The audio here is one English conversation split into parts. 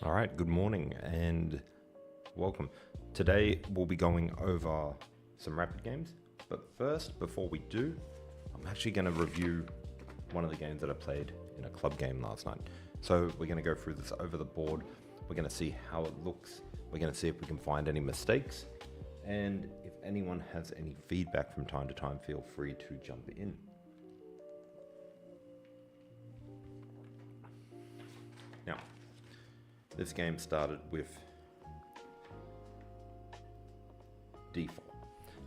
All right, good morning and welcome. Today we'll be going over some rapid games, but first, before we do, I'm actually going to review one of the games that I played in a club game last night. So we're going to go through this over the board, we're going to see how it looks, we're going to see if we can find any mistakes, and if anyone has any feedback from time to time, feel free to jump in. Now, this game started with d4.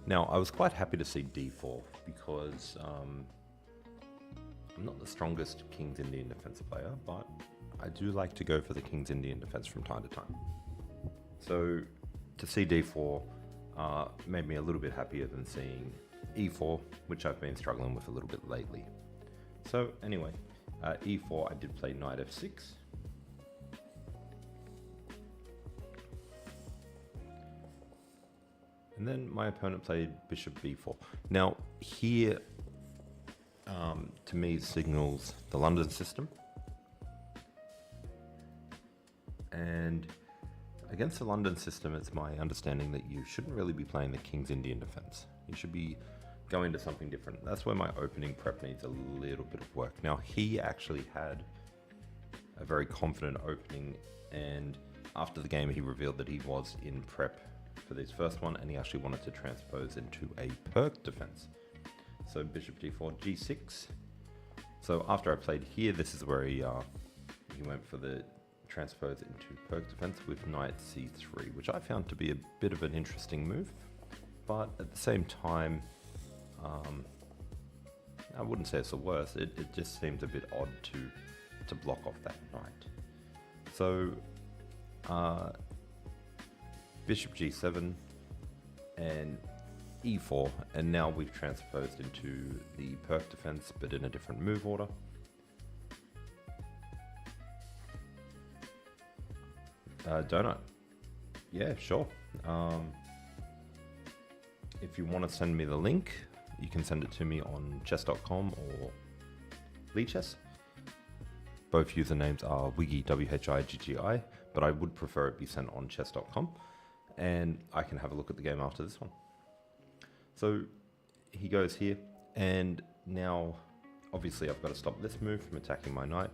Now, I was quite happy to see d4 because I'm not the strongest King's Indian defense player, but I do like to go for the King's Indian defense from time to time. So to see d4 made me a little bit happier than seeing e4, which I've been struggling with a little bit lately. So anyway, e4 I did play knight f6. And then my opponent played bishop b4. Now here, to me, signals the London system. And against the London system, it's my understanding that you shouldn't really be playing the King's Indian defense. You should be going to something different. That's where my opening prep needs a little bit of work. Now he actually had a very confident opening, and after the game he revealed that he was in prep for this first one, and he actually wanted to transpose into a perk defense. So bishop d4, g6. So after I played here, this is where he went for the transpose into perk defense with knight c3, which I found to be a bit of an interesting move. But at the same time, I wouldn't say it's the worst. It just seems a bit odd to block off that knight. So bishop g7 and e4, and now we've transposed into the perk defense, but in a different move order. Donut, yeah, sure. If you want to send me the link, you can send it to me on chess.com or Chess. Both usernames are Wiggy, WHIGGI, but I would prefer it be sent on chess.com, and I can have a look at the game after this one. So he goes here, and now obviously I've got to stop this move from attacking my knight.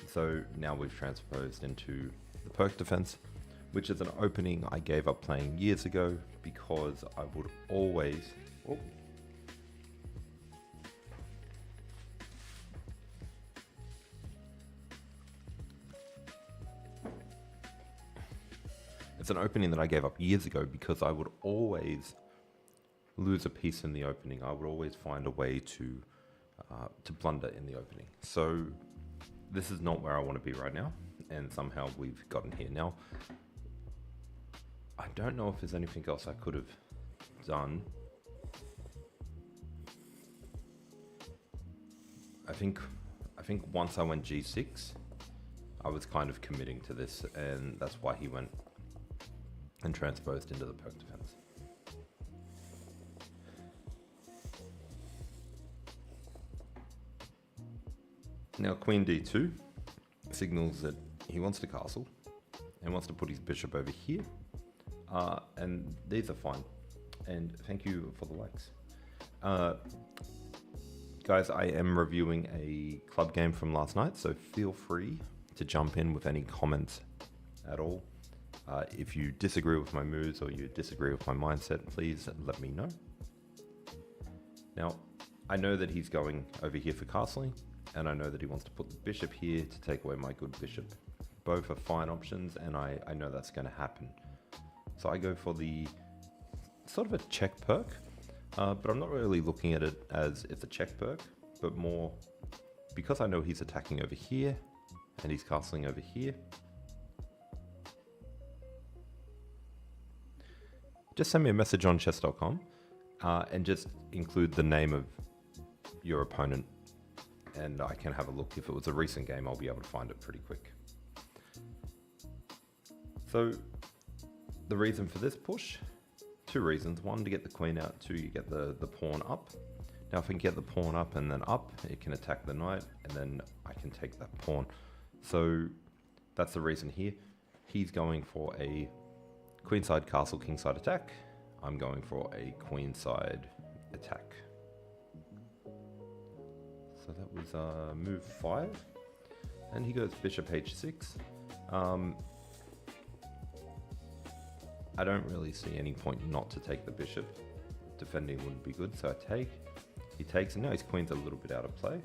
So now we've transposed into the perk defense, which is an opening I gave up playing years ago because I would always... Oh. It's an opening that I gave up years ago because I would always lose a piece in the opening. I would always find a way to blunder in the opening. So this is not where I want to be right now, and somehow we've gotten here. Now, I don't know if there's anything else I could have done. I think once I went g6, I was kind of committing to this, and that's why he went and transposed into the perk defense. Now queen d2 signals that he wants to castle and wants to put his bishop over here, and these are fine, and thank you for the likes. Guys, I am reviewing a club game from last night, so feel free to jump in with any comments at all. If you disagree with my moves or you disagree with my mindset, please let me know. Now, I know that he's going over here for castling, and I know that he wants to put the bishop here to take away my good bishop. Both are fine options, and I know that's going to happen. So I go for the sort of a check perk, but I'm not really looking at it as it's a check perk, but more because I know he's attacking over here and he's castling over here. Just send me a message on chess.com and just include the name of your opponent, and I can have a look. If it was a recent game, I'll be able to find it pretty quick. So the reason for this push, two reasons. One, to get the queen out. Two, you get the pawn up. Now if I can get the pawn up and then up, it can attack the knight, and then I can take that pawn. So that's the reason here. He's going for a queenside castle kingside attack. I'm going for a queenside attack. So that was move 5. And he goes bishop h6. I don't really see any point not to take the bishop. Defending wouldn't be good, so I take. He takes, and now his queen's a little bit out of play.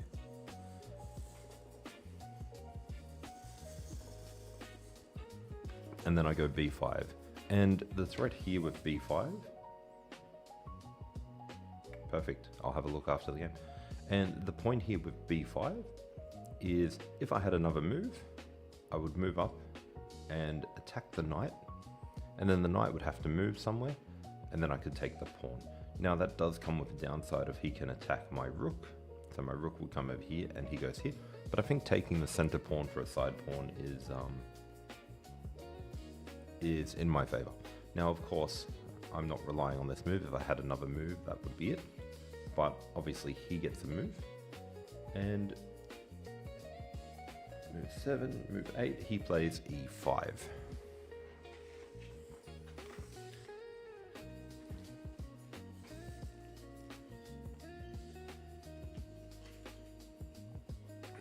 And then I go b5. And the threat here with b5, perfect, I'll have a look after the game. And the point here with b5 is if I had another move, I would move up and attack the knight, and then the knight would have to move somewhere, and then I could take the pawn. Now that does come with the downside of he can attack my rook, so my rook would come over here and he goes here, but I think taking the center pawn for a side pawn is in my favor. Now of course I'm not relying on this move. If I had another move, that would be it, but obviously he gets a move, and move 7, move 8, he plays e5.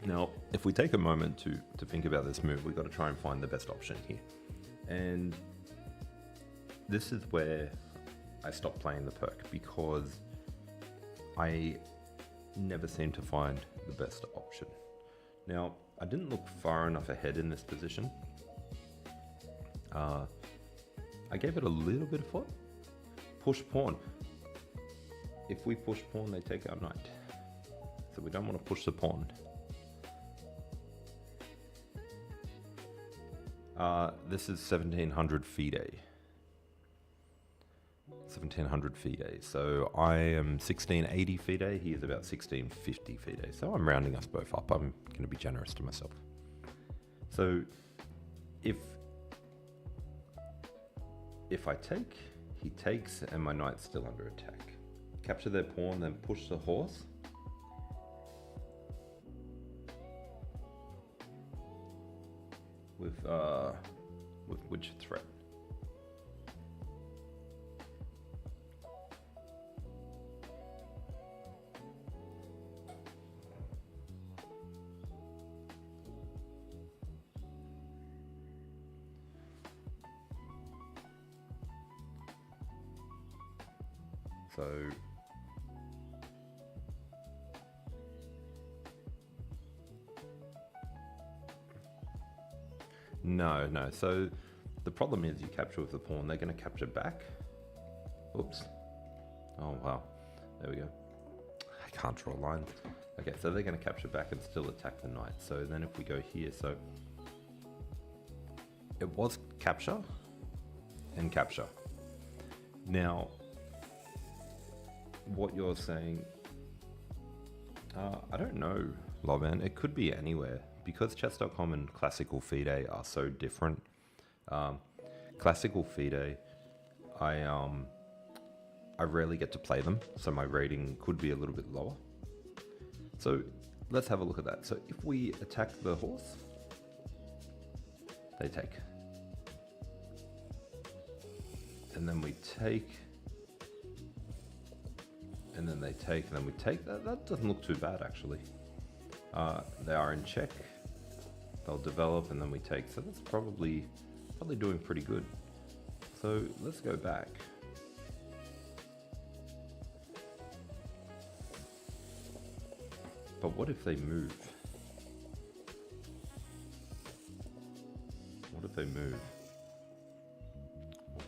Now, if we take a moment to think about this move, we've got to try and find the best option here. And this is where I stopped playing the perk, because I never seem to find the best option. Now, I didn't look far enough ahead in this position. I gave it a little bit of thought. Push pawn. If we push pawn, they take our knight. So we don't want to push the pawn. This is 1700 FIDE. 1700 FIDE. So I am 1680 FIDE. He is about 1650 FIDE. So I'm rounding us both up. I'm going to be generous to myself. So if I take, he takes, and my knight's still under attack. Capture their pawn, then push the horse. With which threat? So no. So the problem is you capture with the pawn, they're going to capture back. Oops. Oh, wow. There we go. I can't draw lines. Okay, so they're going to capture back and still attack the knight. So then if we go here, so it was capture and capture. Now, what you're saying, I don't know, Lovan. It could be anywhere. Because chess.com and classical FIDE are so different. Classical FIDE, I rarely get to play them, so my rating could be a little bit lower. So let's have a look at that. So if we attack the horse, they take. And then we take. And then they take, and then we take. That doesn't look too bad, actually. They are in check. They'll develop, and then we take. So that's probably doing pretty good. So let's go back. But what if they move? What if they move?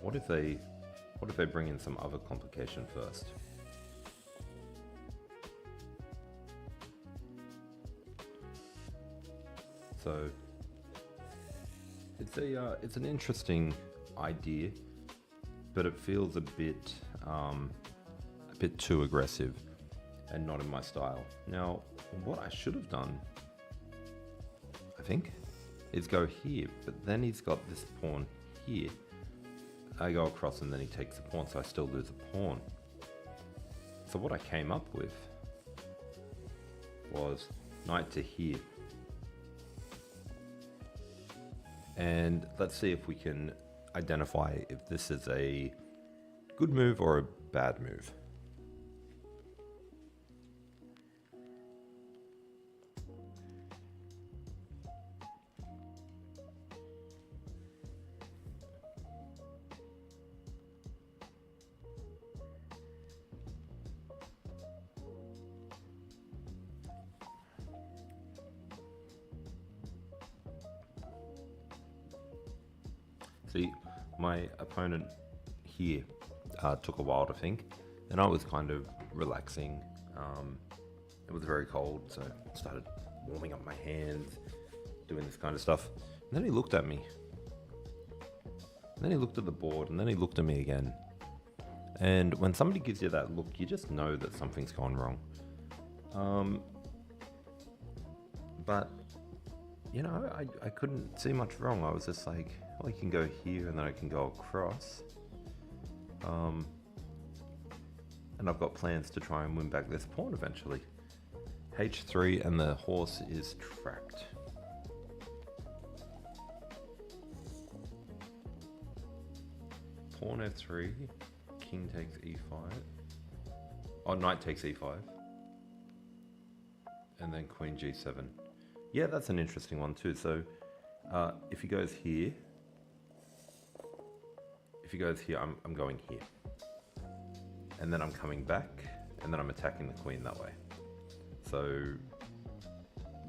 What if they bring in some other complication first? So it's an interesting idea, but it feels a bit too aggressive and not in my style. Now, what I should have done, I think, is go here, but then he's got this pawn here. I go across and then he takes the pawn, so I still lose a pawn. So what I came up with was knight to here. And let's see if we can identify if this is a good move or a bad move. See, my opponent here took a while to think, and I was kind of relaxing. It was very cold, so I started warming up my hands, doing this kind of stuff. And then he looked at me. And then he looked at the board, and then he looked at me again. And when somebody gives you that look, you just know that something's gone wrong. But, you know, I couldn't see much wrong. I was just like, well, I can go here, and then I can go across. And I've got plans to try and win back this pawn eventually. H3, and the horse is trapped. Pawn F3, king takes E5. Oh, knight takes E5. And then queen G7. Yeah, that's an interesting one too. So if he goes here, I'm going here. And then I'm coming back, and then I'm attacking the queen that way. So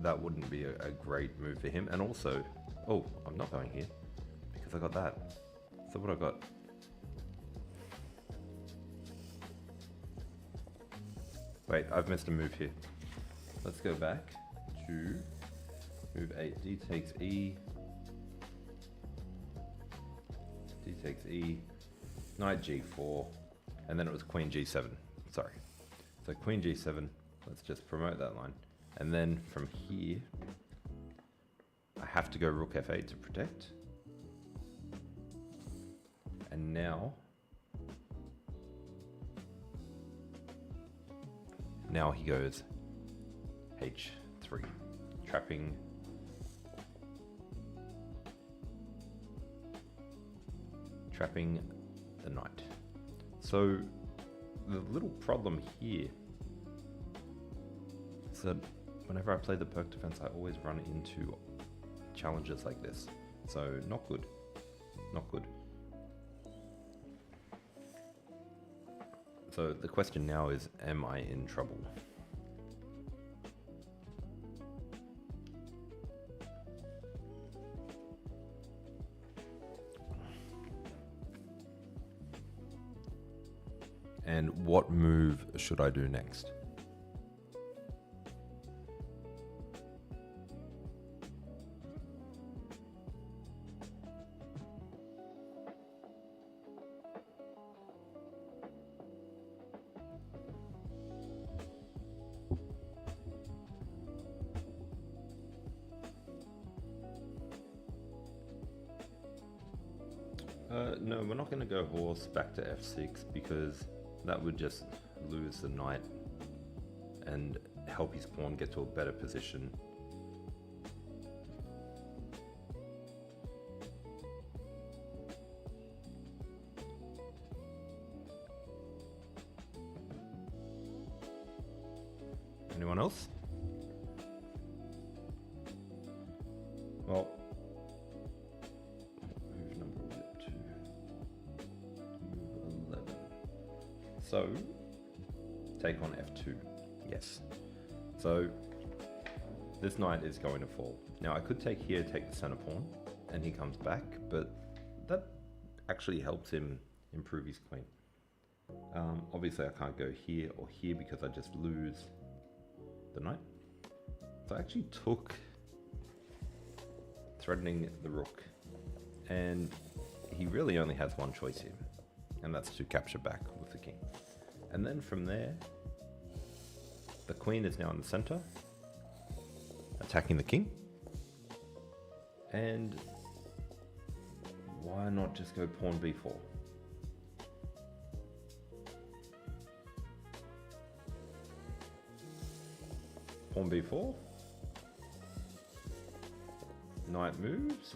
that wouldn't be a great move for him. And also, oh, I'm not going here because I got that. So what I got? Wait, I've missed a move here. Let's go back to move 8. D takes E. D takes E. Knight G4. And then it was queen G7. Sorry. So queen G7. Let's just promote that line. And then from here, I have to go rook F8 to protect. And now he goes H3, trapping the knight. So the little problem here is that whenever I play the perk defense, I always run into challenges like this. So not good, not good. So the question now is, am I in trouble? And what move should I do next? No, we're not going to go horse back to f6 because that would just lose the knight and help his pawn get to a better position. Anyone else? Well, move number 2, move 11. So, take on f2. Yes. So, this knight is going to fall. Now, I could take here, take the center pawn, and he comes back, but that actually helps him improve his queen. Obviously, I can't go here or here because I just lose the knight. So I actually took threatening the rook, and he really only has one choice here, and that's to capture back with the king. And then from there, the queen is now in the center, attacking the king. And why not just go pawn b4? Pawn b4, knight moves,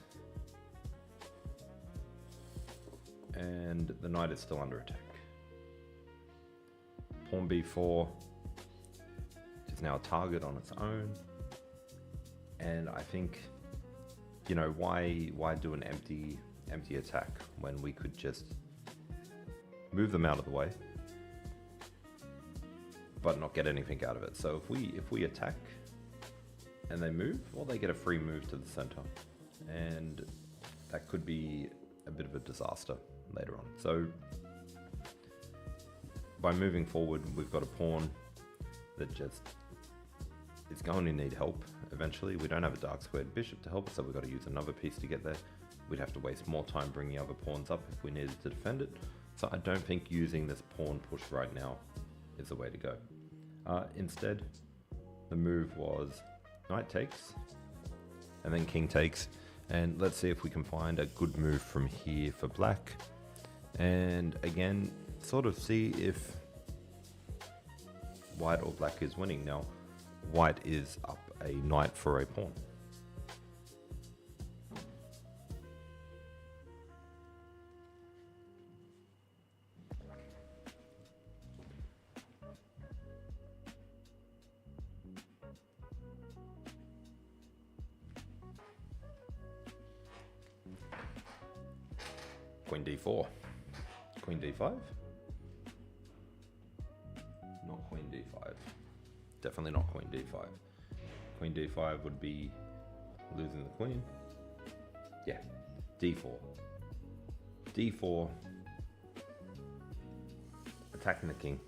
and the knight is still under attack. Pawn b4 is now a target on its own, and I think, you know, why do an empty attack when we could just move them out of the way but not get anything out of it. So if we attack and they move, well, they get a free move to the center, and that could be a bit of a disaster later on. So by moving forward, we've got a pawn that just is going to need help eventually. We don't have a dark squared bishop to help us, so we've got to use another piece to get there. We'd have to waste more time bringing other pawns up if we needed to defend it. So I don't think using this pawn push right now is the way to go. Instead, the move was knight takes, and then king takes. And let's see if we can find a good move from here for black. And again, sort of see if white or black is winning. Now, white is up a knight for a pawn. Queen d4, queen d5, not queen d5, definitely not queen d5. Queen d5 would be losing the queen. Yeah, d4, d4, attacking the king,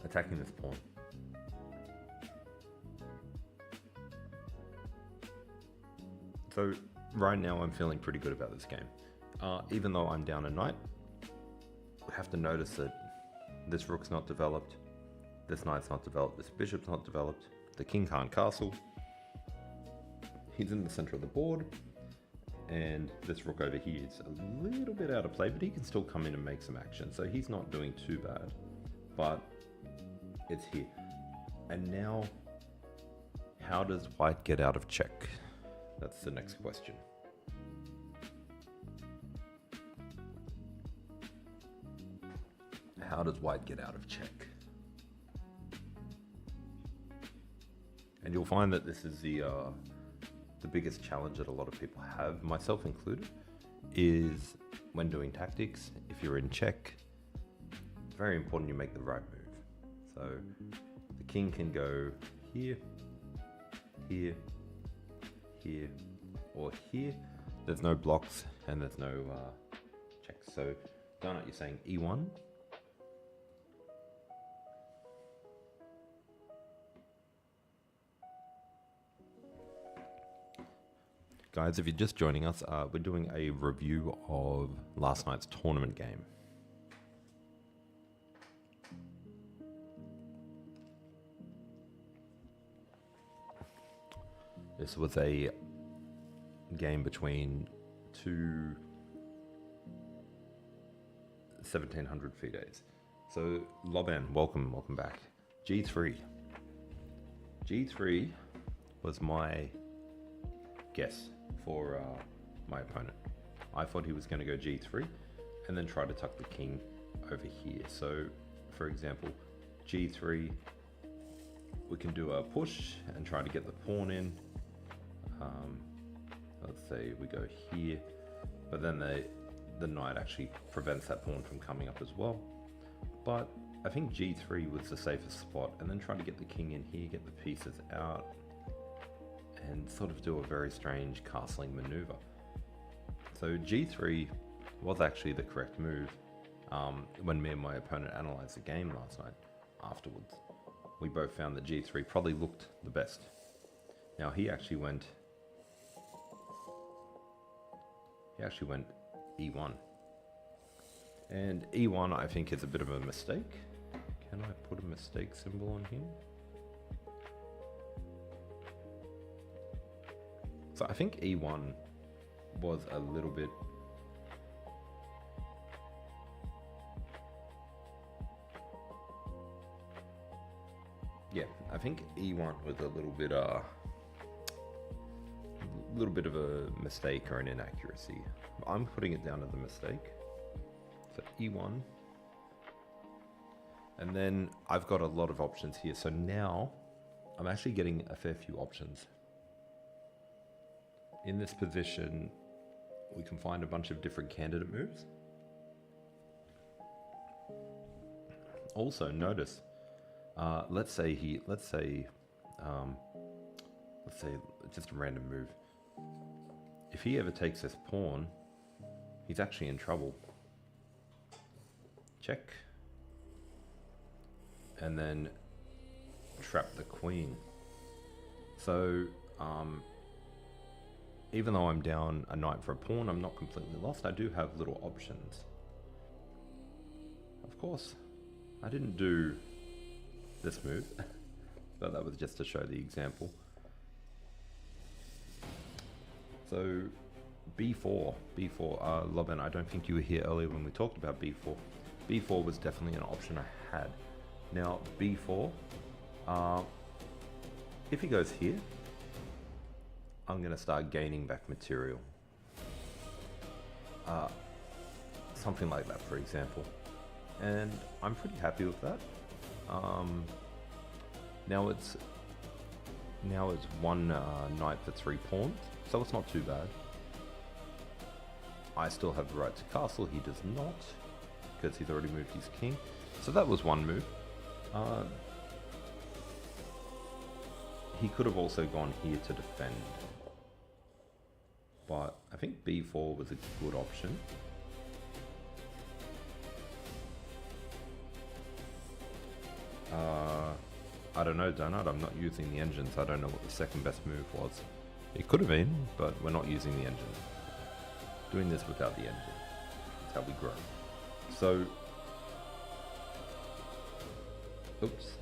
attacking this pawn. So right now I'm feeling pretty good about this game. Even though I'm down a knight, we have to notice that this rook's not developed, this knight's not developed, this bishop's not developed, the king can't castle, he's in the center of the board, and this rook over here is a little bit out of play, but he can still come in and make some action, so he's not doing too bad, but it's here. And now, how does white get out of check? That's the next question. How does white get out of check? And you'll find that this is the biggest challenge that a lot of people have, myself included, is when doing tactics, if you're in check, it's very important you make the right move. So the king can go here, here, here, or here. There's no blocks and there's no checks. So Donut, you're saying e1. Guys, if you're just joining us, we're doing a review of last night's tournament game. This was a game between two 1700 FIDEs. So Loban, welcome back. G3. G3 was my guess for my opponent. I thought he was going to go G3 and then try to tuck the king over here. So for example, G3, we can do a push and try to get the pawn in. Let's say we go here, but then the knight actually prevents that pawn from coming up as well. But I think G3 was the safest spot, and then try to get the king in here, get the pieces out, and sort of do a very strange castling maneuver. So G3 was actually the correct move. When me and my opponent analyzed the game last night afterwards, we both found that G3 probably looked the best. Now he actually went E1. And E1 I think is a bit of a mistake. Can I put a mistake symbol on here? So I think E1 was a little bit... Yeah, I think E1 was a little bit of a mistake or an inaccuracy. I'm putting it down as a mistake. So E1. And then I've got a lot of options here. So now I'm actually getting a fair few options. In this position, we can find a bunch of different candidate moves. Also notice, let's say just a random move. If he ever takes this pawn, he's actually in trouble. Check. And then trap the queen. So, even though I'm down a knight for a pawn, I'm not completely lost. I do have little options. Of course, I didn't do this move, but that was just to show the example. So, B4, Loben, I don't think you were here earlier when we talked about B4. B4 was definitely an option I had. Now, B4, if he goes here, I'm going to start gaining back material. Something like that, for example. And I'm pretty happy with that. Now it's one knight for 3 pawns, so it's not too bad. I still have the right to castle, he does not, because he's already moved his king. So that was one move. He could have also gone here to defend, but I think B4 was a good option. I don't know, Donut, I'm not using the engine, so I don't know what the second best move was. It could have been, but we're not using the engine. Doing this without the engine. That's how we grow. So, oops.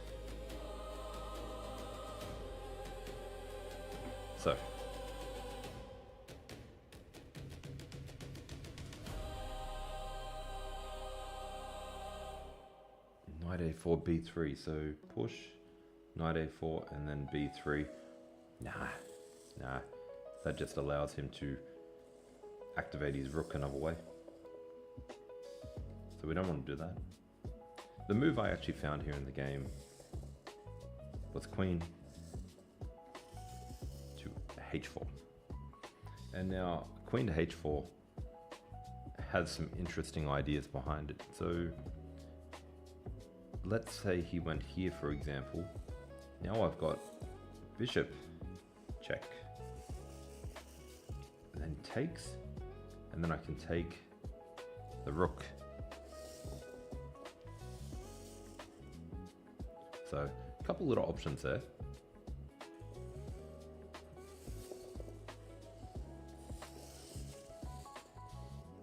So, knight a4, b3, so push, knight a4, and then b3. Nah, that just allows him to activate his rook another way. So we don't want to do that. The move I actually found here in the game was queen to h4. And now queen to h4 has some interesting ideas behind it. So let's say he went here, for example. Now I've got bishop check, and then takes, and then I can take the rook. So a couple little options there.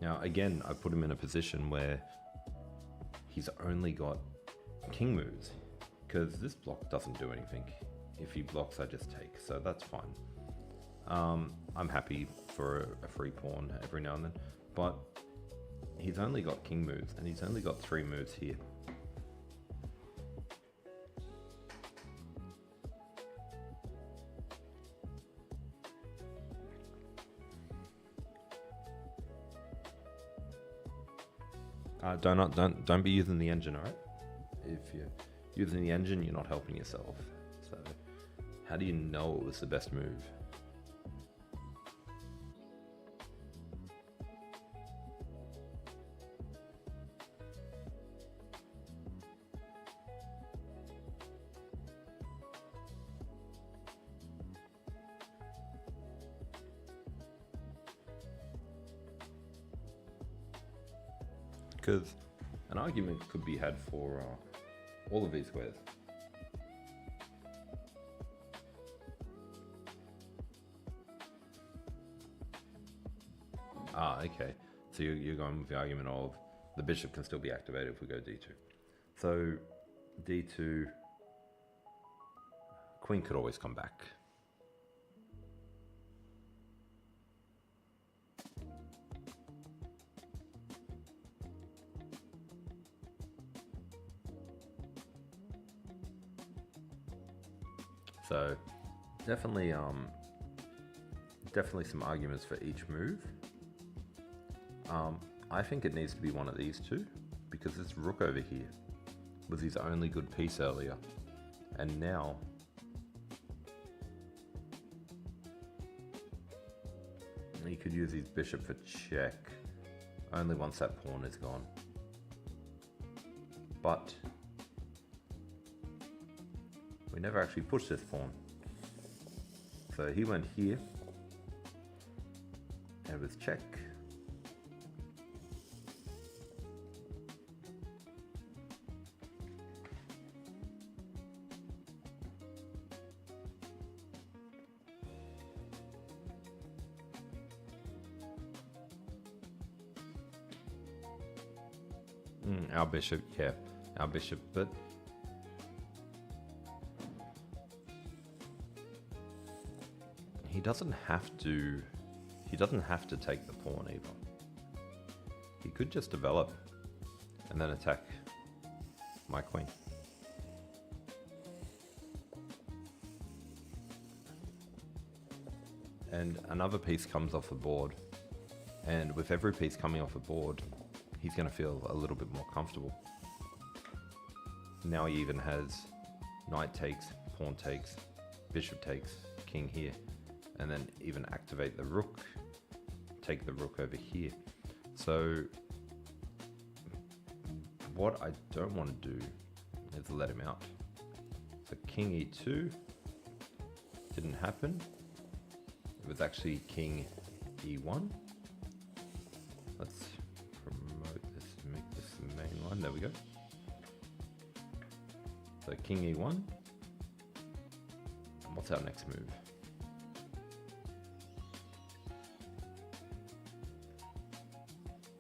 Now again, I put him in a position where he's only got king moves, because this block doesn't do anything. If he blocks, I just take, so that's fine. I'm happy for a free pawn every now and then, but he's only got king moves, and he's only got 3 moves here. Don't be using the engine, alright? If you're using the engine, you're not helping yourself. So, how do you know it was the best move? Because an argument could be had for all of these squares. Okay. So you're going with the argument of the bishop can still be activated if we go d2. So d2, queen could always come back. So definitely some arguments for each move. I think it needs to be one of these two, because this rook over here was his only good piece earlier, and now he could use his bishop for check only once that pawn is gone. But we never actually pushed this pawn, so he went here and it was check. Our bishop, yeah, our bishop, but he doesn't have to take the pawn either. He could just develop and then attack my queen. And another piece comes off the board, and with every piece coming off the board, he's going to feel a little bit more comfortable. Now he even has knight takes, pawn takes, bishop takes, king here, and then even activate the rook, take the rook over here. So what I don't want to do is let him out. So king e2 didn't happen. It was actually king e1. Let's promote this, make this the main line. There we go. So king e1. And what's our next move?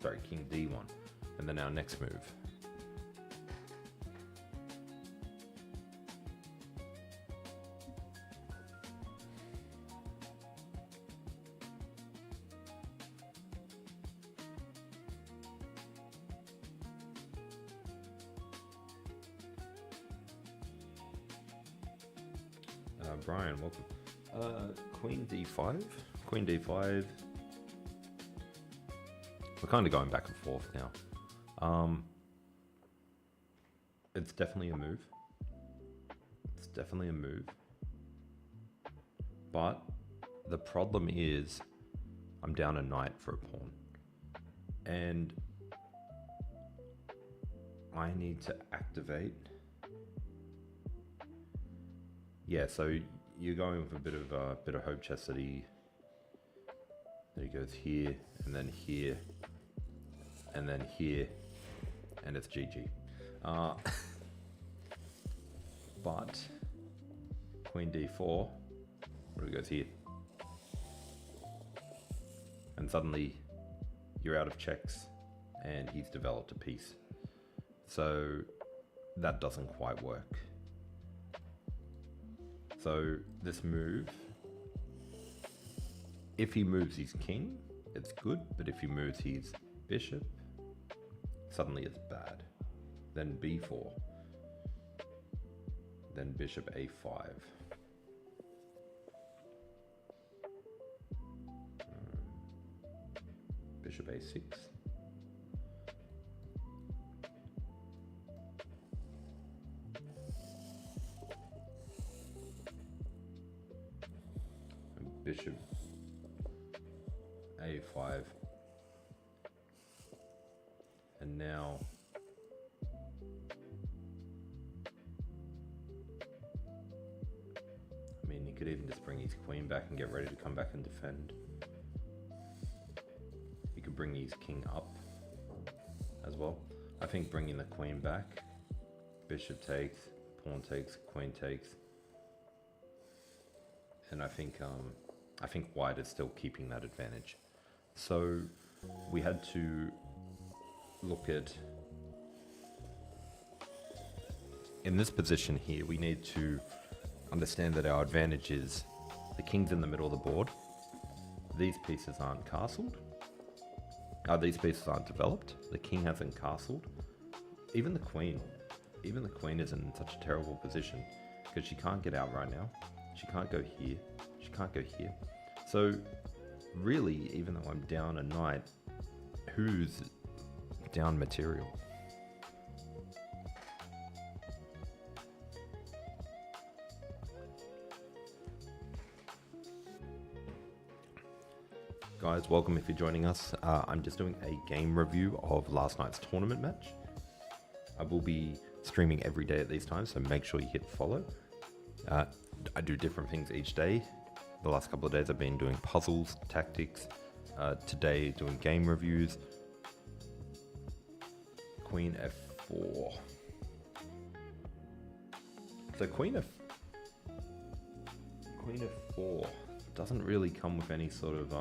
Sorry, king d1. And then our next move. Brian, welcome. Queen d5. Queen d5. We're kind of going back and forth now. It's definitely a move. It's definitely a move. But the problem is I'm down a knight for a pawn. And I need to activate. Yeah, so you're going with a bit of hope chess that he goes here and then here and then here, and it's GG. But queen d4, what if he goes here? And suddenly you're out of checks and he's developed a piece. So that doesn't quite work. So this move, if he moves his king, it's good, but if he moves his bishop, suddenly it's bad. Then b4, then bishop a5. Bishop a6. Bishop a5, and now I mean, he could even just bring his queen back and get ready to come back and defend. He could bring his king up as well. I think bringing the queen back, bishop takes, pawn takes, queen takes, and I think white is still keeping that advantage. So we had to look at, in this position here, we need to understand that our advantage is the king's in the middle of the board. These pieces aren't castled. These pieces aren't developed. The king hasn't castled. Even the queen is in such a terrible position because she can't get out right now. She can't go here. She can't go here. So really, even though I'm down a knight, who's down material? Guys, welcome if you're joining us. I'm just doing a game review of last night's tournament match. I will be streaming every day at these times, so make sure you hit follow. I do different things each day. The last couple of days I've been doing puzzles, tactics. Today doing game reviews. Queen f4. So Queen f4 doesn't really come with any sort of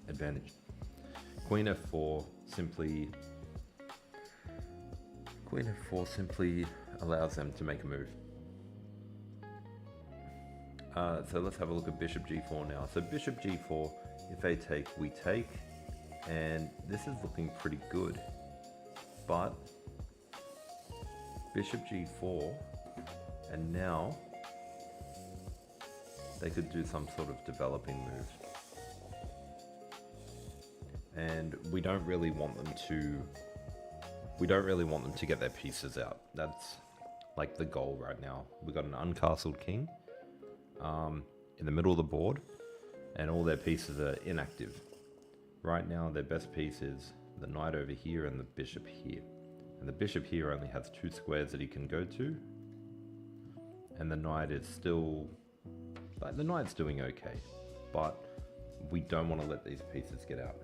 advantage. Queen f4 simply allows them to make a move. So let's have a look at bishop g4 now. So bishop g4, if they take, we take, and this is looking pretty good. But bishop g4, and now they could do some sort of developing move. And we don't really want them to get their pieces out. That's like the goal right now. We've got an uncastled king in the middle of the board, and all their pieces are inactive. Right now their best piece is the knight over here and the bishop here. And the bishop here only has 2 squares that he can go to. And the knight is still, like, the knight's doing okay, but we don't want to let these pieces get out.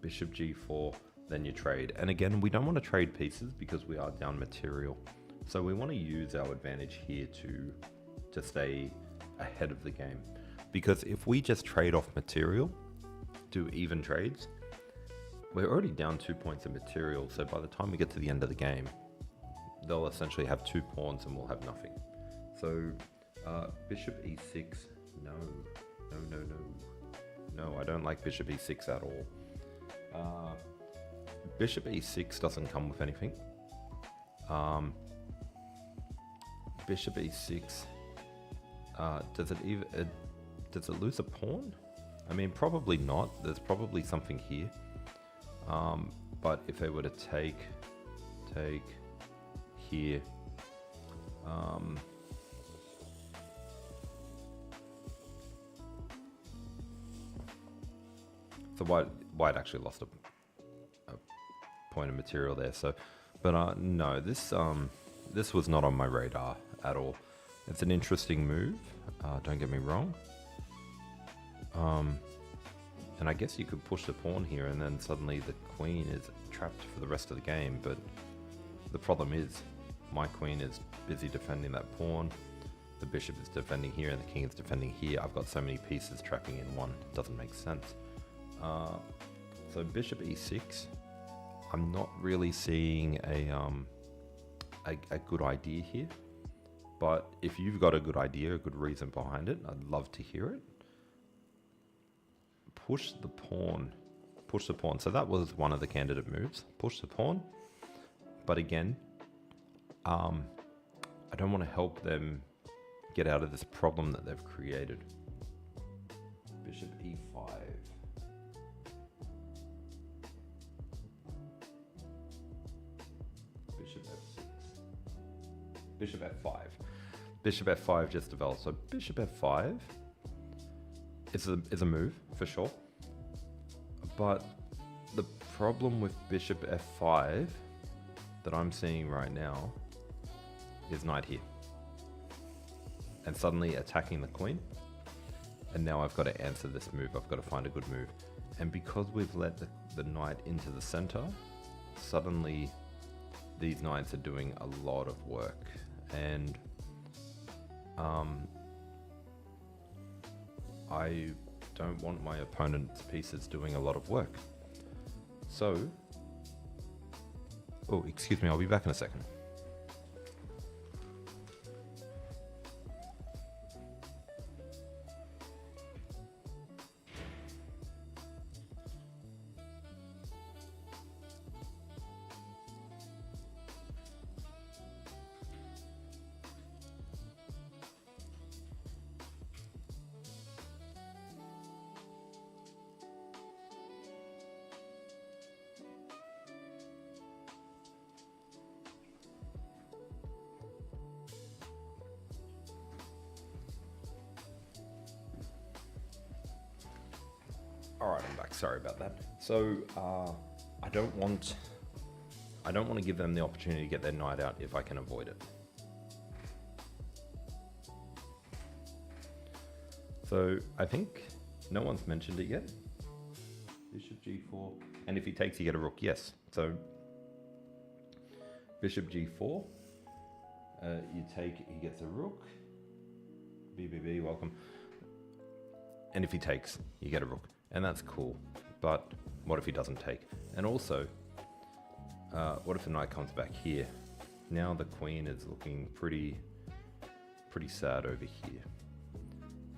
Bishop g4, then you trade. And again, we don't want to trade pieces because we are down material. So we want to use our advantage here to stay ahead of the game. Because if we just trade off material, do even trades, we're already down 2 points of material. So by the time we get to the end of the game, they'll essentially have 2 pawns and we'll have nothing. So bishop e6, no, I don't like bishop e6 at all. Bishop e6 doesn't come with anything. Bishop e6, does it lose a pawn? I mean, probably not. There's probably something here. But if they were to take here, so white actually lost a point of material there. So, but no, this was not on my radar at all. It's an interesting move. Don't get me wrong. And I guess you could push the pawn here, and then suddenly the queen is trapped for the rest of the game. But the problem is, my queen is busy defending that pawn. The bishop is defending here, and the king is defending here. I've got so many pieces trapping in one. It doesn't make sense. So bishop e6, I'm not really seeing a good idea here. But if you've got a good idea, a good reason behind it, I'd love to hear it. Push the pawn. So that was one of the candidate moves. Push the pawn. But again, I don't want to help them get out of this problem that they've created. Bishop e5. Bishop f6. Bishop f5. Bishop f5 just developed. So bishop f5 is a move for sure. But the problem with bishop f5 that I'm seeing right now is knight here. And suddenly attacking the queen. And now I've got to answer this move. I've got to find a good move. And because we've let the knight into the center, suddenly these knights are doing a lot of work. And I don't want my opponent's pieces doing a lot of work. So, oh, excuse me, I'll be back in a second. All right, I'm back. Sorry about that. So I don't want to give them the opportunity to get their knight out if I can avoid it. So I think no one's mentioned it yet. Bishop g4, and if he takes, you get a rook. Yes. So bishop g4. You take, he gets a rook. BBB, welcome. And if he takes, you get a rook, and that's cool. But what if he doesn't take? And also, what if the knight comes back here? Now the queen is looking pretty sad over here.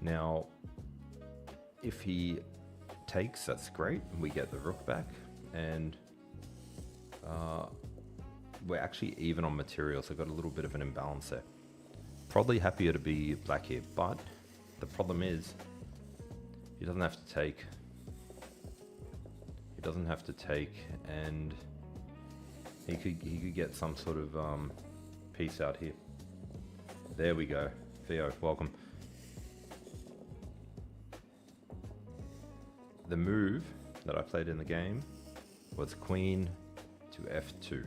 Now, if he takes, that's great. We get the rook back, and we're actually even on materials. So I've got a little bit of an imbalance there. Probably happier to be black here, but the problem is he doesn't have to take. He doesn't have to take, and he could get some sort of piece out here. There we go. Theo, welcome. The move that I played in the game was queen to f2.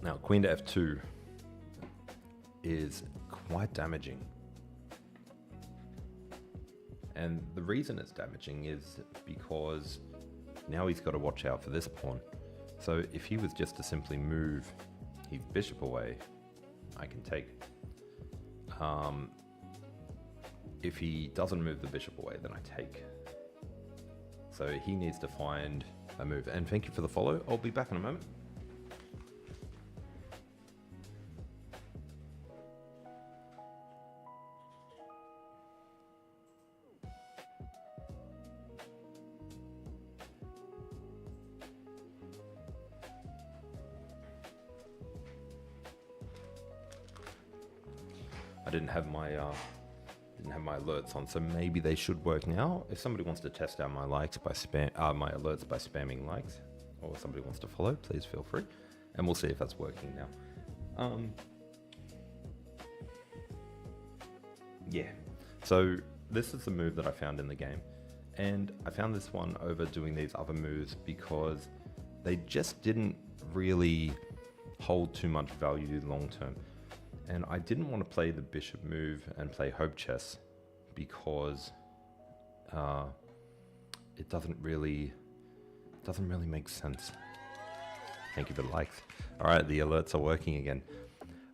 Now, queen to f2 is quite damaging. And the reason it's damaging is because now he's got to watch out for this pawn. So if he was just to simply move his bishop away, I can take. If he doesn't move the bishop away, then I take. So he needs to find a move. And thank you for the follow. I'll be back in a moment. I didn't have my alerts on, so maybe they should work now. If somebody wants to test out my likes by my alerts by spamming likes, or somebody wants to follow, please feel free, and we'll see if that's working now. Yeah. So this is the move that I found in the game, and I found this one over doing these other moves because they just didn't really hold too much value long term. And I didn't want to play the bishop move and play hope chess because it doesn't really make sense. Thank you for the likes. All right, the alerts are working again.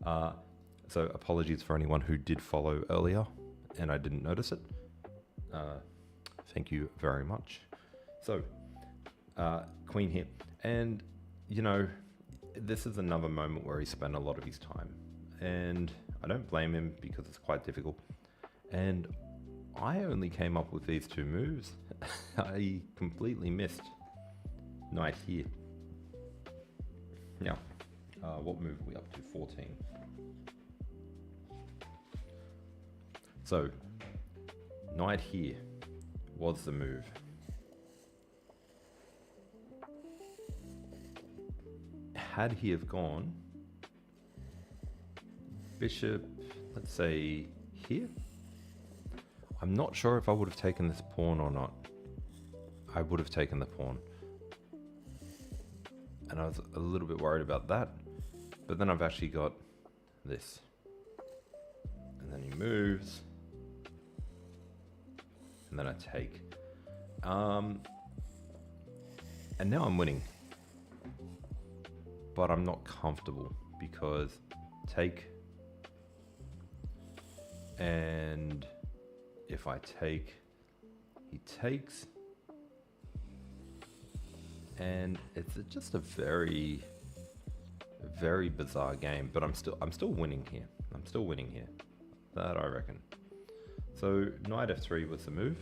So apologies for anyone who did follow earlier and I didn't notice it. Thank you very much. So queen here, and you know, this is another moment where he spent a lot of his time. And I don't blame him because it's quite difficult. And I only came up with these two moves. I completely missed knight here. Now, what move are we up to? 14. So, knight here was the move. Had he have gone bishop, let's say here, I'm not sure if I would have taken this pawn or not. I would have taken the pawn, and I was a little bit worried about that, but then I've actually got this, and then he moves, and then I take, and now I'm winning, but I'm not comfortable because take. And if I take, he takes, and it's just a very bizarre game. But I'm still winning here. I'm still winning here. That I reckon. So knight f3 was the move.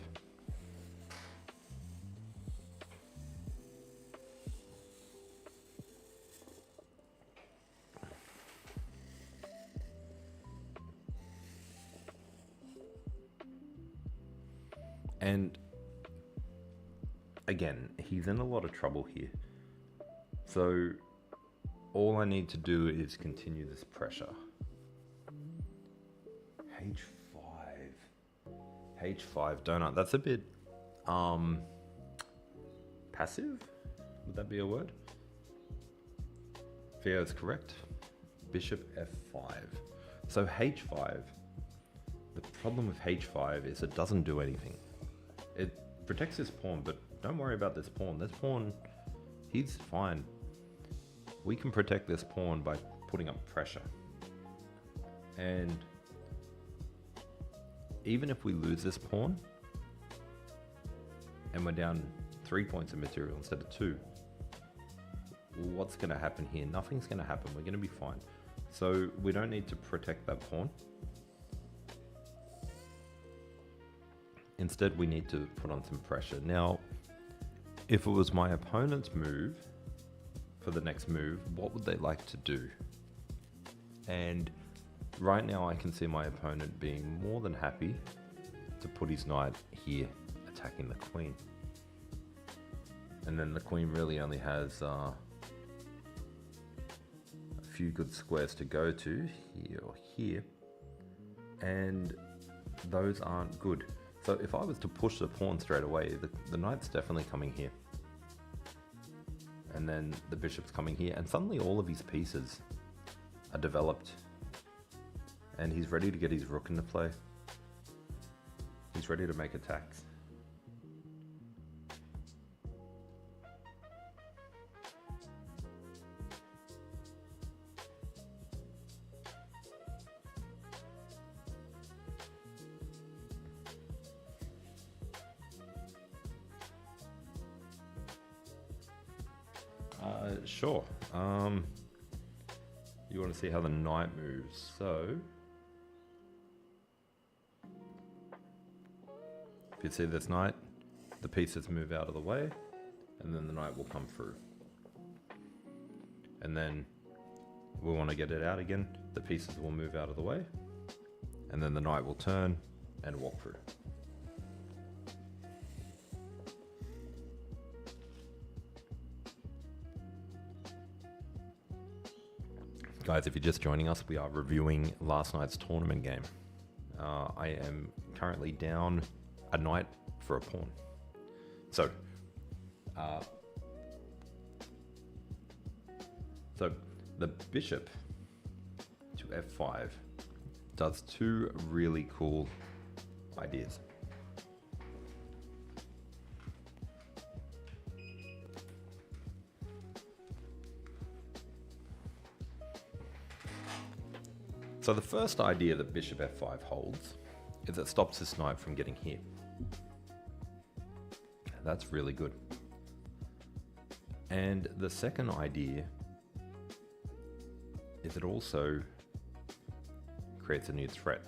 And again, he's in a lot of trouble here. So all I need to do is continue this pressure. h5. h5 donut. That's a bit passive. Would that be a word? Theo is correct. Bishop f5. So h5. The problem with h5 is it doesn't do anything. It protects this pawn, but don't worry about this pawn. This pawn, he's fine. We can protect this pawn by putting up pressure. And even if we lose this pawn, and we're down 3 points of material instead of 2, what's going to happen here? Nothing's going to happen. We're going to be fine. So we don't need to protect that pawn. Instead, we need to put on some pressure. Now, if it was my opponent's move for the next move, what would they like to do? And right now I can see my opponent being more than happy to put his knight here, attacking the queen. And then the queen really only has a few good squares to go to, here or here, and those aren't good. So if I was to push the pawn straight away, the knight's definitely coming here. And then the bishop's coming here, and suddenly all of his pieces are developed. And he's ready to get his rook into play. He's ready to make attacks. Sure. You want to see how the knight moves. So, if you see this knight, the pieces move out of the way, and then the knight will come through. And then we want to get it out again. The pieces will move out of the way, and then the knight will turn and walk through. Guys, if you're just joining us, we are reviewing last night's tournament game. I am currently down a knight for a pawn. So the bishop to f5 does two really cool ideas. So the first idea that bishop f5 holds is it stops this knight from getting here. That's really good. And the second idea is it also creates a new threat.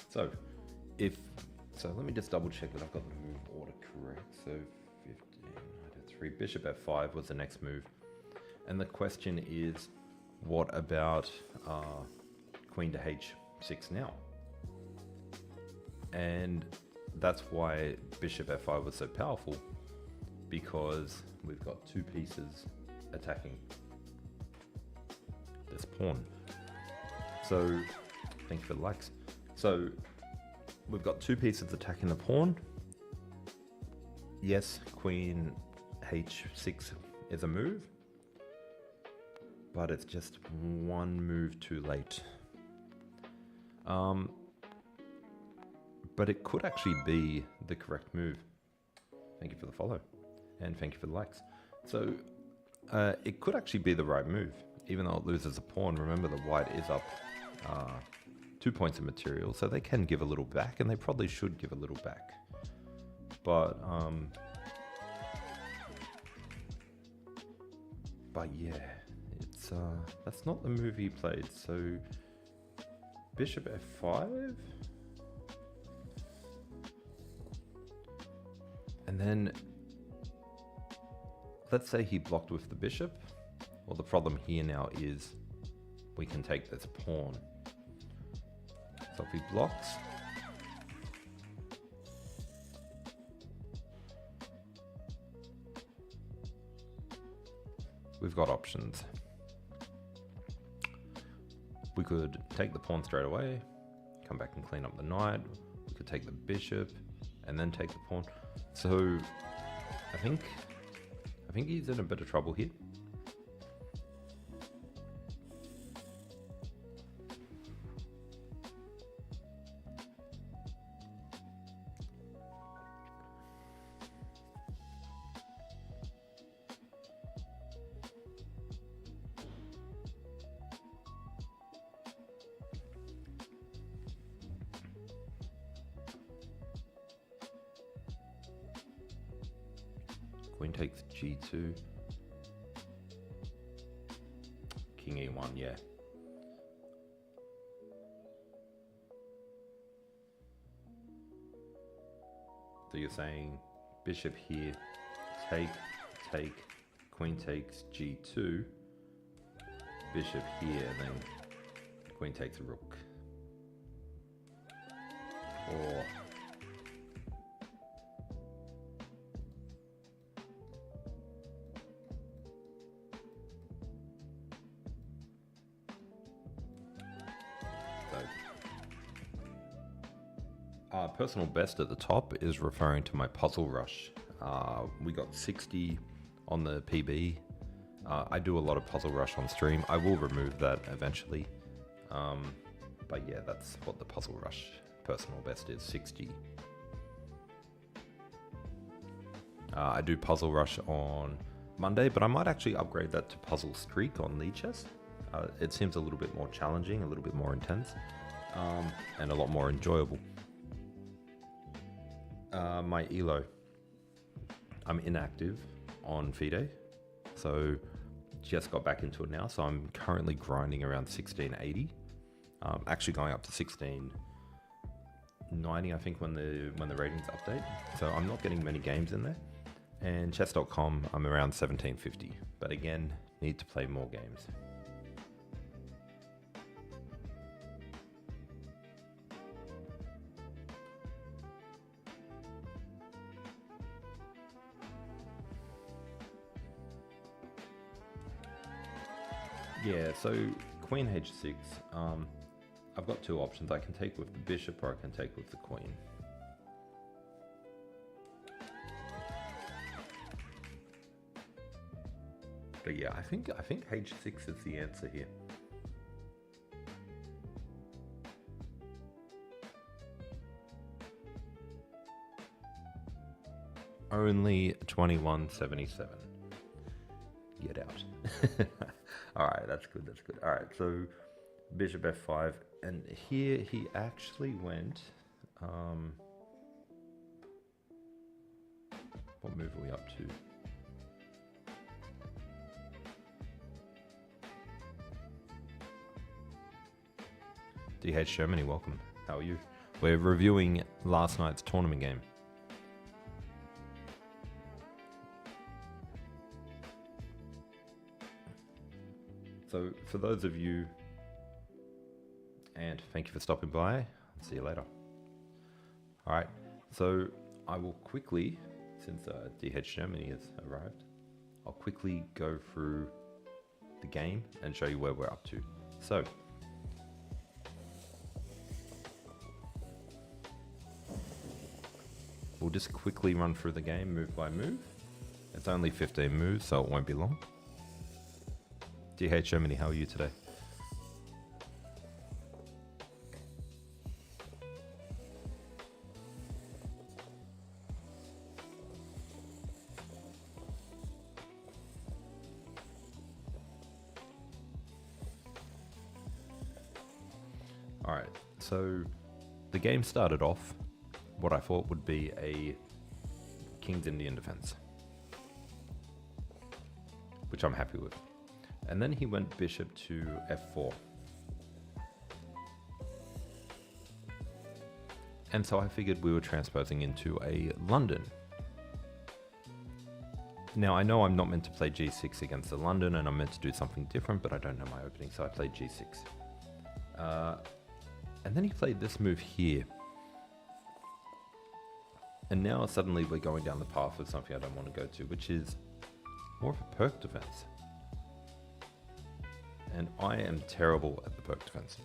So let me just double check that I've got the move order correct. So 15, knight f3, bishop f5 was the next move. And the question is, what about queen to h6 now? And that's why bishop f5 was so powerful, because we've got two pieces attacking this pawn. So, thank you for the likes. So, we've got two pieces attacking the pawn. Yes, queen h6 is a move, but it's just one move too late. But it could actually be the correct move. Thank you for the follow, and thank you for the likes. So it could actually be the right move, even though it loses a pawn. Remember, the white is up 2 points of material, so they can give a little back, and they probably should give a little back. But yeah, it's that's not the move he played. So bishop f5, and then let's say he blocked with the bishop. Well, the problem here now is we can take this pawn. So if he blocks, we've got options. We could take the pawn straight away, come back and clean up the knight. We could take the bishop and then take the pawn. So I think he's in a bit of trouble here. Queen takes g2. King e1, yeah. So you're saying bishop here, take, queen takes g2, bishop here, and then queen takes a rook. Or personal best at the top is referring to my puzzle rush. We got 60 on the PB. I do a lot of puzzle rush on stream. I will remove that eventually. But yeah, that's what the puzzle rush personal best is, 60. I do puzzle rush on Monday, but I might actually upgrade that to puzzle streak on Lead Chess. It seems a little bit more challenging, a little bit more intense, and a lot more enjoyable. My ELO, I'm inactive on FIDE, so just got back into it now. So I'm currently grinding around 1680, actually going up to 1690, I think, when the ratings update. So I'm not getting many games in there. And chess.com, I'm around 1750, but again, need to play more games. Yeah, so queen h6, I've got two options. I can take with the bishop or I can take with the queen. But yeah, I think h6 is the answer here. Only 2177. Get out. All right, that's good. That's good. All right, so bishop f5, and here he actually went. What move are we up to? DH Germany, welcome. How are you? We're reviewing last night's tournament game. So for those of you, and thank you for stopping by. See you later. All right, so I will quickly, since DH Germany has arrived, I'll quickly go through the game and show you where we're up to. So we'll just quickly run through the game move by move. It's only 15 moves, so it won't be long. DH Germany, how are you today? All right, so the game started off what I thought would be a King's Indian defense, which I'm happy with. And then he went bishop to f4. And so I figured we were transposing into a London. Now I know I'm not meant to play g6 against the London, and I'm meant to do something different, but I don't know my opening, so I played g6. And then he played this move here. And now suddenly we're going down the path of something I don't want to go to, which is more of a perk defense. and I am terrible at the perk defense.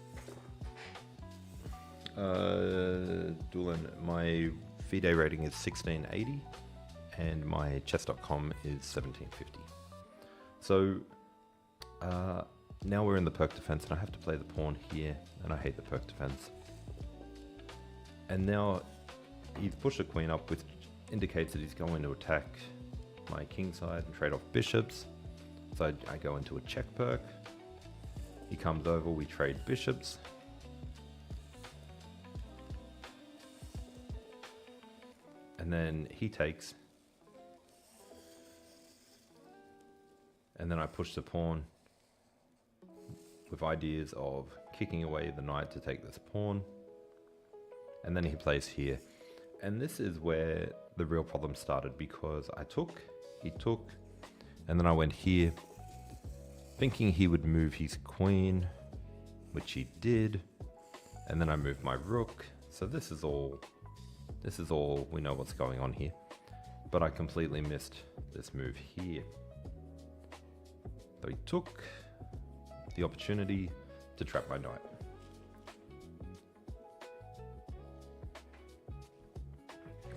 Doolan, my FIDE rating is 1680 and my chess.com is 1750. So now we're in the perk defense and I have to play the pawn here, and I hate the perk defense. And now he's pushed the queen up, which indicates that he's going to attack my king side and trade off bishops. So I go into a check perk. He comes over, we trade bishops. And then he takes. And then I push the pawn with ideas of kicking away the knight to take this pawn. And then he plays here. And this is where the real problem started, because I took, he took, and then I went here, thinking he would move his queen, which he did. And then I moved my rook. So this is all, we know what's going on here. But I completely missed this move here. So he took the opportunity to trap my knight.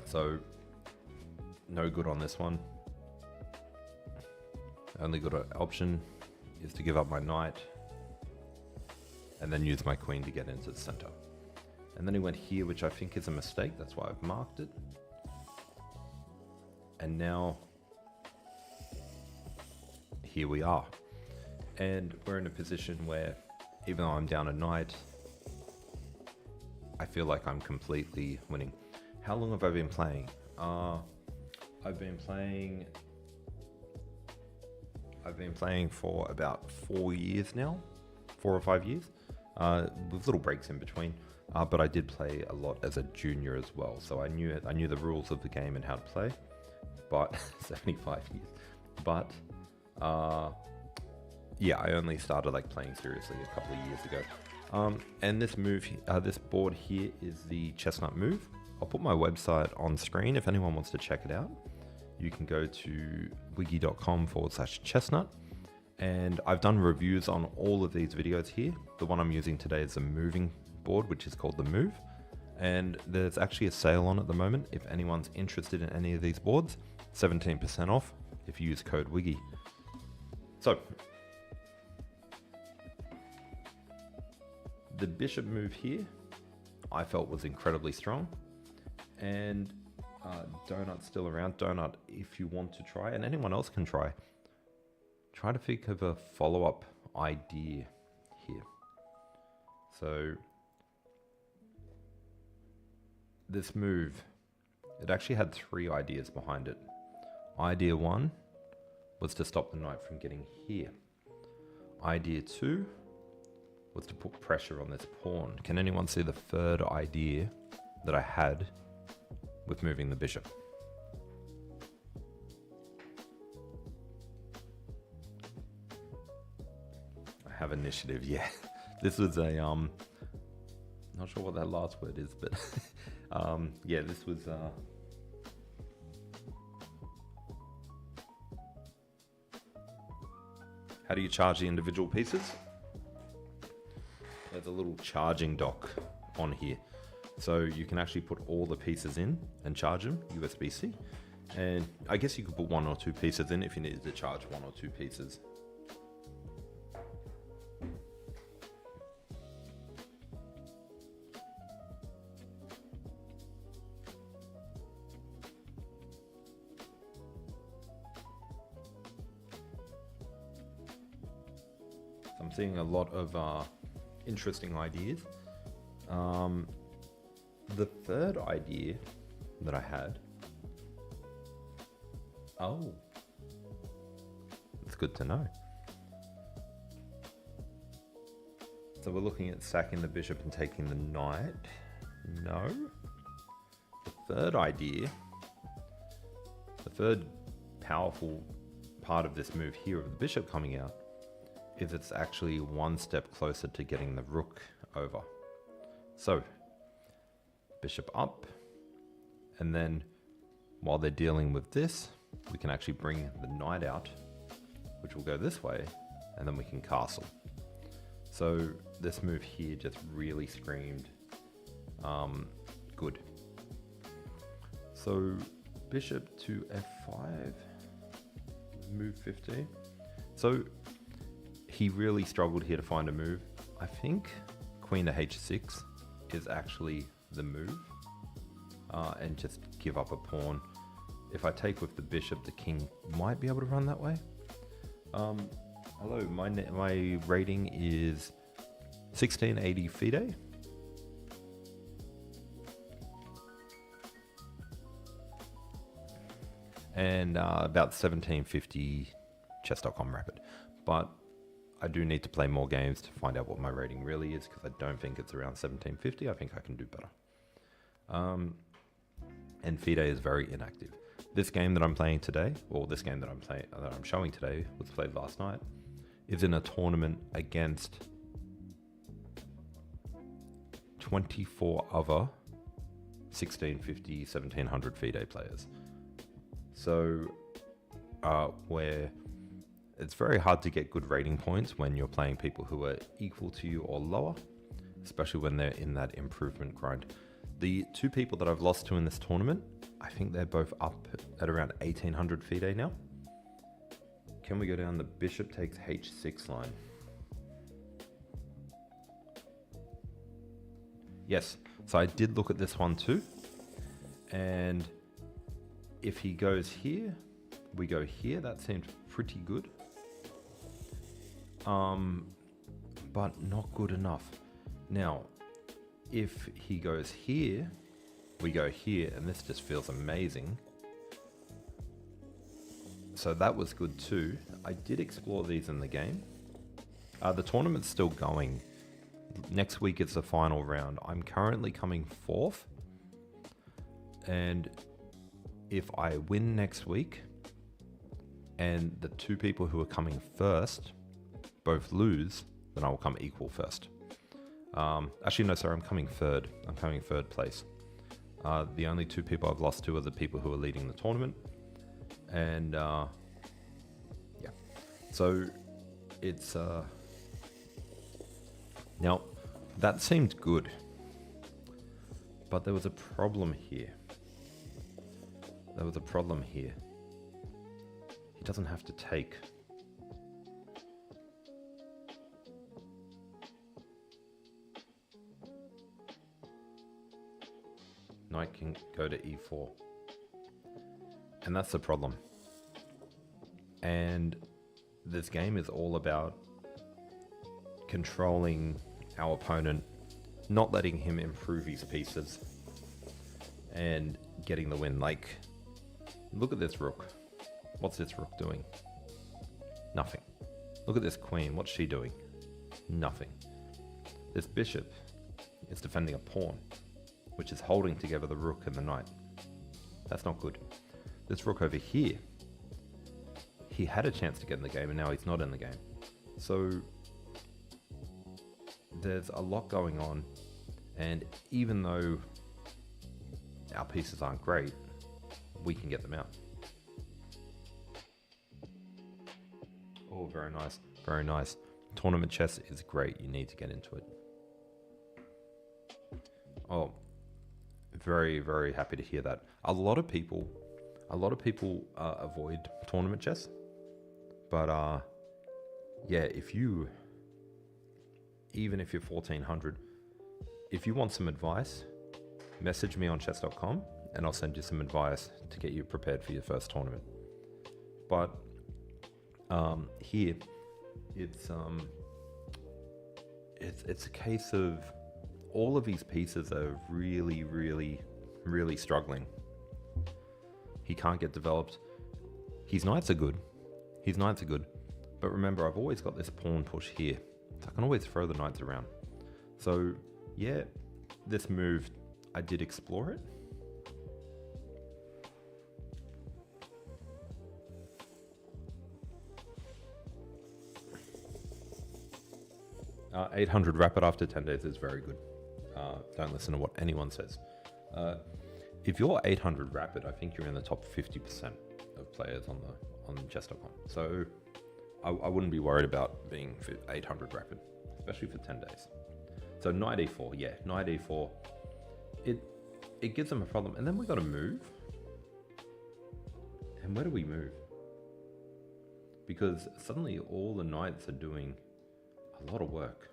So no good on this one. Only good option is to give up my knight and then use my queen to get into the center. And then he went here, which I think is a mistake. That's why I've marked it. And now here we are. And we're in a position where even though I'm down a knight, I feel like I'm completely winning. How long have I been playing? I've been playing for about 4 years now, 4 or 5 years, with little breaks in between. But I did play a lot as a junior as well, so I knew the rules of the game and how to play. But 75 years. But yeah, I only started like playing seriously a couple of years ago. And this move, this board here is the Chessnut move. I'll put my website on screen if anyone wants to check it out. You can go to wiki.com/chessnut. And I've done reviews on all of these videos here. The one I'm using today is a moving board, which is called the Move. And there's actually a sale on at the moment. If anyone's interested in any of these boards, 17% off if you use code WIGGY. So, the bishop move here, I felt was incredibly strong. And Donut's still around. Donut, if you want to try, and anyone else can try to think of a follow-up idea here. So this move, it actually had 3 ideas behind it. Idea 1 was to stop the knight from getting here. Idea 2 was to put pressure on this pawn. Can anyone see the third idea that I had with moving the bishop? I have initiative, yeah. This was a, not sure what that last word is, but yeah, this was, how do you charge the individual pieces? There's a little charging dock on here. So you can actually put all the pieces in and charge them, USB-C. And I guess you could put 1 or 2 pieces in if you needed to charge 1 or 2 pieces. I'm seeing a lot of interesting ideas. The third idea that I had, oh, it's good to know. So we're looking at sacking the bishop and taking the knight. No. The third idea, the third powerful part of this move here of the bishop coming out, is it's actually 1 step closer to getting the rook over. So, bishop up, and then while they're dealing with this, we can actually bring the knight out, which will go this way, and then we can castle. So this move here just really screamed good. So bishop to f5, move 15. So he really struggled here to find a move. I think queen to h6 is actually the move, and just give up a pawn. If I take with the bishop, the king might be able to run that way. Hello, my rating is 1680 FIDE. And about 1750 chess.com rapid. But I do need to play more games to find out what my rating really is, because I don't think it's around 1750. I think I can do better. And FIDE is very inactive. This game that I'm playing today, or this game that I'm showing today, was played last night, is in a tournament against 24 other 1650, 1700 FIDE players. So, where it's very hard to get good rating points when you're playing people who are equal to you or lower, especially when they're in that improvement grind. The two people that I've lost to in this tournament, I think they're both up at around 1800 FIDE now. Can we go down the bishop takes h6 line? Yes, so I did look at this one too. And if he goes here, we go here. That seemed pretty good. But not good enough. Now, if he goes here, we go here, and this just feels amazing. So that was good too. I did explore these in the game. The tournament's still going. Next week it's the final round. I'm currently coming 4th. And if I win next week, and the two people who are coming first both lose, then I will come equal first. Actually, no, sorry, I'm coming third. I'm coming third place. The only two people I've lost to are the people who are leading the tournament. And yeah, so it's now that seemed good, but there was a problem here. He doesn't have to take. Knight can go to e4. And that's the problem. And this game is all about controlling our opponent, not letting him improve his pieces, and getting the win. Like, look at this rook. What's this rook doing? Nothing. Look at this queen. What's she doing? Nothing. This bishop is defending a pawn, which is holding together the rook and the knight. That's not good. This rook over here, he had a chance to get in the game, and now he's not in the game. So there's a lot going on, and even though our pieces aren't great, we can get them out. Oh, very nice. Very nice. Tournament chess is great. You need to get into it. Oh, very, very happy to hear that. A lot of people avoid tournament chess, but yeah, even if you're 1400, if you want some advice, message me on chess.com and I'll send you some advice to get you prepared for your first tournament. But here, it's a case of all of these pieces are really, really, really struggling. He can't get developed. His knights are good. But remember, I've always got this pawn push here, so I can always throw the knights around. So yeah, this move, I did explore it. 800 rapid after 10 days is very good. Don't listen to what anyone says. If you're 800 rapid, I think you're in the top 50% of players on chess.com. So I wouldn't be worried about being 800 rapid. especially for 10 days. So knight e4, yeah, knight e4. It gives them a problem. And then we got to move. And where do we move? Because suddenly all the knights are doing a lot of work.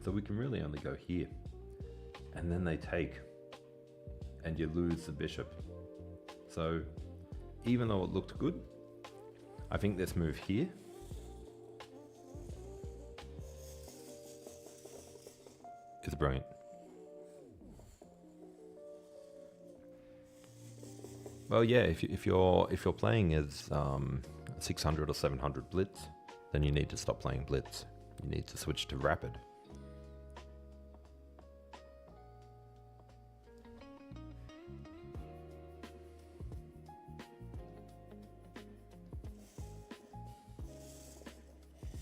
So we can really only go here. And then they take, and you lose the bishop. So even though it looked good, I think this move here is brilliant. Well, yeah, if you're playing as 600 or 700 blitz, then you need to stop playing blitz. You need to switch to rapid.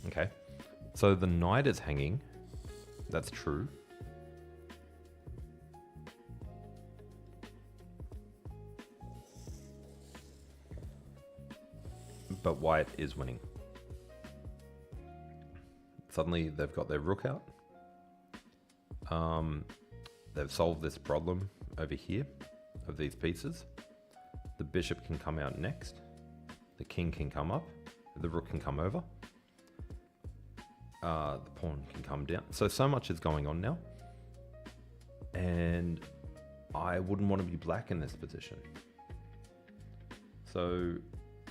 Okay, so the knight is hanging. That's true. But white is winning. Suddenly they've got their rook out. They've solved this problem over here of these pieces. The bishop can come out next. The king can come up. The rook can come over. The pawn can come down. So much is going on now. And I wouldn't want to be black in this position. So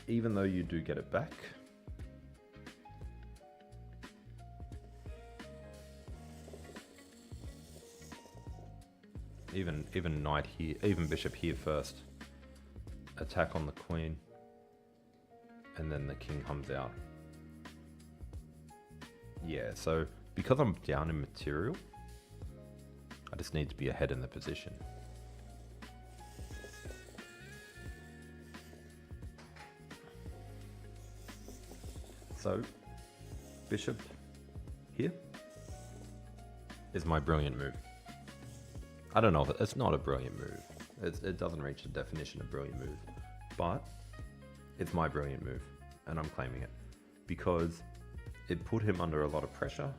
even though you do get it back, even knight here, even bishop here first, attack on the queen, and then the king comes out. Yeah, so because I'm down in material, I just need to be ahead in the position. So, bishop here is my brilliant move. I don't know if it's not a brilliant move. It doesn't reach the definition of brilliant move, but it's my brilliant move, and I'm claiming it because it put him under a lot of pressure.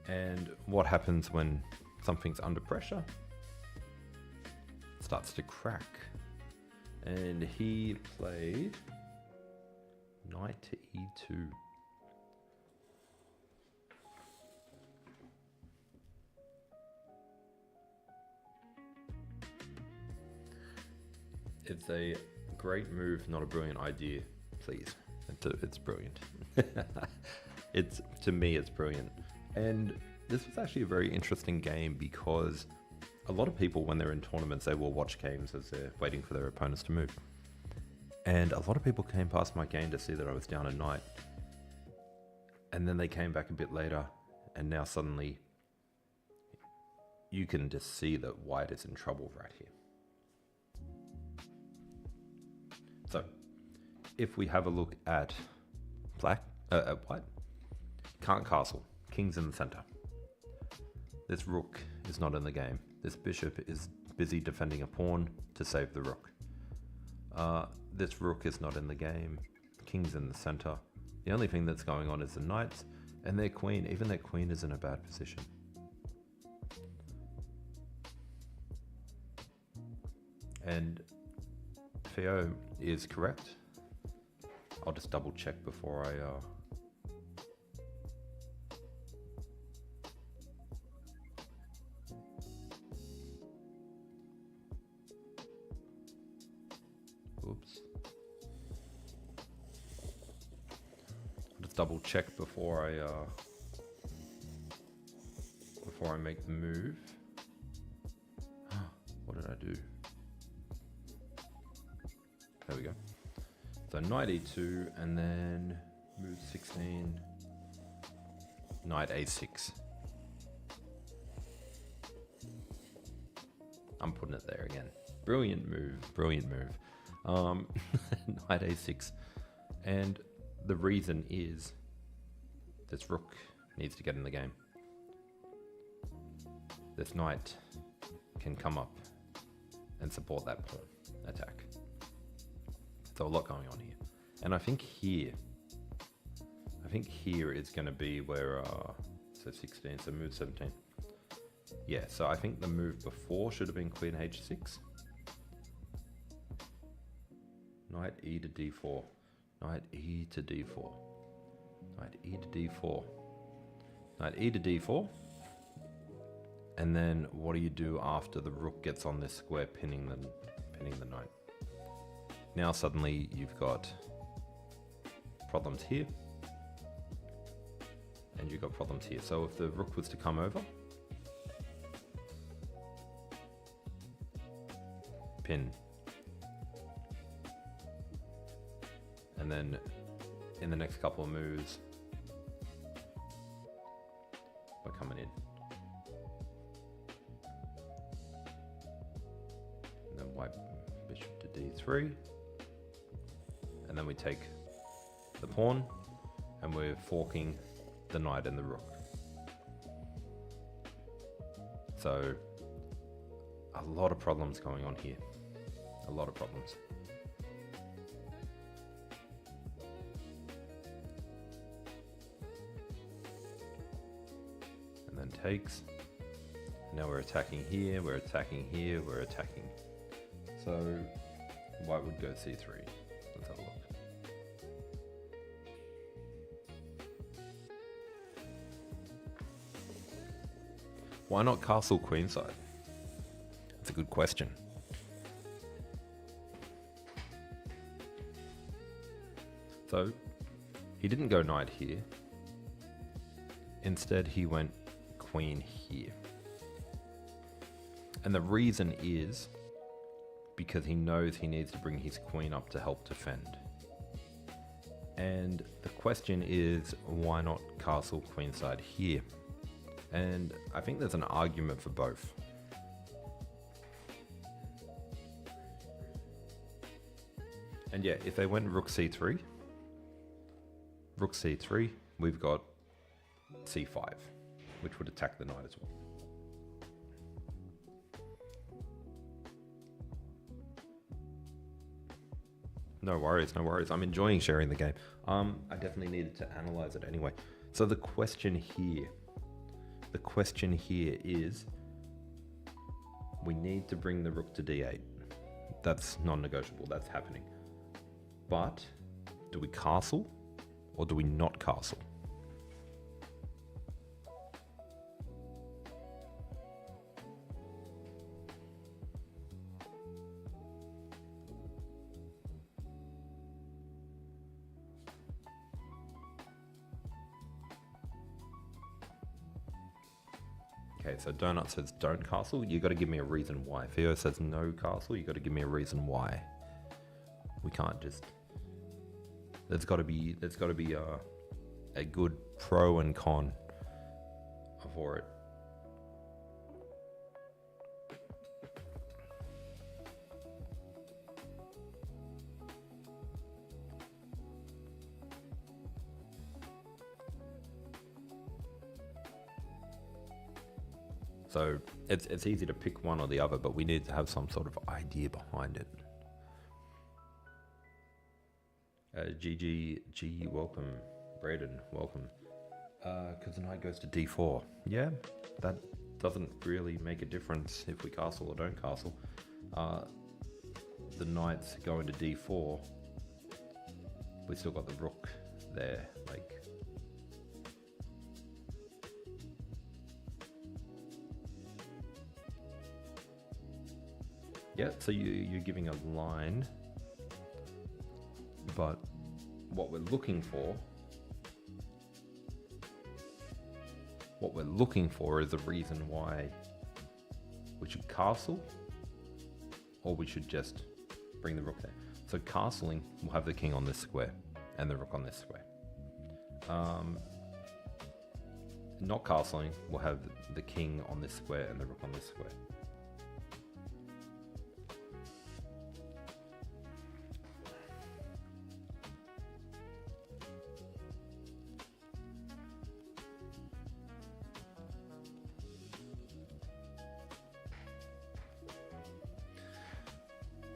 And what happens when something's under pressure? It starts to crack. And he played knight to e2. It's a great move, not a brilliant idea, please. It's brilliant. To me, it's brilliant. And this was actually a very interesting game because a lot of people, when they're in tournaments, they will watch games as they're waiting for their opponents to move. And a lot of people came past my game to see that I was down a knight. And then they came back a bit later, and now suddenly you can just see that white is in trouble right here. So, if we have a look at white, can't castle, king's in the center. This rook is not in the game. This bishop is busy defending a pawn to save the rook. This rook is not in the game. King's in the center. The only thing that's going on is the knights and their queen. Even their queen is in a bad position. And Theo is correct. I'll just double check before I oops. I'll just double check before I make the move. What did I do? There we go. So knight e2 and then move 16, knight a6. I'm putting it there again. Brilliant move, brilliant move. Knight a6. And the reason is this rook needs to get in the game. This knight can come up and support that pawn attack. So a lot going on here. And I think think here is going to be where, so 16, so move 17. Yeah, so I think the move before should have been queen h6. Knight e to d4. Knight e to d4. Knight e to d4. Knight e to d4. And then what do you do after the rook gets on this square, pinning the knight? Now suddenly you've got problems here. And you've got problems here. So if the rook was to come over, pin. And then in the next couple of moves, we're coming in. And then white bishop to d3. And then we take the pawn and we're forking the knight and the rook. So a lot of problems going on here. A lot of problems. And then takes. Now we're attacking here, we're attacking here, we're attacking. So white would go c3. Let's have a look. Why not castle queenside? That's a good question. So he didn't go knight here. Instead, he went queen here. And the reason is because he knows he needs to bring his queen up to help defend. And the question is, why not castle queenside here? And I think there's an argument for both. And yeah, if they went rook c3, we've got c5, which would attack the knight as well. No worries, no worries. I'm enjoying sharing the game. I definitely needed to analyze it anyway. So the question here is, we need to bring the rook to d8. That's non-negotiable, that's happening. But do we castle or do we not castle? Okay, so Donut says don't castle. You got to give me a reason why. Theo says no castle. You got to give me a reason why. We can't just. There's got to be a good pro and con for it. So it's easy to pick one or the other, but we need to have some sort of idea behind it. G, welcome. Braden, welcome. Because the knight goes to d4. Yeah, that doesn't really make a difference if we castle or don't castle. The knight's going to d4. We still got the rook there, like. Yeah, so you're giving a line, but what we're looking for is a reason why we should castle or we should just bring the rook there. So castling will have the king on this square and the rook on this square. Not castling will have the king on this square and the rook on this square.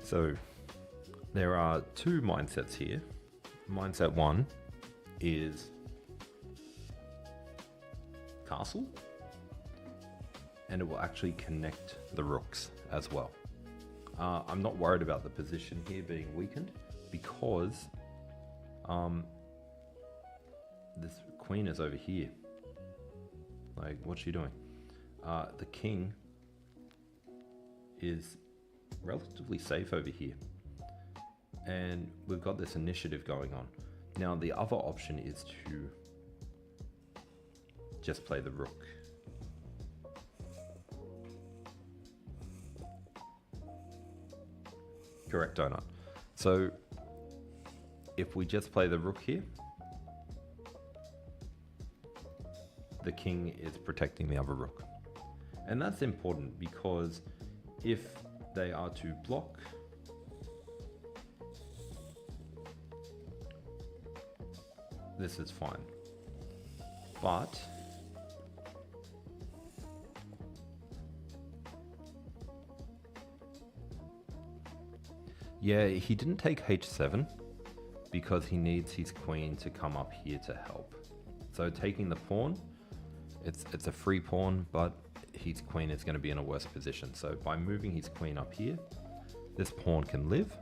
So there are two mindsets here. Mindset one is castle, and it will actually connect the rooks as well. I'm not worried about the position here being weakened because this queen is over here. Like, what's she doing? The king is relatively safe over here, and we've got this initiative going on. Now the other option is to just play the rook. Correct, donut. So if we just play the rook here, the king is protecting the other rook. And that's important because if they are to block, this is fine. But yeah, he didn't take h7 because he needs his queen to come up here to help. So taking the pawn, it's a free pawn, but his queen is going to be in a worse position. So by moving his queen up here, this pawn can live,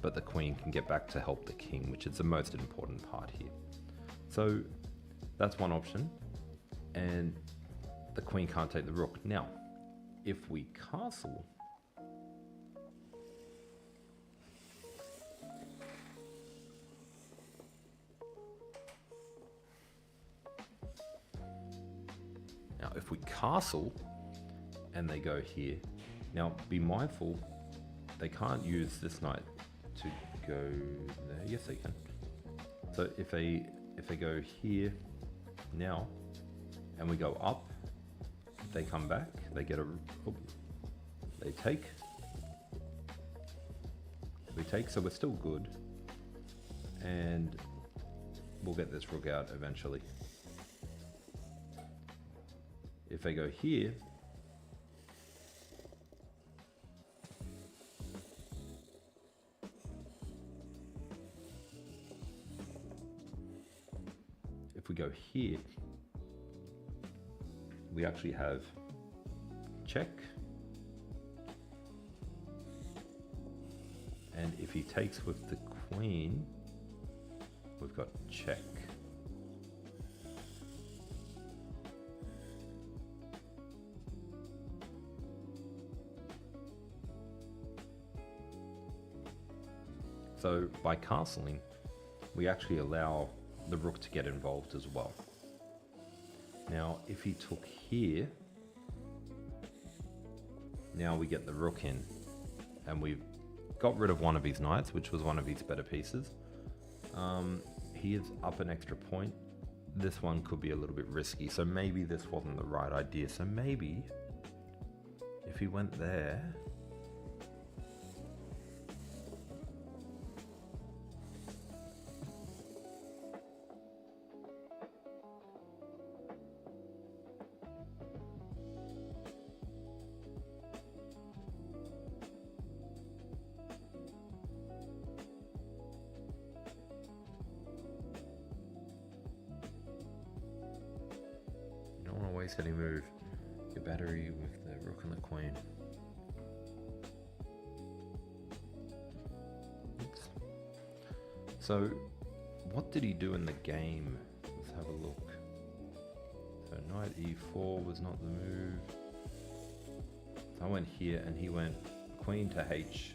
but the queen can get back to help the king, which is the most important part here. So that's one option, and the queen can't take the rook. Now, if we castle, and they go here. Now, be mindful, they can't use this knight to go there. Yes, they can. So if they go here now, and we go up, they come back, they get a, they take, we take, so we're still good, and we'll get this rook out eventually. If they go here, if we go here, we actually have check, and if he takes with the queen, we've got check. So by castling, we actually allow the rook to get involved as well. Now, if he took here, now we get the rook in, and we've got rid of one of his knights, which was one of his better pieces. He is up an extra point. This one could be a little bit risky, so maybe this wasn't the right idea. So maybe if he went there, any move your battery with the rook and the queen. Oops. So what did he do in the game? Let's have a look. So knight e4 was not the move. So I went here and he went queen to h.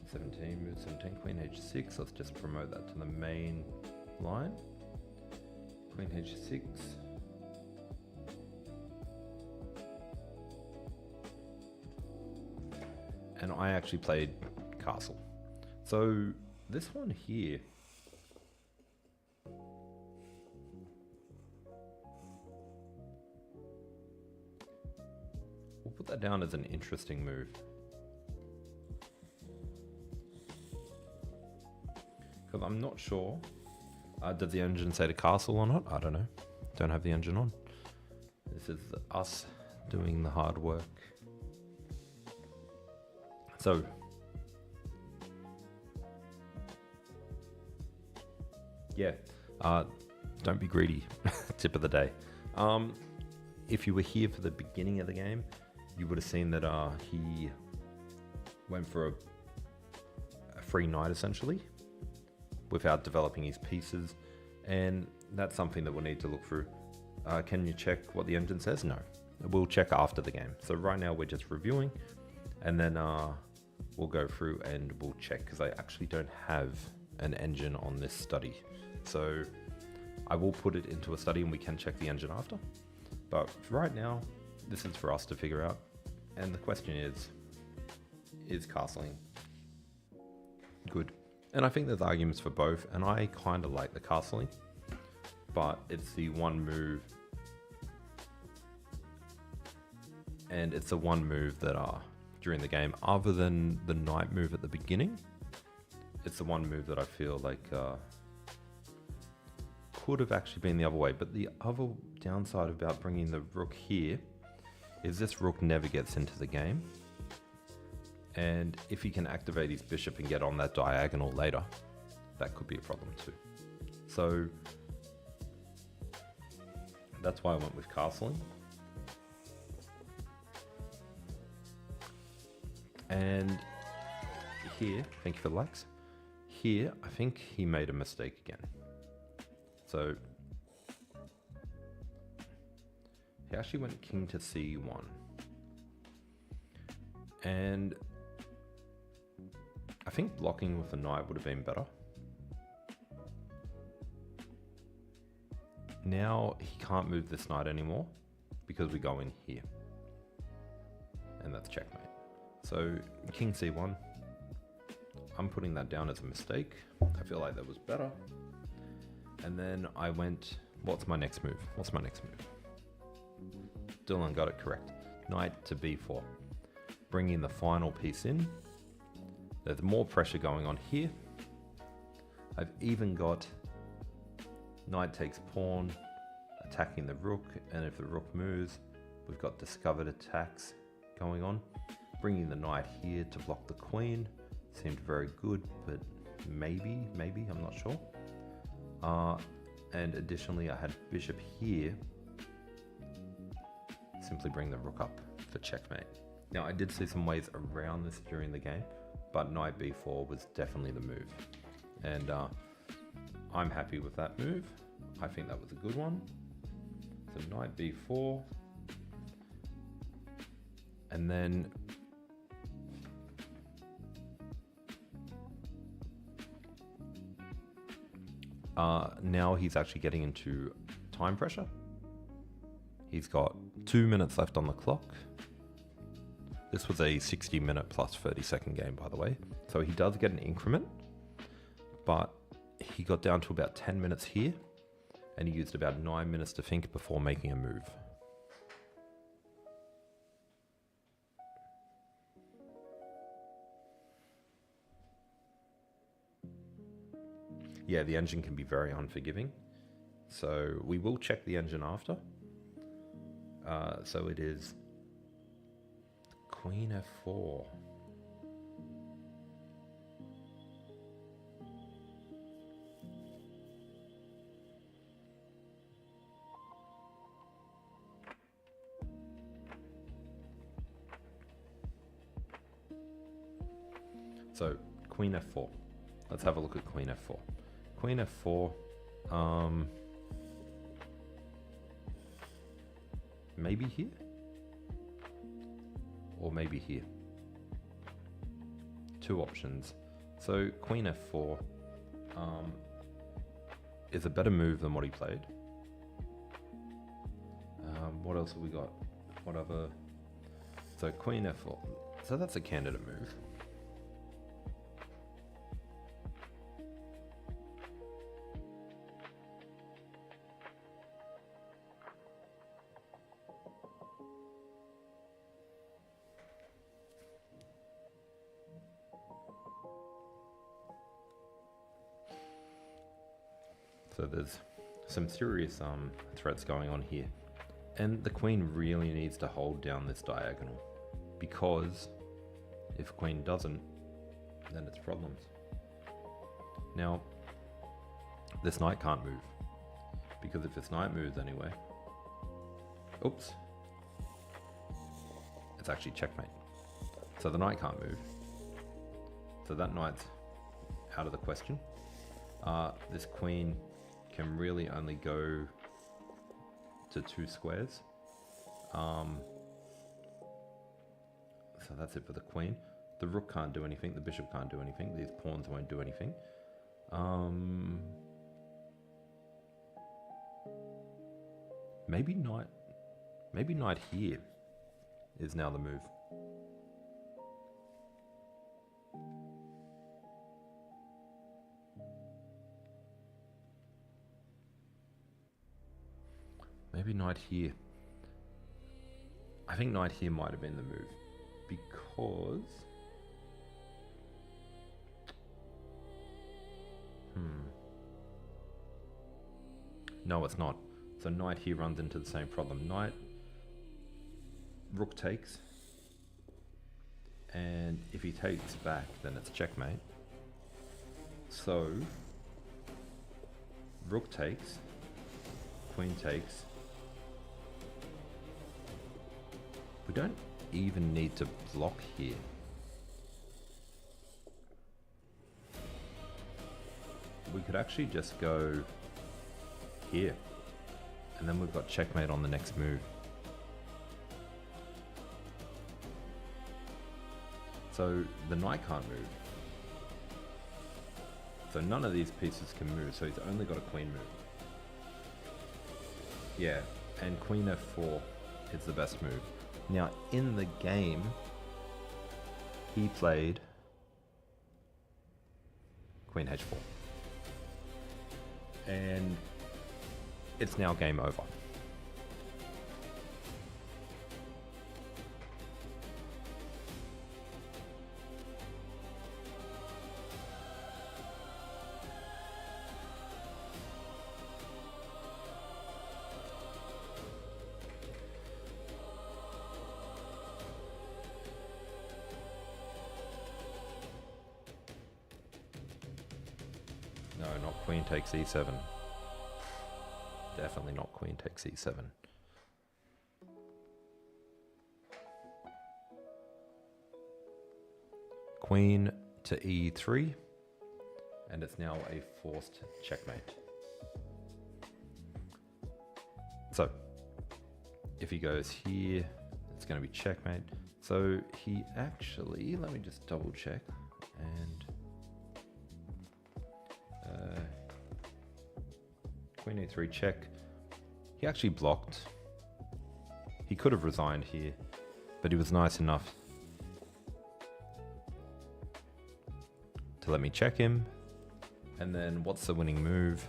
17, move 17, queen h6. Let's just promote that to the main line. Queen h6. And I actually played castle. So this one here, we'll put that down as an interesting move. Because I'm not sure. Does the engine say to castle or not? I don't know. Don't have the engine on. This is us doing the hard work. So, yeah, Don't be greedy. Tip of the day. If you were here for the beginning of the game, you would have seen that he went for a free knight essentially without developing his pieces, and that's something that we'll need to look through. Can you check what the engine says? No. We'll check after the game. So right now we're just reviewing, and then we'll go through and we'll check, because I actually don't have an engine on this study. So I will put it into a study and we can check the engine after. But right now, this is for us to figure out. And the question is castling good? And I think there's arguments for both, and I kind of like the castling, but it's the one move, and it's the one move that during the game, other than the knight move at the beginning, it's the one move that I feel like could have actually been the other way. But the other downside about bringing the rook here is this rook never gets into the game, and if he can activate his bishop and get on that diagonal later, that could be a problem too. So that's why I went with castling. And here, thank you for the likes. Here, I think he made a mistake again. So he actually went king to c1. And I think blocking with the knight would have been better. Now he can't move this knight anymore because we go in here. And that's checkmate. So king c1, I'm putting that down as a mistake. I feel like that was better. And then I went, what's my next move? What's my next move? Dylan got it correct. Knight to b4. Bringing the final piece in. There's more pressure going on here. I've even got knight takes pawn, attacking the rook, and if the rook moves, we've got discovered attacks going on. Bringing the knight here to block the queen seemed very good, but maybe, I'm not sure. And additionally, I had bishop here. Simply bring the rook up for checkmate. Now, I did see some ways around this during the game, but knight b4 was definitely the move. And I'm happy with that move. I think that was a good one. So knight b4. And then now he's actually getting into time pressure. He's got 2 minutes left on the clock. This was a 60-minute plus 30-second game, by the way. So he does get an increment, but he got down to about 10 minutes here, and he used about 9 minutes to think before making a move. Yeah, the engine can be very unforgiving. So we will check the engine after. So it is Queen f4. So Queen f4. Let's have a look at Queen f4. Queen f4. Maybe here? Or maybe here. Two options. So Queen f4 is a better move than what he played. What else have we got? What other? So Queen f4. So that's a candidate move. So there's some serious threats going on here. And the queen really needs to hold down this diagonal, because if queen doesn't, then it's problems. Now, This knight can't move, because if this knight moves anyway, oops, it's actually checkmate. So the knight can't move. So that knight's out of the question. This queen can really only go to 2 squares. So that's it for the queen. The rook can't do anything. The bishop can't do anything. These pawns won't do anything. Maybe knight here is now the move. Maybe knight here. I think knight here might have been the move, because no, it's not. So knight here runs into the same problem. Knight, rook takes, and if he takes back, then it's checkmate. So rook takes, queen takes. We don't even need to block here. We could actually just go here, and then we've got checkmate on the next move. So the knight can't move. So none of these pieces can move, so he's only got a queen move. Yeah, and queen f4 is the best move. Now, in the game, he played queen h4. And it's now game over. No, not queen takes e7. Definitely not queen takes e7. Queen to e3, and it's now a forced checkmate. So, if he goes here, it's going to be checkmate. So he actually, let me just double check, and queen a3 check. He actually blocked. He could have resigned here, but he was nice enough to let me check him. And then what's the winning move?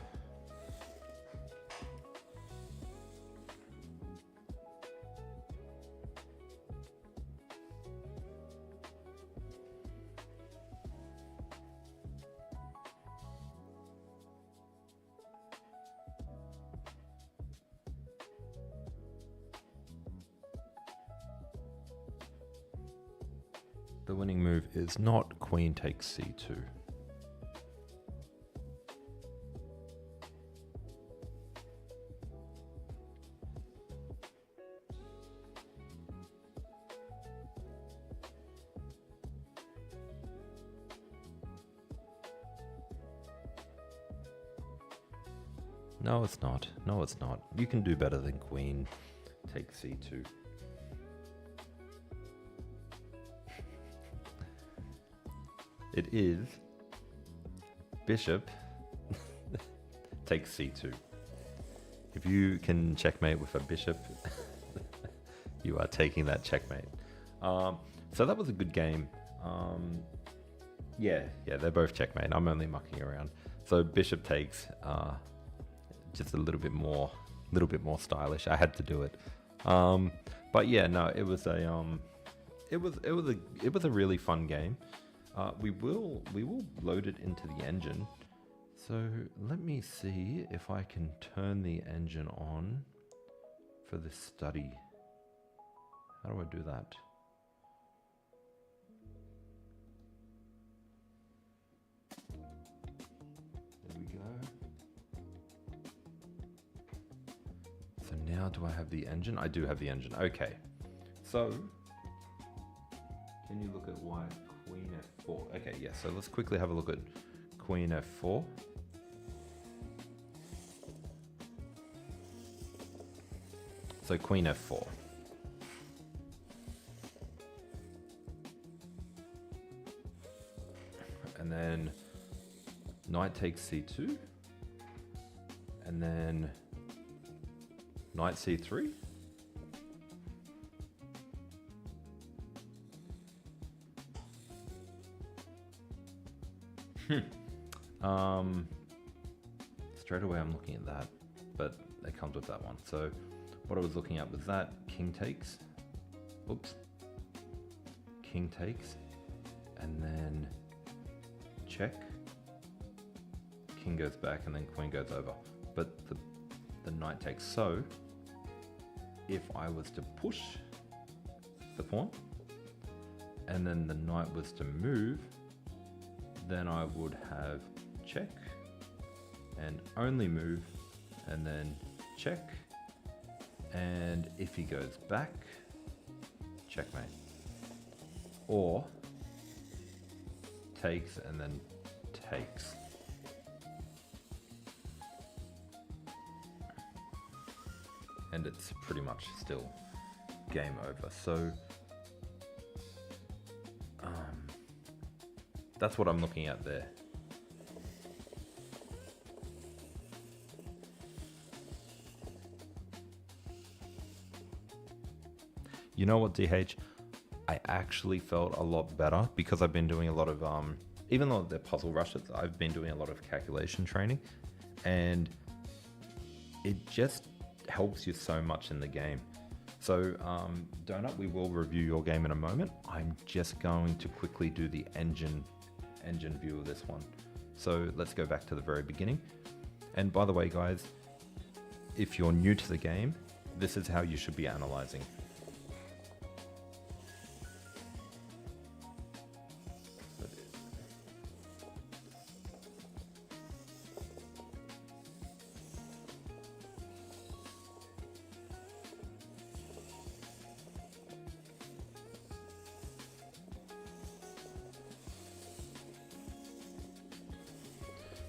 The winning move is not queen takes c2. No, it's not. No, it's not. You can do better than queen takes c2. It is bishop takes c2. If you can checkmate with a bishop, you are taking that checkmate. So that was a good game. Yeah, they're both checkmate. I'm only mucking around. So bishop takes, just a little bit more stylish. I had to do it. But yeah, no, it was a really fun game. We will load it into the engine. So let me see if I can turn the engine on for this study. How do I do that? There we go. now do I have the engine? I do have the engine. Okay. So, can you look at white? Queen f4. Okay, yeah, so let's quickly have a look at Queen f4. So Queen f4. And then knight takes c2. And then knight c3. Straight away I'm looking at that, but it comes with that one. So what I was looking at was that king takes, oops, king takes, and then check, king goes back, and then queen goes over. But the knight takes. So if I was to push the pawn, and then the knight was to move, then I would have check, and only move, and then check, and if he goes back, checkmate, or takes and then takes. And it's pretty much still game over. So that's what I'm looking at there. You know what, DH? I actually felt a lot better because I've been doing a lot of, even though they're puzzle rushes, I've been doing a lot of calculation training, and it just helps you so much in the game. So Donut, we will review your game in a moment. I'm just going to quickly do the engine view of this one. So let's go back to the very beginning. And by the way, guys, if you're new to the game, this is how you should be analyzing.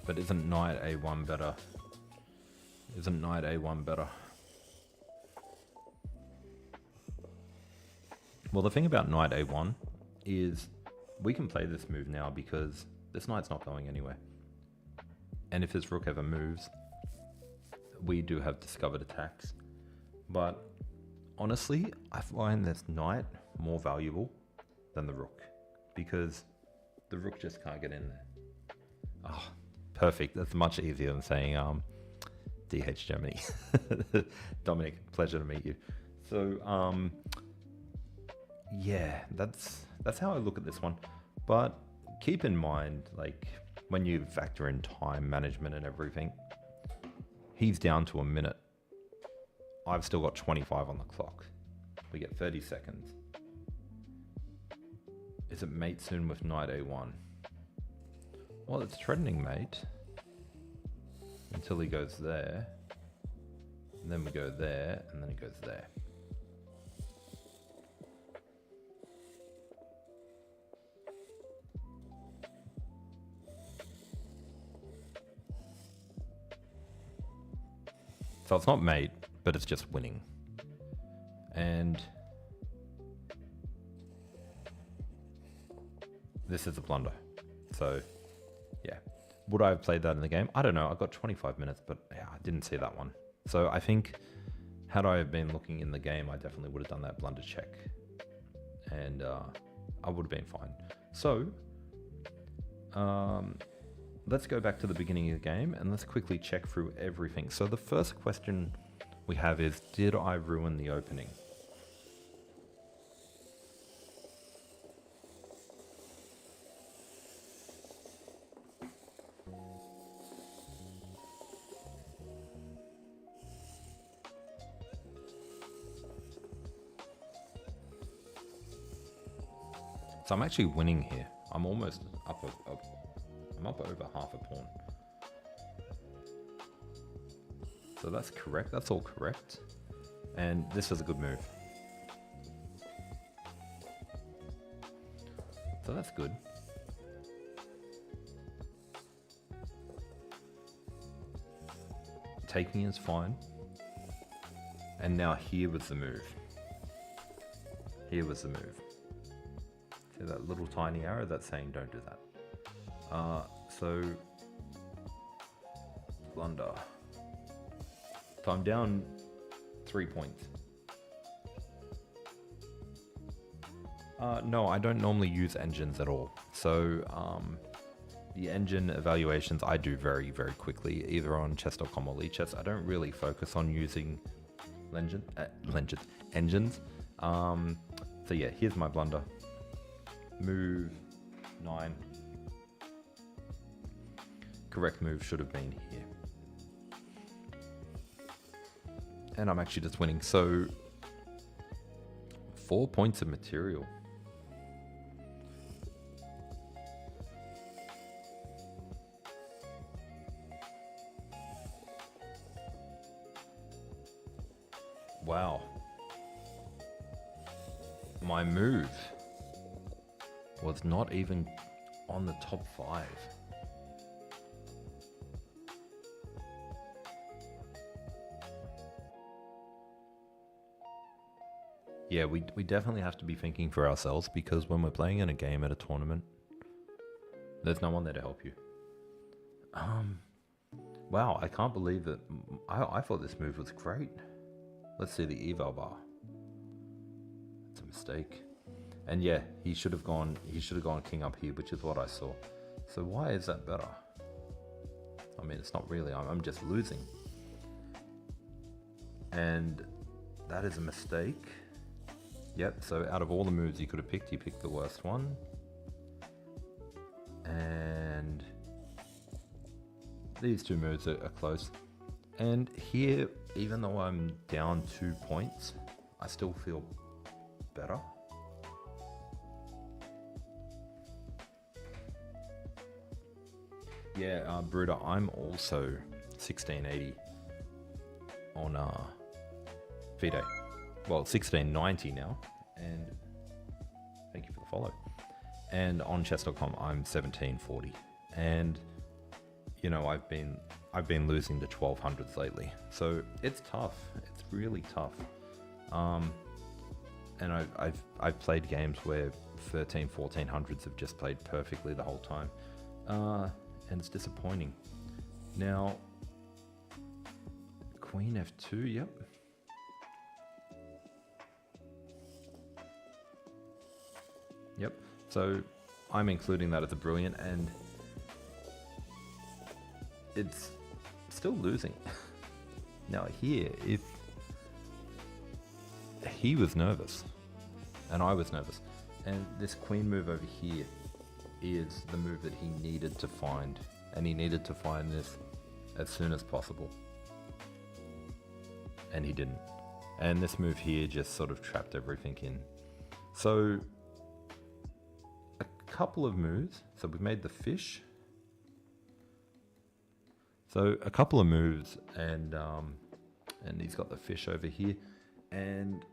But isn't knight a1 better? Isn't knight a1 better? Well, the thing about knight a1 is we can play this move now because this knight's not going anywhere. And if his rook ever moves, we do have discovered attacks. But honestly, I find this knight more valuable than the rook because the rook just can't get in there. Oh, perfect. That's much easier than saying DH Germany. Dominic, pleasure to meet you. So yeah, that's how I look at this one. But keep in mind, like when you factor in time management and everything, he's down to a minute. I've still got 25 on the clock. We get 30 seconds. Is it mate soon with knight a1? Well, it's threatening mate until he goes there, and then we go there, and then he goes there. So it's not mate, but it's just winning. And this is a blunder. So yeah, would I have played that in the game? I don't know. I got 25 minutes, but yeah, I didn't see that one. So I think had I have been looking in the game, I definitely would have done that blunder check, and I would have been fine. So let's go back to the beginning of the game and let's quickly check through everything. So the first question we have is, did I ruin the opening? So I'm actually winning here. I'm almost up. I'm up over half a pawn. So that's correct. That's all correct. And this was a good move. So that's good. Taking is fine. And now here was the move. Here was the move. See that little tiny arrow that's saying don't do that. So blunder. So I'm down 3 points. No, I don't normally use engines at all. So the engine evaluations I do very, very quickly, either on chess.com or Chess. I don't really focus on using engines. So yeah, here's my blunder. Move 9. Correct move should have been here. And I'm actually just winning. So 4 points of material. Wow. My move was not even on the top 5. Yeah, we definitely have to be thinking for ourselves, because when we're playing in a game at a tournament, there's no one there to help you. Wow, I can't believe that. I thought this move was great. Let's see the eval bar. It's a mistake. And yeah, he should have gone king up here, which is what I saw. So why is that better? I mean, it's not really. I'm just losing. And that is a mistake. Yep, so out of all the moves he could have picked, he picked the worst one. And these two moves are close. And here, even though I'm down 2 points, I still feel better. Yeah, Bruder, I'm also 1680 on FIDE. Well, 1690 now, and thank you for the follow. And on chess.com, I'm 1740, and you know I've been losing the 1200s lately, so it's tough. It's really tough. And I've played games where 1400s have just played perfectly the whole time, and it's disappointing. Now, Queen F2, yep. Yep, so I'm including that as a brilliant, and it's still losing. Now here, if he was nervous, and I was nervous, and this queen move over here is the move that he needed to find, and he needed to find this as soon as possible, and he didn't. And this move here just sort of trapped everything in. So couple of moves. So we made the fish. So a couple of moves, and he's got the fish over here, and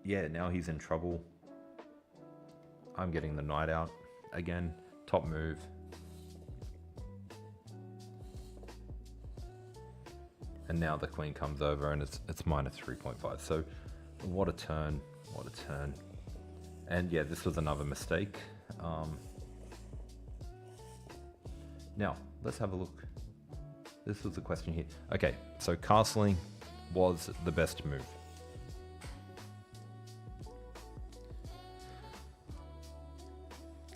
yeah, now he's in trouble. I'm getting the knight out again. Top move. And now the queen comes over, and it's minus 3.5. So what a turn! What a turn! And yeah, this was another mistake. Now, let's have a look. This was the question here. Okay, so castling was the best move.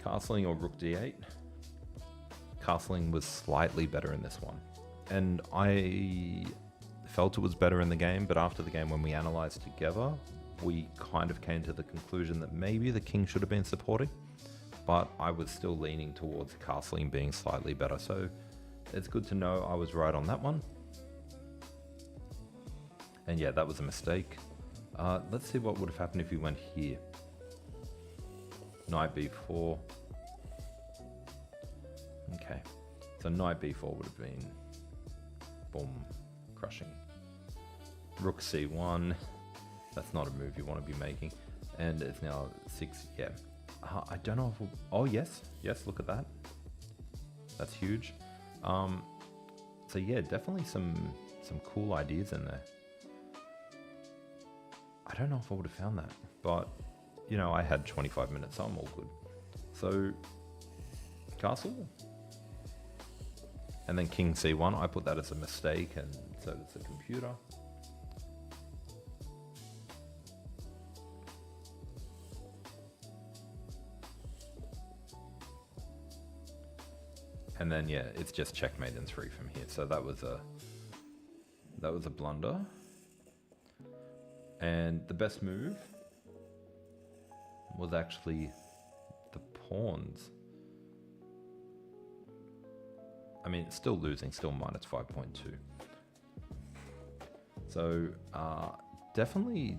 Castling or rook d8. Castling was slightly better in this one. And I felt it was better in the game, but after the game when we analyzed together, we kind of came to the conclusion that maybe the king should have been supporting, but I was still leaning towards castling being slightly better. So it's good to know I was right on that one. And yeah, that was a mistake. Let's see what would have happened if we went here. Knight b4. Okay, so knight b4 would have been, boom, crushing. Rook c1. That's not a move you want to be making. And it's now 6, yeah. I don't know if oh yes, look at that. That's huge. So yeah, definitely some cool ideas in there. I don't know if I would have found that, but you know, I had 25 minutes, so I'm all good. So castle, and then king c1. I put that as a mistake, and so does the computer. And then yeah, it's just checkmate in 3 from here. So that was a blunder. And the best move was actually the pawns. I mean, it's still losing, still minus 5.2. So definitely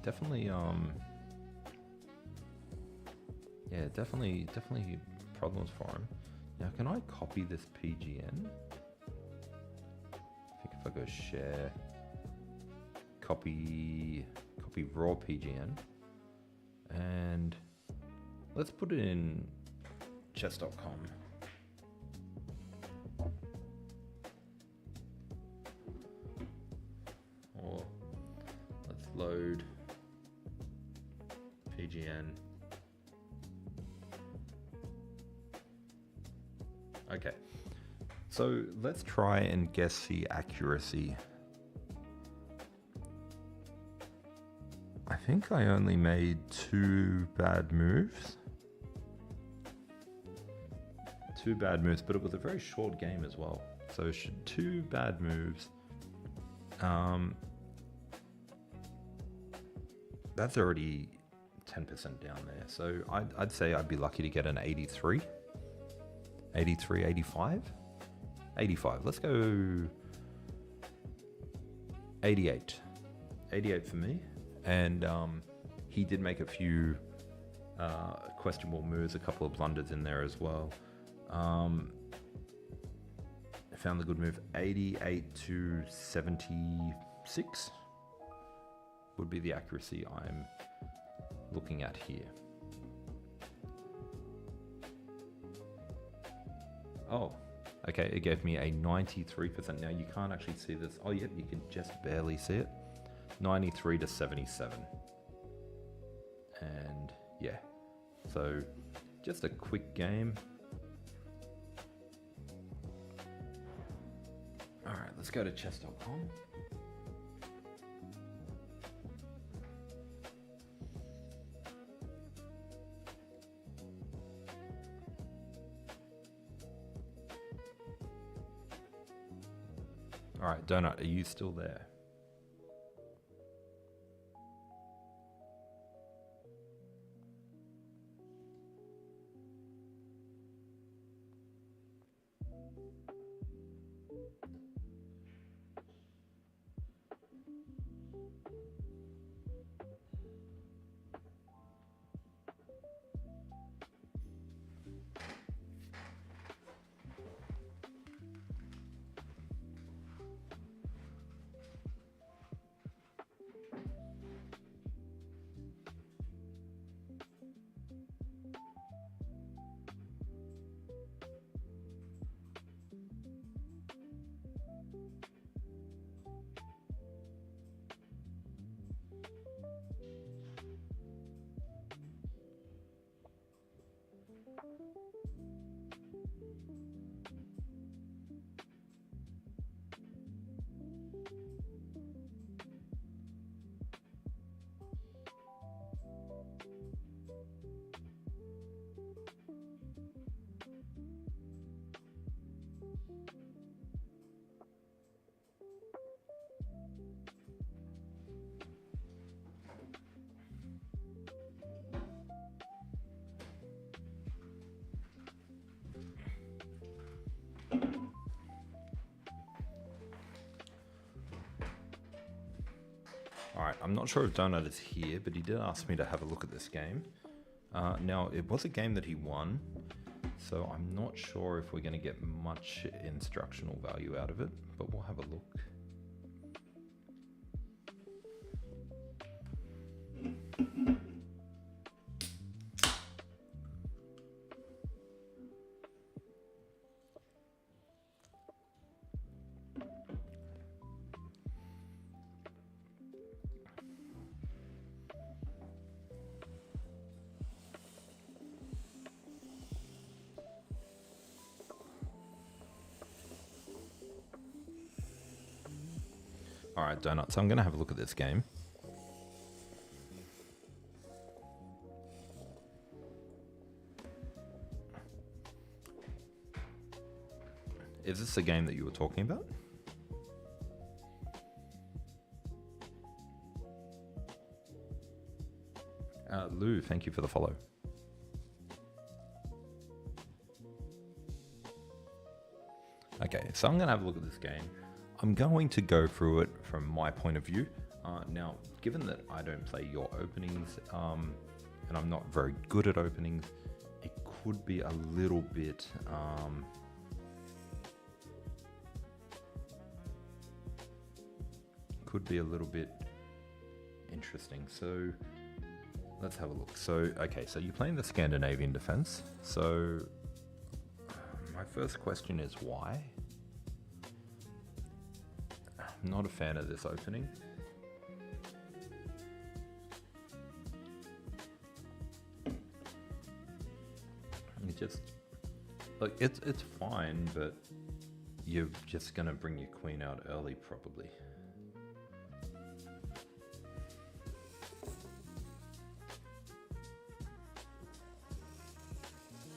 problems for him. Now, can I copy this PGN? I think if I go share, copy raw PGN, and let's put it in chess.com. Or let's load PGN. Okay, so let's try and guess the accuracy. I think I only made 2 bad moves. 2 bad moves, but it was a very short game as well. So 2 bad moves. That's already 10% down there. So I'd say I'd be lucky to get an 83. 83, 85? 85. Let's go 88. 88 for me. And he did make a few questionable moves, a couple of blunders in there as well. I found the good move. 88 to 76 would be the accuracy I'm looking at here. Oh, okay, it gave me a 93%. Now you can't actually see this. Oh, yep, you can just barely see it. 93 to 77. And yeah, so just a quick game. All right, let's go to chess.com. All right, Donut, are you still there? Alright, I'm not sure if Donut is here, but he did ask me to have a look at this game. Now, it was a game that he won, so I'm not sure if we're going to get much instructional value out of it, but we'll have a look. All right, Donut. So I'm going to have a look at this game. Is this the game that you were talking about? Lou, thank you for the follow. Okay, so I'm going to have a look at this game. I'm going to go through it from my point of view. Now, given that I don't play your openings, and I'm not very good at openings, it could be a little bit... interesting. So let's have a look. So, okay, so you're playing the Scandinavian defense. So my first question is why? I'm not a fan of this opening. It just, like, it's fine, but you're just gonna bring your queen out early probably.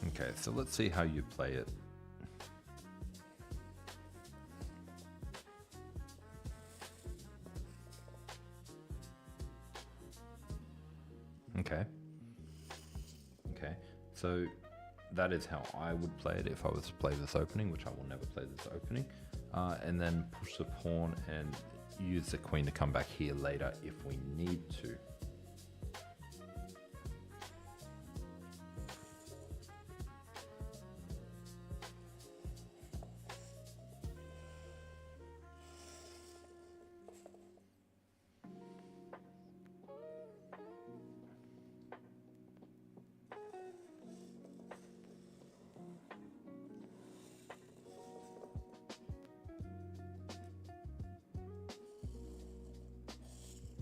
Okay, so let's see how you play it. Okay. Okay, so that is how I would play it if I was to play this opening, which I will never play this opening. And then push the pawn and use the queen to come back here later if we need to.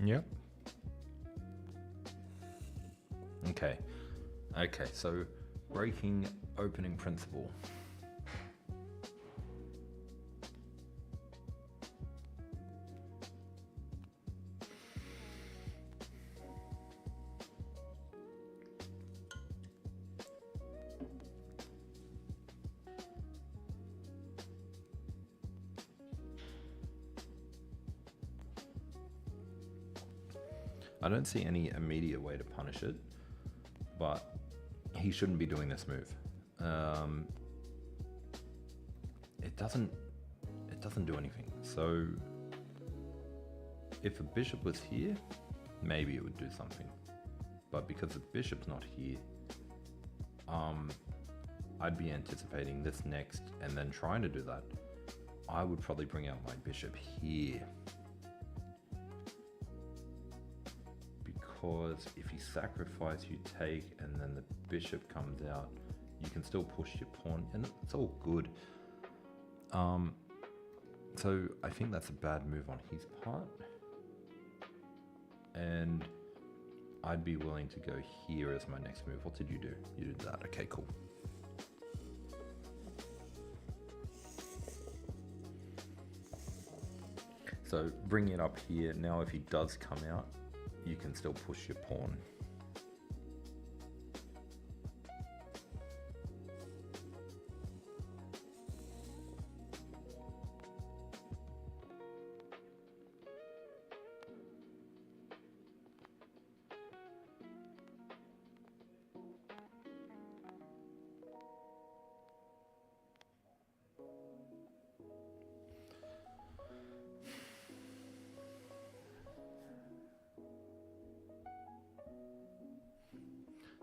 Yep. Okay. Okay, so breaking opening principle. I don't see any immediate way to punish it, but he shouldn't be doing this move. It doesn't do anything. So if a bishop was here, maybe it would do something. But because the bishop's not here, I'd be anticipating this next and then trying to do that. I would probably bring out my bishop here. Because if you sacrifice, you take, and then the bishop comes out, you can still push your pawn, and it's all good. So I think that's a bad move on his part. And I'd be willing to go here as my next move. What did you do? You did that. Okay, cool. So bring it up here. Now if he does come out, you can still push your pawn.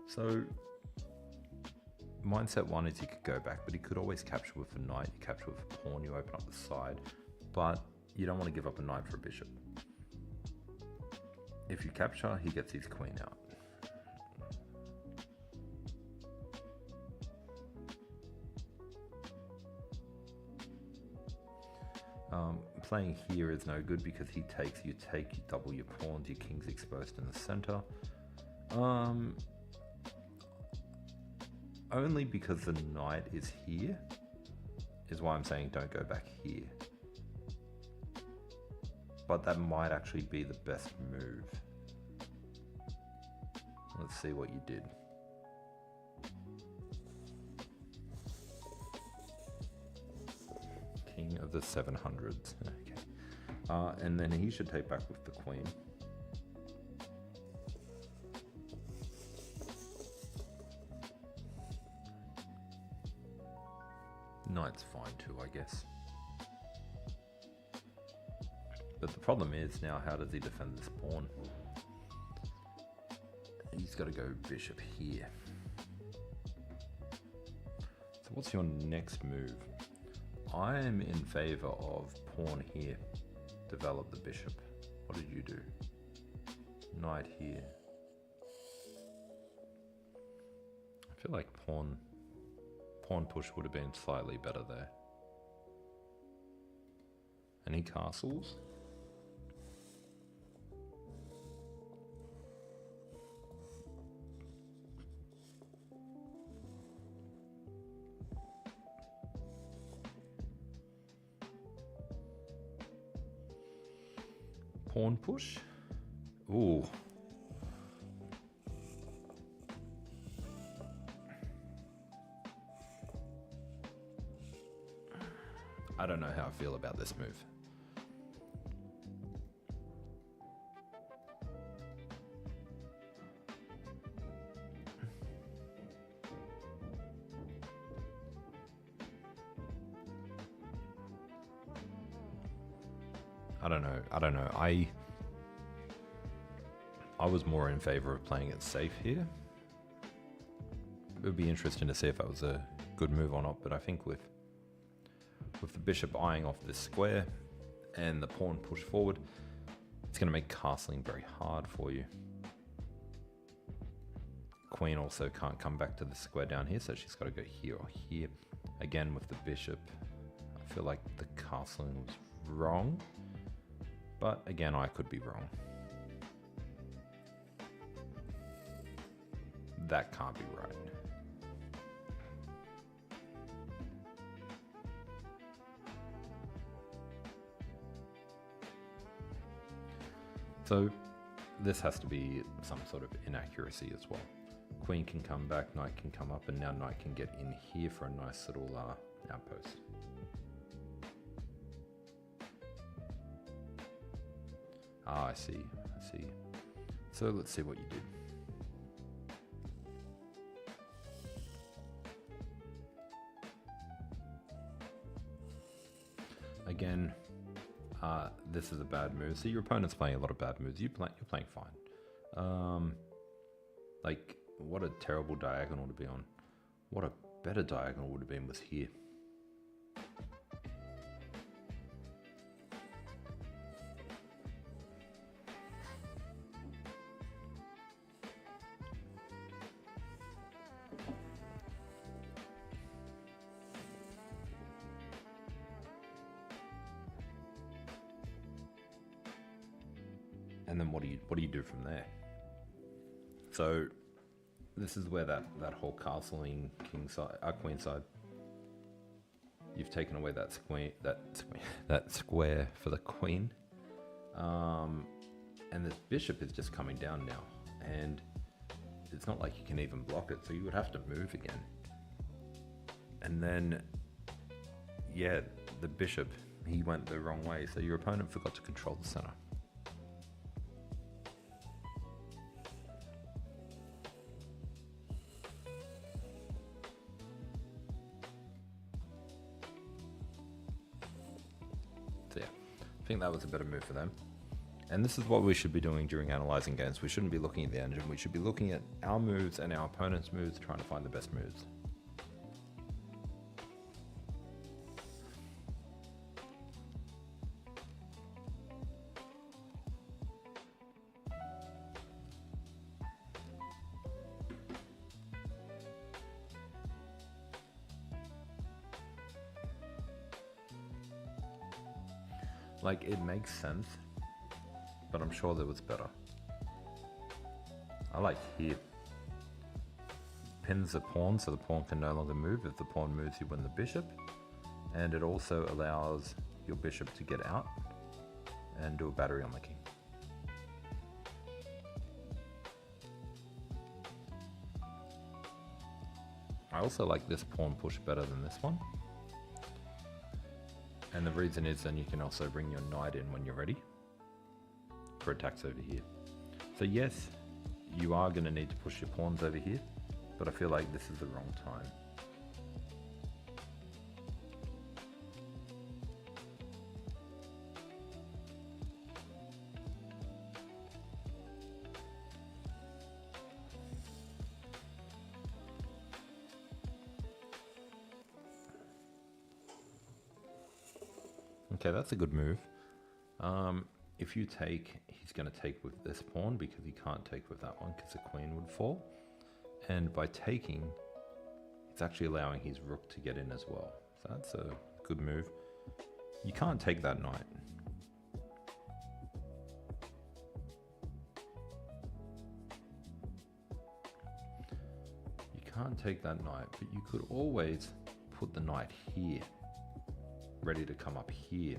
So mindset one is you could go back, but he could always capture with a knight. You capture with a pawn, you open up the side, but you don't want to give up a knight for a bishop. If you capture, he gets his queen out. Playing here is no good because he takes, you take, you double your pawns, your king's exposed in the center. Only because the knight is here is why I'm saying don't go back here. but that might actually be the best move. Let's see what you did. King of the 700s. Okay. And then he should take back with the queen. Knight's fine too, I guess. But the problem is now, how does he defend this pawn? He's got to go bishop here. So what's your next move? I'm in favor of pawn here. Develop the bishop. What did you do? Knight here. I feel like pawn push would have been slightly better there. Any castles? Pawn push? Ooh. I don't know how I feel about this move. I don't know. I was more in favor of playing it safe here. It would be interesting to see if that was a good move or not, but I think with the bishop eyeing off this square and the pawn push forward, it's going to make castling very hard for you. Queen also can't come back to the square down here, so she's got to go here or here. Again, with the bishop, I feel like the castling was wrong, but again, I could be wrong. That can't be right. So this has to be some sort of inaccuracy as well. Queen can come back, knight can come up, and now knight can get in here for a nice little outpost. Ah, I see. So let's see what you did. Again, this is a bad move. So your opponent's playing a lot of bad moves. You're playing fine. Like, what a terrible diagonal to be on. What a better diagonal would have been was here. And then what do you do from there? So this is where that whole castling king side, queen side. You've taken away that square for the queen, and this bishop is just coming down now, and it's not like you can even block it. So you would have to move again, and then yeah, the bishop, he went the wrong way. So your opponent forgot to control the center. So yeah, I think that was a better move for them. And this is what we should be doing during analyzing games. We shouldn't be looking at the engine. We should be looking at our moves and our opponent's moves, trying to find the best moves. Like, it makes sense, but I'm sure there was better. I like here. Pins the pawn so the pawn can no longer move. If the pawn moves, you win the bishop. And it also allows your bishop to get out and do a battery on the king. I also like this pawn push better than this one. And the reason is then you can also bring your knight in when you're ready for attacks over here. So yes, you are going to need to push your pawns over here, but I feel like this is the wrong time. Okay, that's a good move. If you take, he's going to take with this pawn because he can't take with that one because the queen would fall. And by taking, it's actually allowing his rook to get in as well. So that's a good move. You can't take that knight. You can't take that knight, but you could always put the knight here, ready to come up here.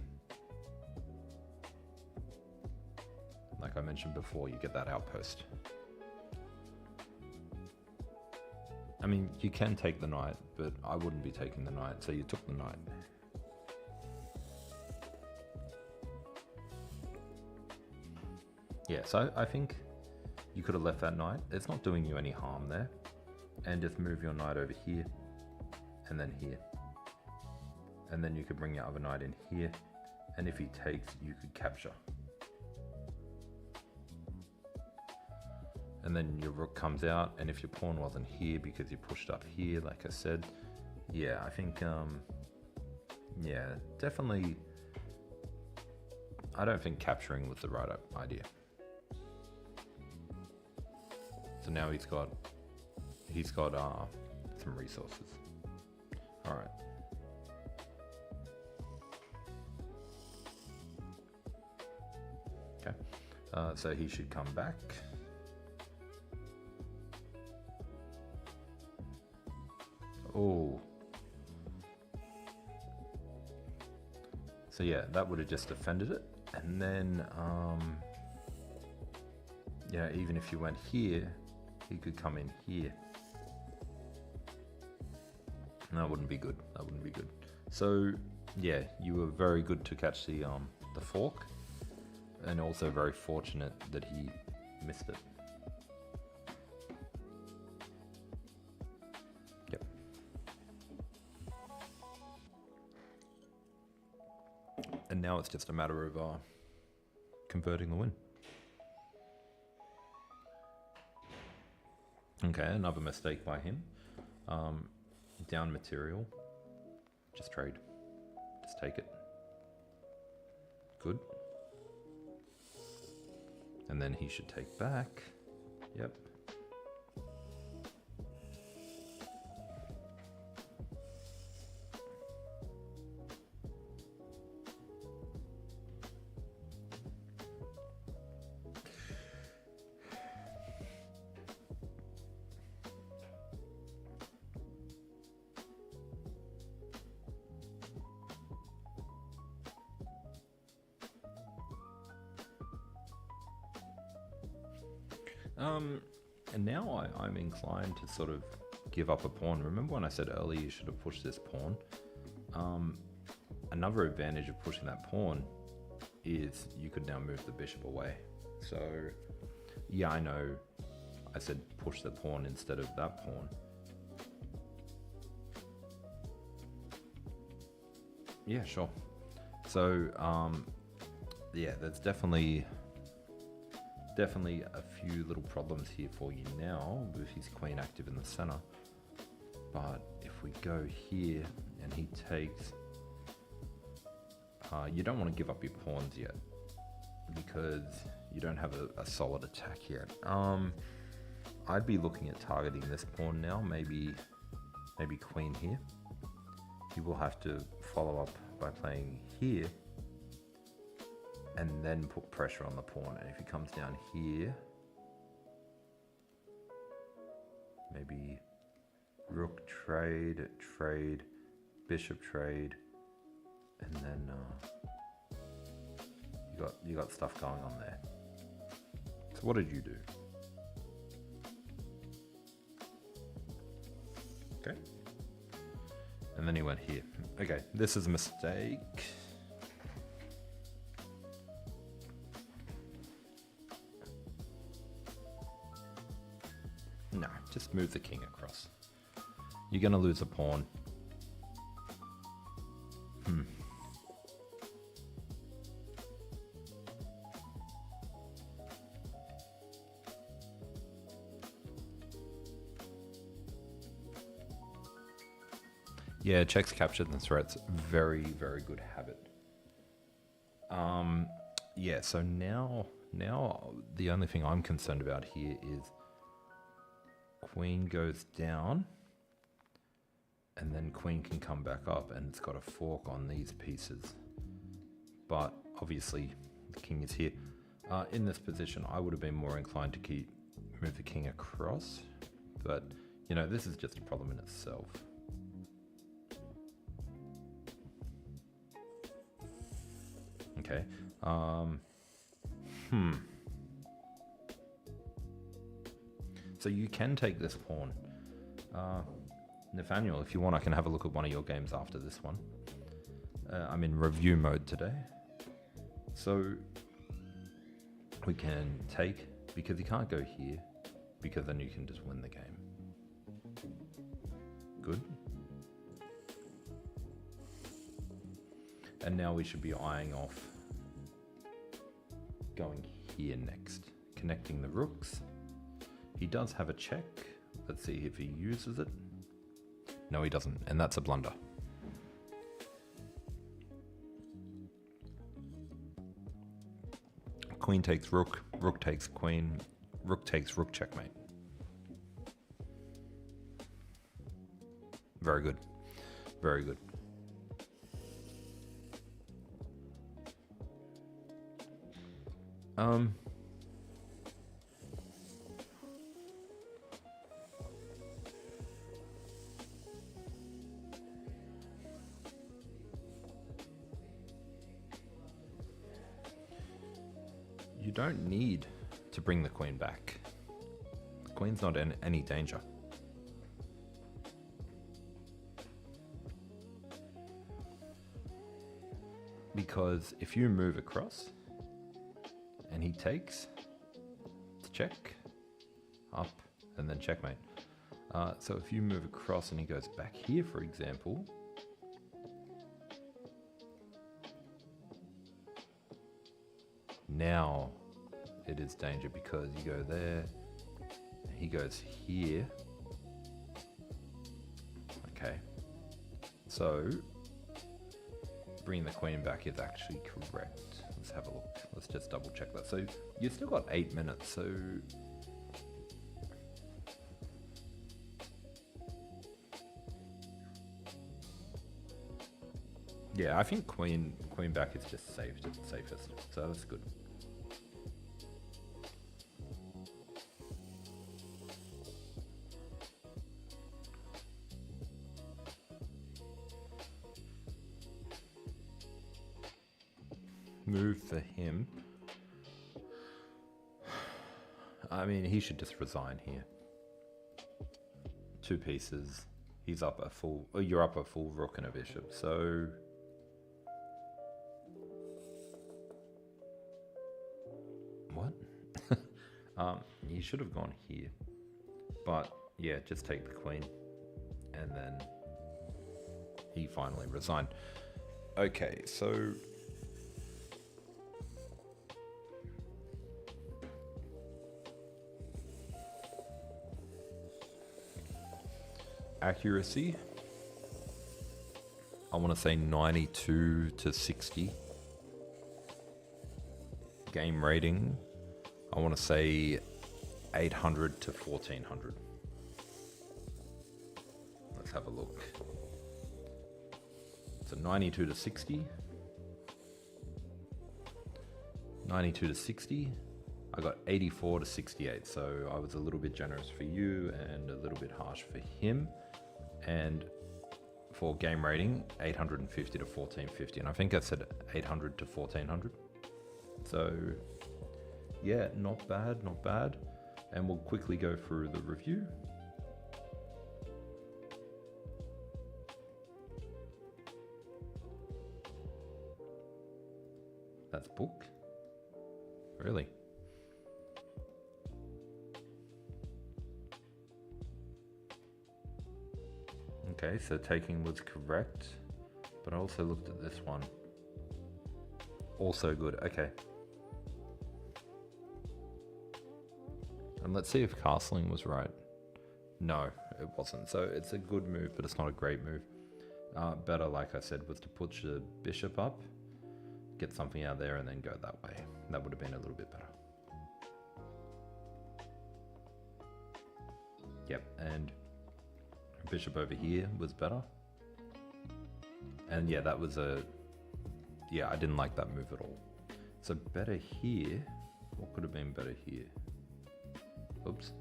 Like I mentioned before, you get that outpost. I mean, you can take the knight, but I wouldn't be taking the knight, so you took the knight. Yeah, so I think you could have left that knight. It's not doing you any harm there. And just move your knight over here, and then here. And then you could bring your other knight in here, and if he takes, you could capture. And then your rook comes out, and if your pawn wasn't here because you pushed up here, like I said, yeah, I think, yeah, definitely, I don't think capturing was the right idea. So now he's got some resources. All right. Okay, so he should come back. Oh. So yeah, that would have just defended it. And then, yeah, even if you went here, he could come in here. And that wouldn't be good. That wouldn't be good. So yeah, you were very good to catch the fork, and also very fortunate that he missed it. Yep. And now it's just a matter of converting the win. Okay, another mistake by him. Down material. Just trade. Just take it. Good. And then he should take back. Yep. And now I'm inclined to sort of give up a pawn. Remember when I said earlier you should have pushed this pawn? Another advantage of pushing that pawn is you could now move the bishop away. So yeah, I know I said push the pawn instead of that pawn. Yeah, sure. So yeah, there's definitely a few little problems here for you now with his queen active in the center. But if we go here and he takes, you don't want to give up your pawns yet because you don't have a solid attack yet. I'd be looking at targeting this pawn now, maybe queen here. He will have to follow up by playing here and then put pressure on the pawn. And if he comes down here, maybe rook trade, bishop trade, and then You got stuff going on there. So what did you do? Okay. And then he went here. Okay, this is a mistake. No, just move the king across. You're gonna lose a pawn. Yeah, checks, captured, and threats. Very, very good habit. Yeah, so now the only thing I'm concerned about here is queen goes down, and then queen can come back up, and it's got a fork on these pieces. But obviously, the king is here. In this position, I would have been more inclined to move the king across, but you know, this is just a problem in itself. Okay. So you can take this pawn. Nathaniel, if you want, I can have a look at one of your games after this one. I'm in review mode today. So we can take, because you can't go here, because then you can just win the game. Good. And now we should be eyeing off going here next, connecting the rooks. He does have a check. Let's see if he uses it. No, he doesn't, and that's a blunder. Queen takes rook, rook takes queen, rook takes rook, checkmate. Very good, very good. You don't need to bring the queen back. The queen's not in any danger. Because if you move across and he takes, it's check, up, and then checkmate. So if you move across and he goes back here, for example, now it is danger because you go there, he goes here. Okay, so bringing the queen back is actually correct. Let's have a look. Let's just double check that. So you've still got 8 minutes, so yeah, I think queen back is just safest. So that's good. Move for him. I mean, he should just resign here. 2 pieces. He's up a full. You're up a full rook and a bishop. So what? You should have gone here. But yeah, just take the queen, and then he finally resigned. Okay, so. Accuracy, I want to say 92 to 60. Game rating, I want to say 800 to 1400. Let's have a look. So 92 to 60. 92 to 60. I got 84 to 68, so I was a little bit generous for you and a little bit harsh for him. And for game rating, 850 to 1450, and I think I said 800 to 1400. So yeah, not bad, not bad. And we'll quickly go through the review. That's book? Really? Okay, so taking was correct, but I also looked at this one. Also good, okay. And let's see if castling was right. No, it wasn't. So it's a good move, but it's not a great move. Better, like I said, was to put your bishop up, get something out there, and then go that way. That would have been a little bit better. Yep, and bishop over here was better. And yeah, that was a... Yeah, I didn't like that move at all. So better here. What could have been better here? Oops.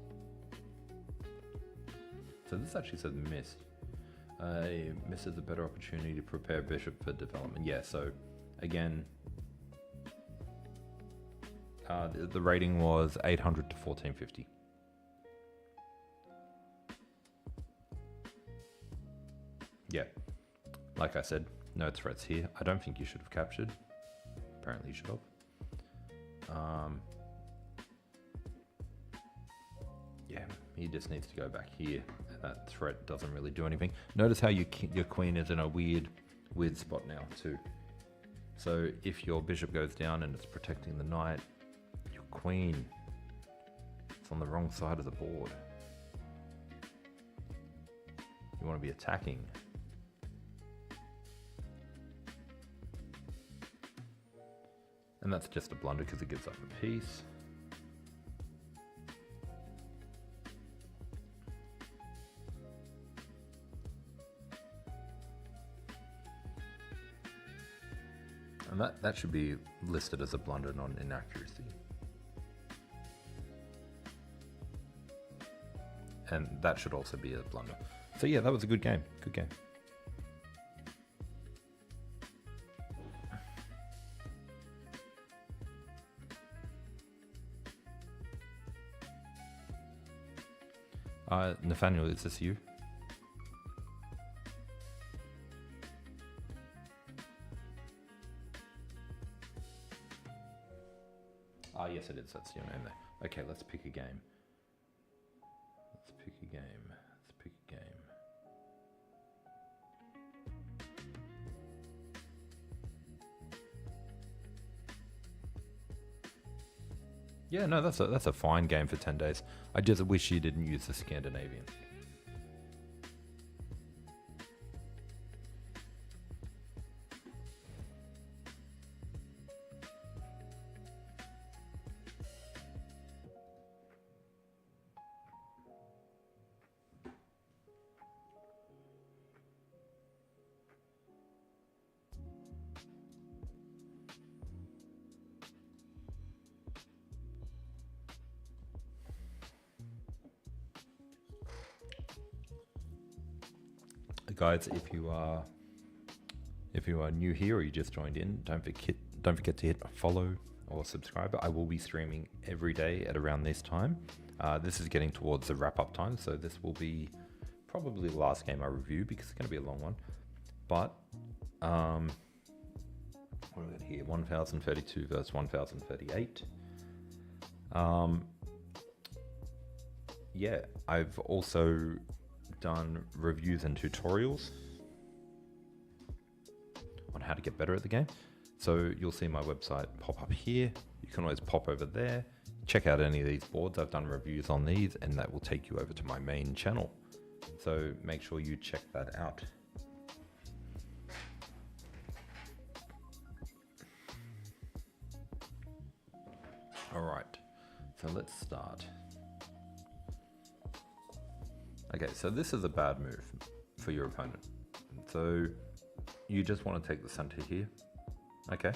So this actually says missed. Misses a better opportunity to prepare bishop for development. Yeah, so again, the rating was 800 to 1450. Yeah, like I said, no threats here. I don't think you should have captured. Apparently you should have. Yeah, he just needs to go back here. That threat doesn't really do anything. Notice how your queen is in a weird spot now too. So if your bishop goes down and it's protecting the knight, your queen, it's on the wrong side of the board. You want to be attacking. And that's just a blunder because it gives up a piece. And that should be listed as a blunder, not an inaccuracy. And that should also be a blunder. So yeah, that was a good game. Good game. Nathaniel, is this you? Yes it is, that's your name there. Okay, let's pick a game. Let's pick a game. Let's pick a game. Yeah, no, that's a fine game for 10 days. I just wish you didn't use the Scandinavian. Guys, if you are new here or you just joined in, don't forget to hit follow or subscribe. I will be streaming every day at around this time. This is getting towards the wrap-up time, so this will be probably the last game I review because it's going to be a long one. But what do we got here? 1032 versus 1038. Yeah, I've also done reviews and tutorials on how to get better at the game. So you'll see my website pop up here. You can always pop over there, check out any of these boards. I've done reviews on these and that will take you over to my main channel. So make sure you check that out. All right, so let's start. Okay, so this is a bad move for your opponent. So you just want to take the center here. Okay.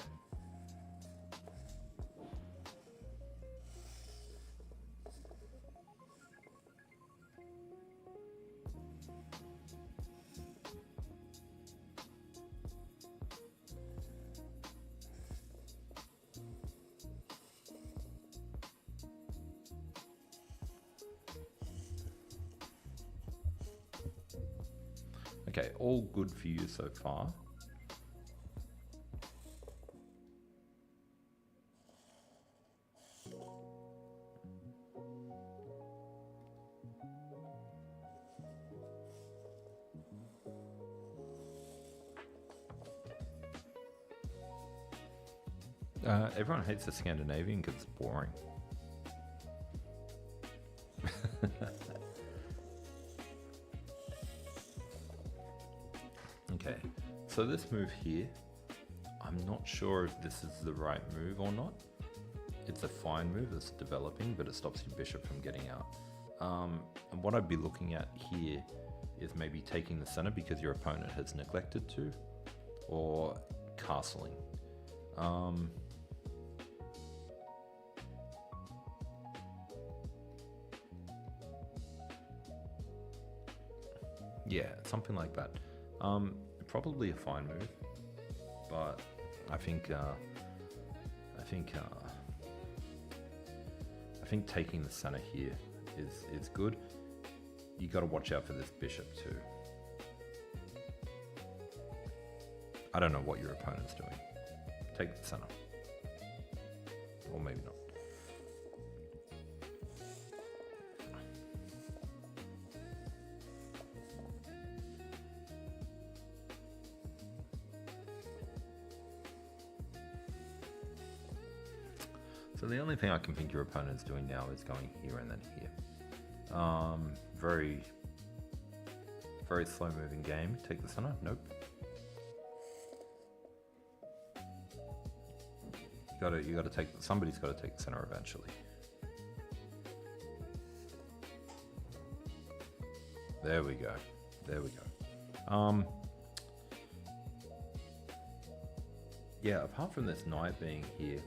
Okay, all good for you so far. Everyone hates the Scandinavian because it's boring. Okay, so this move here, I'm not sure if this is the right move or not. It's a fine move, it's developing, but it stops your bishop from getting out. And what I'd be looking at here is maybe taking the center because your opponent has neglected to, or castling. Yeah, something like that. Probably a fine move, but I think taking the center here is good. You got to watch out for this bishop too. I don't know what your opponent's doing. Take the center, or maybe not. So the only thing I can think your opponent's doing now is going here and then here. Very, very slow moving game. Take the center. Nope. You gotta take. Somebody's got to take the center eventually. There we go. There we go. Yeah. Apart from this knight being here,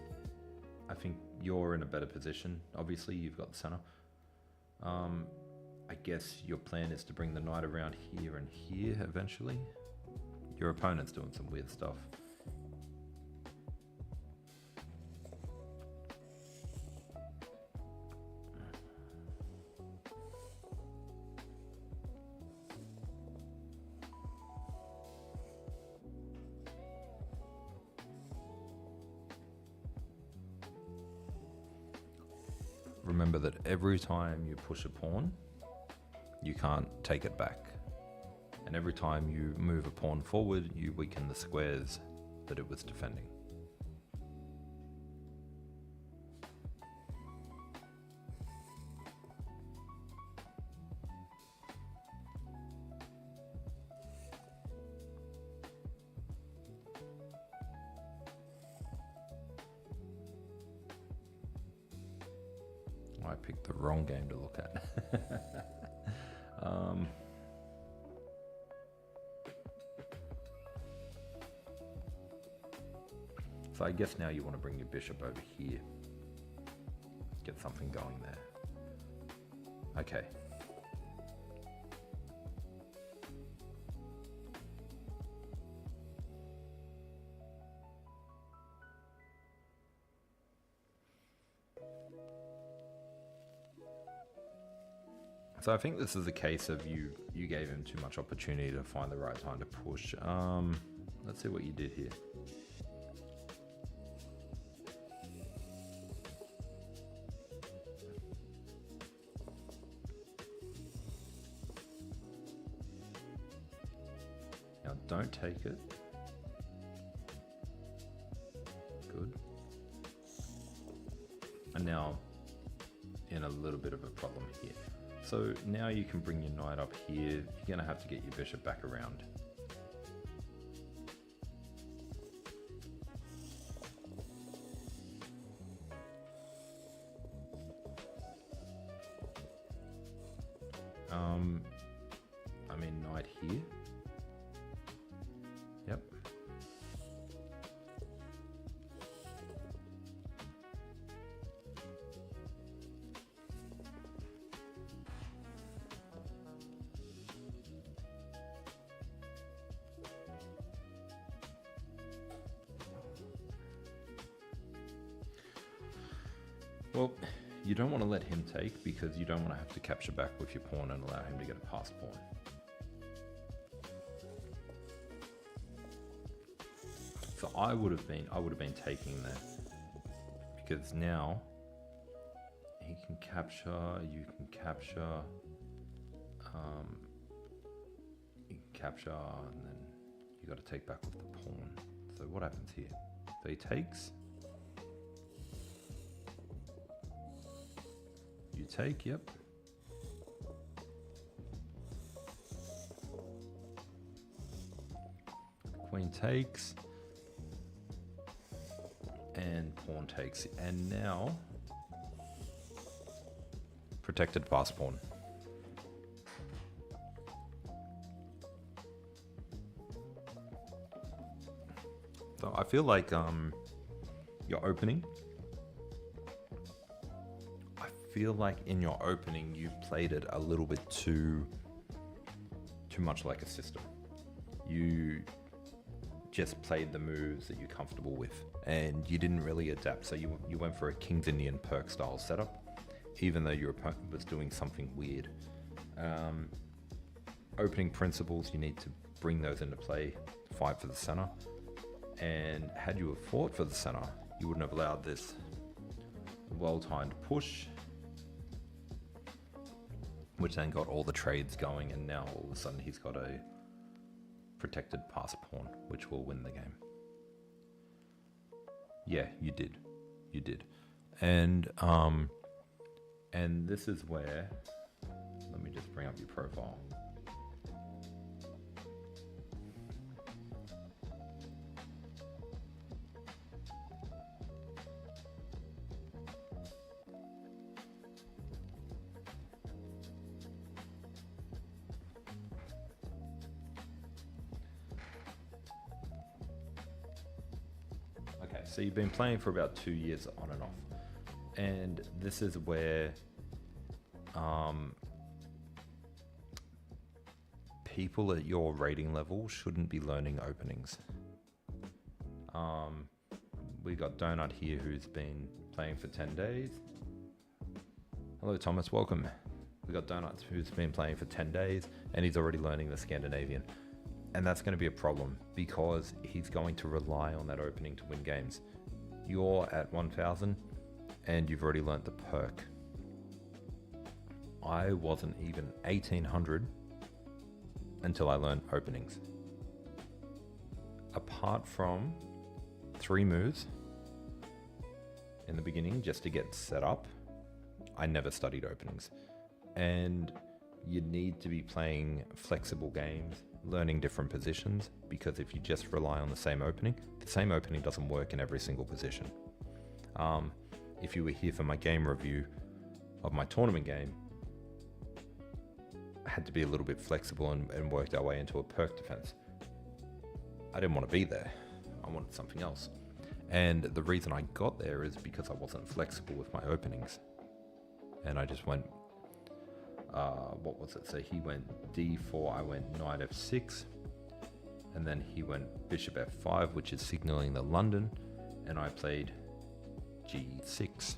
I think you're in a better position. Obviously, you've got the center. I guess your plan is to bring the knight around here and here eventually. Your opponent's doing some weird stuff. Remember that every time you push a pawn, you can't take it back. And every time you move a pawn forward, you weaken the squares that it was defending. I picked the wrong game to look at. So I guess now you want to bring your bishop over here. Get something going there. Okay. So I think this is a case of you gave him too much opportunity to find the right time to push. Let's see what you did here. Now don't take it. Good. And now in a little bit of a problem here. So now you can bring your knight up here. You're going to have to get your bishop back around. I mean, knight here. Yep. Well, you don't want to let him take because you don't want to have to capture back with your pawn and allow him to get a passed pawn. So I would have been taking there, because now he can capture, you can capture, you can capture, and then you got to take back with the pawn. So what happens here? So he takes, you take, yep. Queen takes, and pawn takes, and now protected pass pawn. So I feel like your opening, I feel like in your opening you played it a little bit too much like a system. You just played the moves that you're comfortable with, and you didn't really adapt. So you went for a King's Indian perk style setup, even though your opponent was doing something weird. Opening principles, you need to bring those into play, fight for the center. And had you have fought for the center, you wouldn't have allowed this well-timed push, which then got all the trades going, and now all of a sudden he's got a protected pass pawn, which will win the game. Yeah, you did. And this is where, let me just bring up your profile. So you've been playing for about 2 years on and off, and this is where people at your rating level shouldn't be learning openings. We got Donut here who's been playing for 10 days. Hello Thomas, welcome. We got Donut who's been playing for 10 days and he's already learning the Scandinavian. And that's going to be a problem because he's going to rely on that opening to win games. You're at 1000 and you've already learnt the perk. I wasn't even 1800 until I learned openings. Apart from 3 moves in the beginning just to get set up, I never studied openings. And you need to be playing flexible games, learning different positions, because if you just rely on the same opening doesn't work in every single position. If you were here for my game review of my tournament game, I had to be a little bit flexible and worked our way into a perk defense. I didn't want to be there. I wanted something else. And the reason I got there is because I wasn't flexible with my openings. And I just went, what was it? So he went d4, I went knight f6, and then he went bishop f5, which is signaling the London, and I played g6.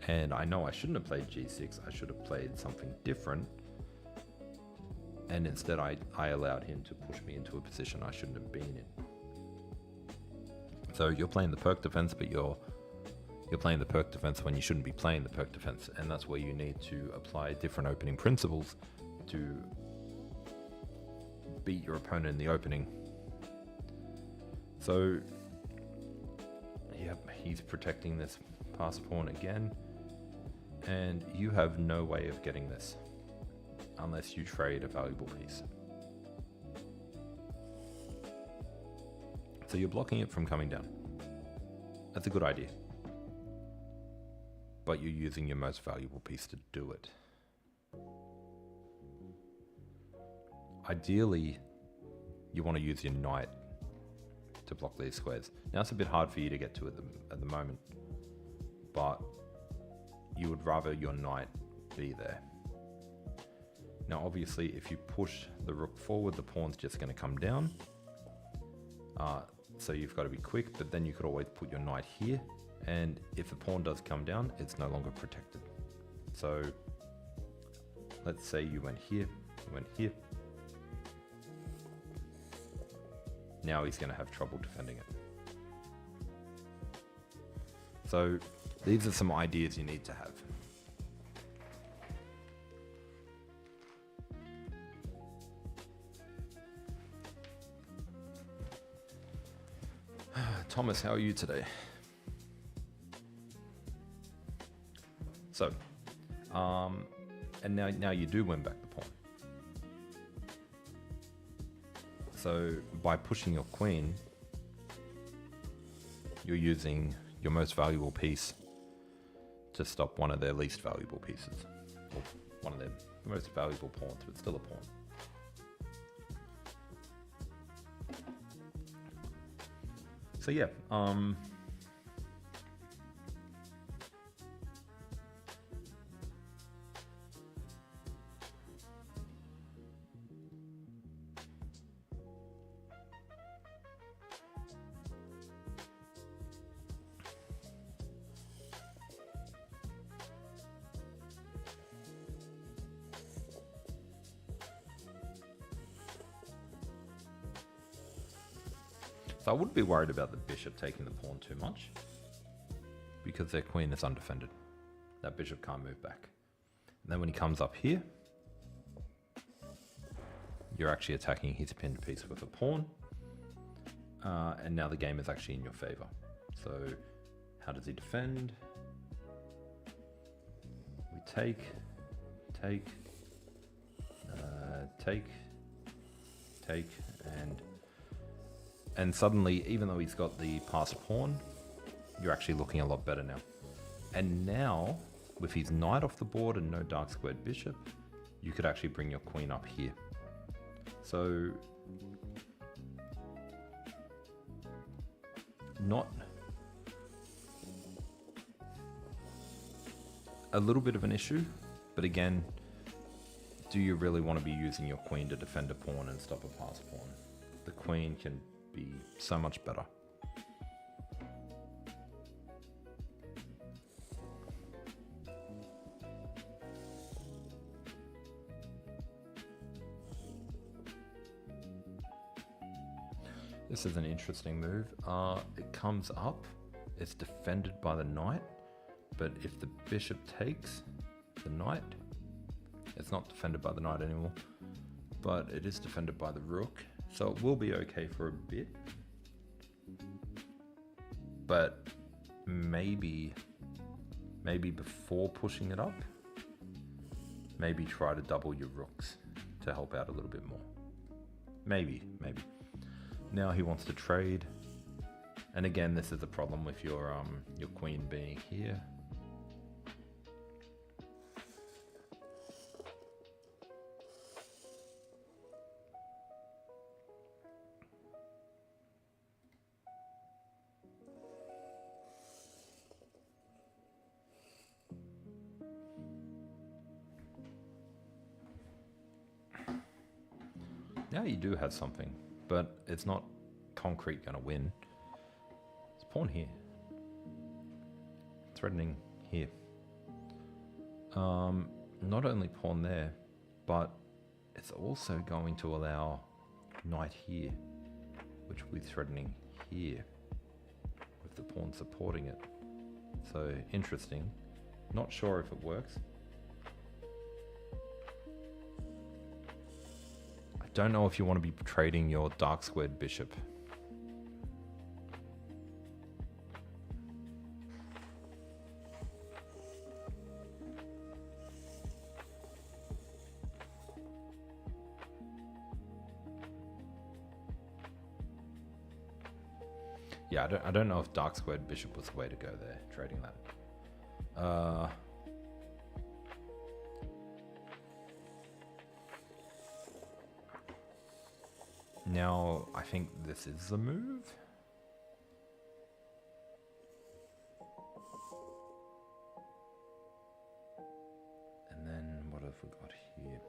And I know I shouldn't have played g6, I should have played something different, and instead I allowed him to push me into a position I shouldn't have been in. So you're playing the perk defense, but you're playing the perk defense when you shouldn't be playing the perk defense, and that's where you need to apply different opening principles to beat your opponent in the opening. So yep, he's protecting this pass pawn again, and you have no way of getting this unless you trade a valuable piece. So you're blocking it from coming down. That's a good idea, but you're using your most valuable piece to do it. Ideally, you want to use your knight to block these squares. Now it's a bit hard for you to get to at the moment, but you would rather your knight be there. Now obviously if you push the rook forward, the pawn's just going to come down. So you've got to be quick, but then you could always put your knight here, and if the pawn does come down, it's no longer protected. So let's say you went here, you went here. Now he's going to have trouble defending it. So these are some ideas you need to have. Thomas, how are you today? So, and now you do win back the pawn. So by pushing your queen, you're using your most valuable piece to stop one of their least valuable pieces, or one of their most valuable pawns, but still a pawn. So yeah, so I wouldn't be worried about the bishop taking the pawn too much, because their queen is undefended. That bishop can't move back. And then when he comes up here, you're actually attacking his pinned piece with a pawn. And now the game is actually in your favor. So how does he defend? We take, and suddenly, even though he's got the passed pawn, you're actually looking a lot better now. And now, with his knight off the board and no dark squared bishop, you could actually bring your queen up here. So, not a little bit of an issue, but again, do you really want to be using your queen to defend a pawn and stop a passed pawn? The queen can be so much better. This is an interesting move. It comes up, it's defended by the knight, but if the bishop takes the knight, it's not defended by the knight anymore, but it is defended by the rook. So it will be okay for a bit, but maybe before pushing it up, maybe try to double your rooks to help out a little bit more. Maybe. Now he wants to trade, and again, this is a problem with your queen being here. Now you do have something, but it's not concrete going to win. It's pawn here, threatening here. Not only pawn there, but it's also going to allow knight here, which will be threatening here, with the pawn supporting it. So interesting. Not sure if it works. Don't know if you want to be trading your dark squared bishop. Yeah, I don't know if dark squared bishop was the way to go there, trading that. Now, I think this is the move. And then what have we got here?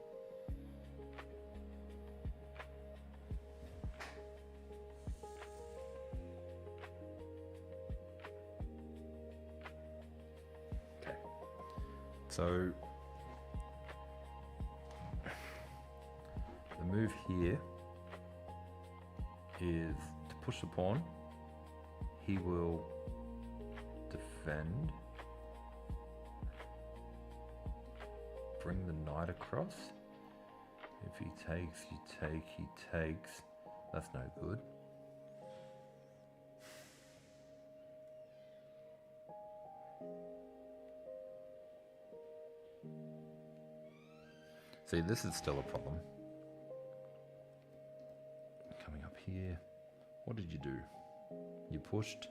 Okay. So the move here is to push the pawn. He will defend. Bring the knight across. If he takes, you take, he takes. That's no good. See, this is still a problem. Coming up here. What did you do? You pushed.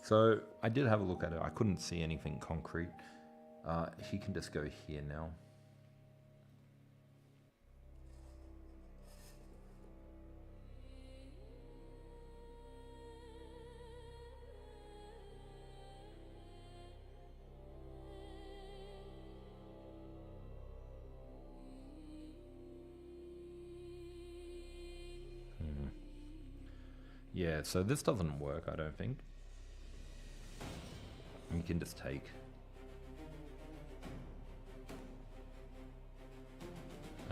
So I did have a look at it. I couldn't see anything concrete. He can just go here now. Yeah, so this doesn't work, I don't think. You can just take.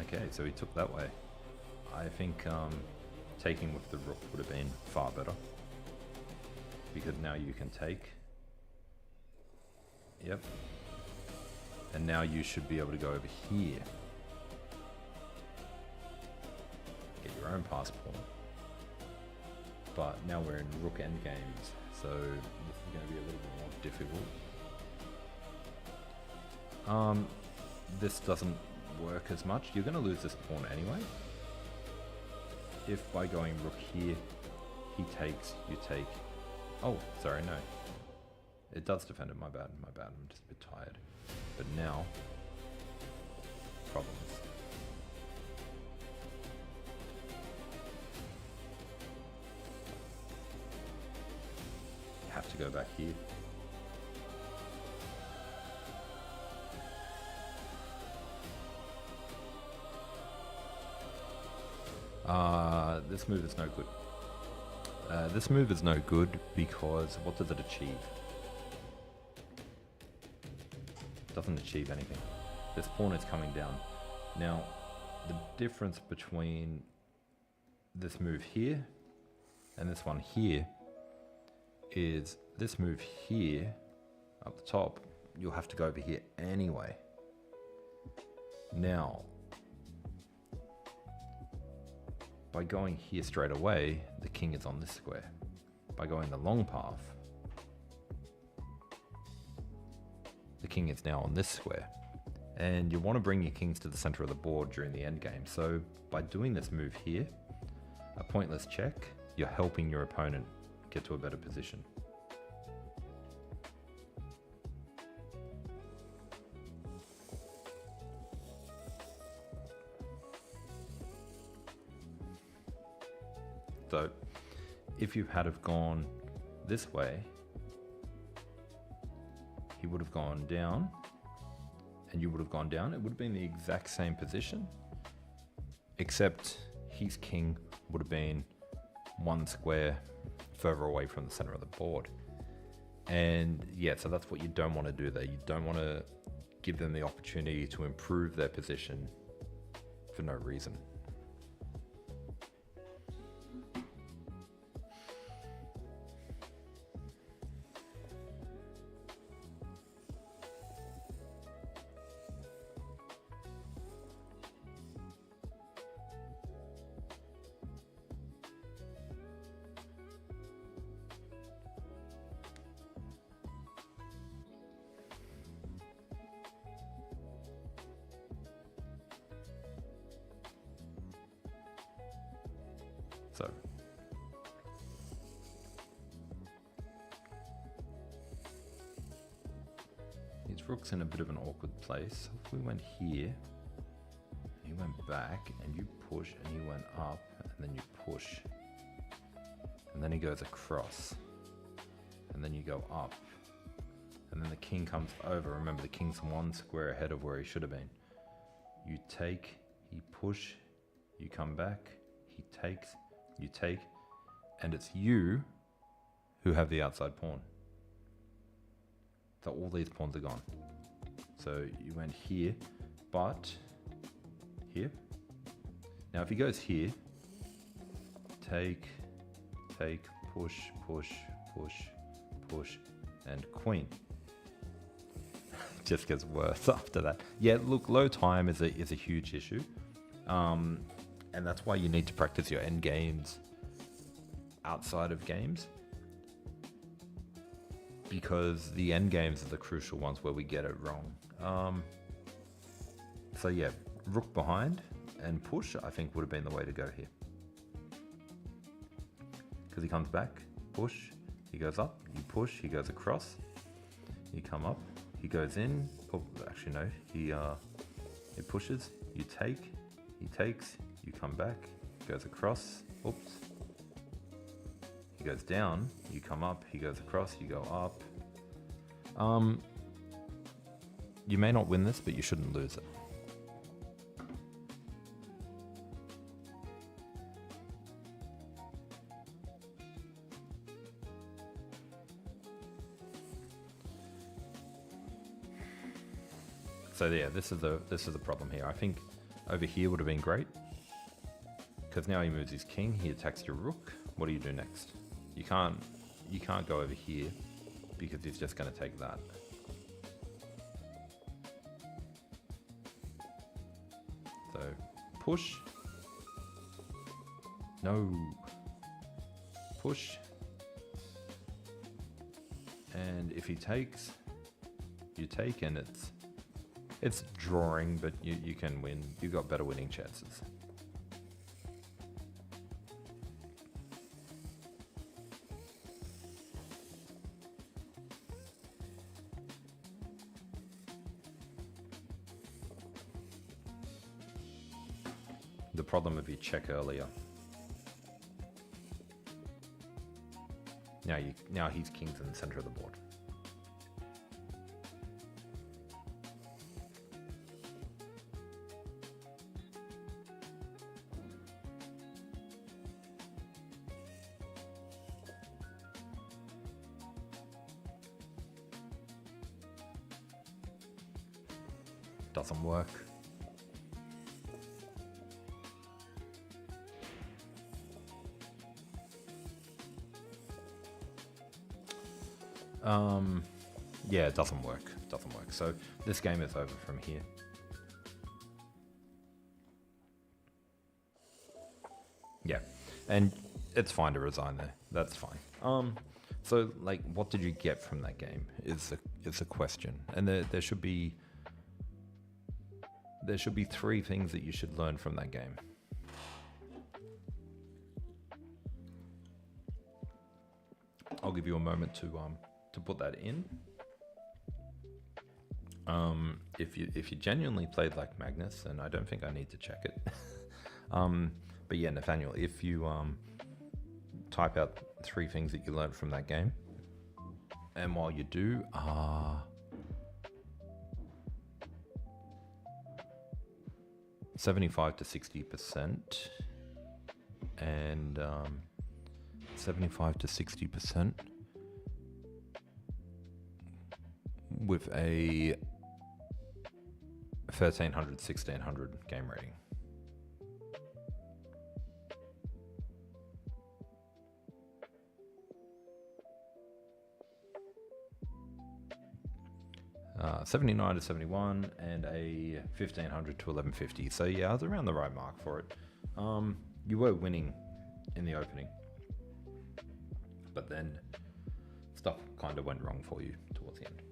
Okay, so he took that way. I think taking with the rook would have been far better. Because now you can take. Yep. And now you should be able to go over here. Get your own pass pawn. But now we're in rook endgames, so this is going to be a little bit more difficult. This doesn't work as much. You're going to lose this pawn anyway. If by going rook here, he takes, you take. Oh, sorry, no. It does defend it, my bad, I'm just a bit tired. But now, problems. Have to go back here. This move is no good. This move is no good because what does it achieve? It doesn't achieve anything. This pawn is coming down. Now, the difference between this move here and this one here is this move here up the top, you'll have to go over here anyway. Now, by going here straight away, the king is on this square. By going the long path, the king is now on this square. And you want to bring your kings to the center of the board during the endgame. So by doing this move here, a pointless check, you're helping your opponent get to a better position. So if you had have gone this way, he would have gone down and you would have gone down. It would have been the exact same position, except his king would have been one square further away from the center of the board. And yeah, so that's what you don't want to do there. You don't want to give them the opportunity to improve their position for no reason. So his rook's in a bit of an awkward place. If we went here, he went back, and you push, and he went up, and then you push, and then he goes across, and then you go up, and then the king comes over. Remember, the king's one square ahead of where he should have been. You take, he push, you come back, he takes, you take, and it's you who have the outside pawn. So all these pawns are gone. So you went here, but here. Now if he goes here, take, push, push, push, push, and queen. just gets worse after that. Yeah, look, low time is a huge issue. And that's why you need to practice your end games outside of games. Because the end games are the crucial ones where we get it wrong. So yeah, rook behind and push, I think would have been the way to go here. Because he comes back, push, he goes up, you push, he goes across, you come up, he goes in, oh, actually no, he pushes, you take, he takes, you come back, goes across, oops, he goes down, you come up, he goes across, you go up. You may not win this, but you shouldn't lose it. So yeah, this is the problem here. I think over here would have been great, because now he moves his king, he attacks your rook. What do you do next? You can't go over here because he's just going to take that. So push. No. Push. And if he takes, you take, and it's drawing, but you can win. You got better winning chances. The problem if you check earlier. Now he's king's in the center of the board. Doesn't work. Yeah, it doesn't work. Doesn't work. So this game is over from here. Yeah, and it's fine to resign there. That's fine. So like, what did you get from that game? Is the question, and there should be three things that you should learn from that game. I'll give you a moment to put that in. If you genuinely played like Magnus, and I don't think I need to check it. But yeah, Nathaniel, if you type out three things that you learned from that game, and while you do, 75 to 60%, and 75 to 60% with a 1300, 1600 game rating. Uh, 79 to 71 and a 1500 to 1150. So yeah, I was around the right mark for it. You were winning in the opening, but then stuff kind of went wrong for you towards the end.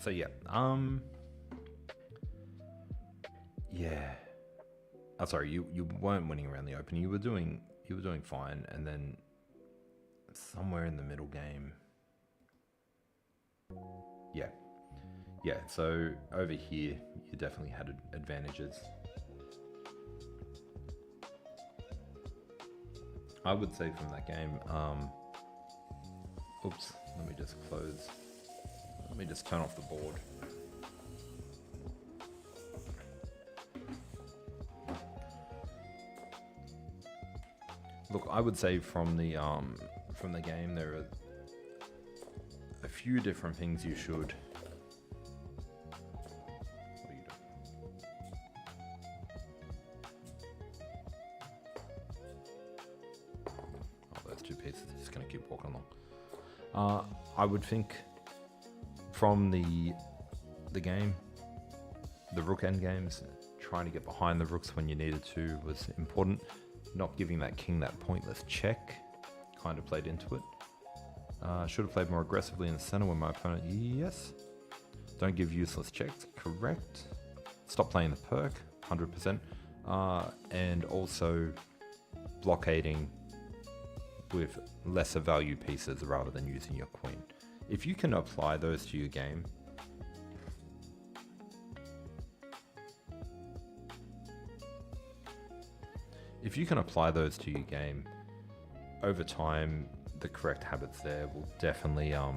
So yeah, yeah. Oh, sorry, you weren't winning around the opening. You were doing fine, and then somewhere in the middle game, yeah. So over here, you definitely had advantages. I would say from that game. Oops, let me just close. Let me just turn off the board. Look, I would say from the game there are a few different things you should. What are you doing? Oh, those two pieces. Just gonna keep walking along. I would think from the game, the rook end games, trying to get behind the rooks when you needed to was important. Not giving that king that pointless check kind of played into it. Should have played more aggressively in the center when my opponent, yes. Don't give useless checks, correct. Stop playing the perk, 100%. And also blockading with lesser value pieces rather than using your queen. If you can apply those to your game, over time, the correct habits there will definitely help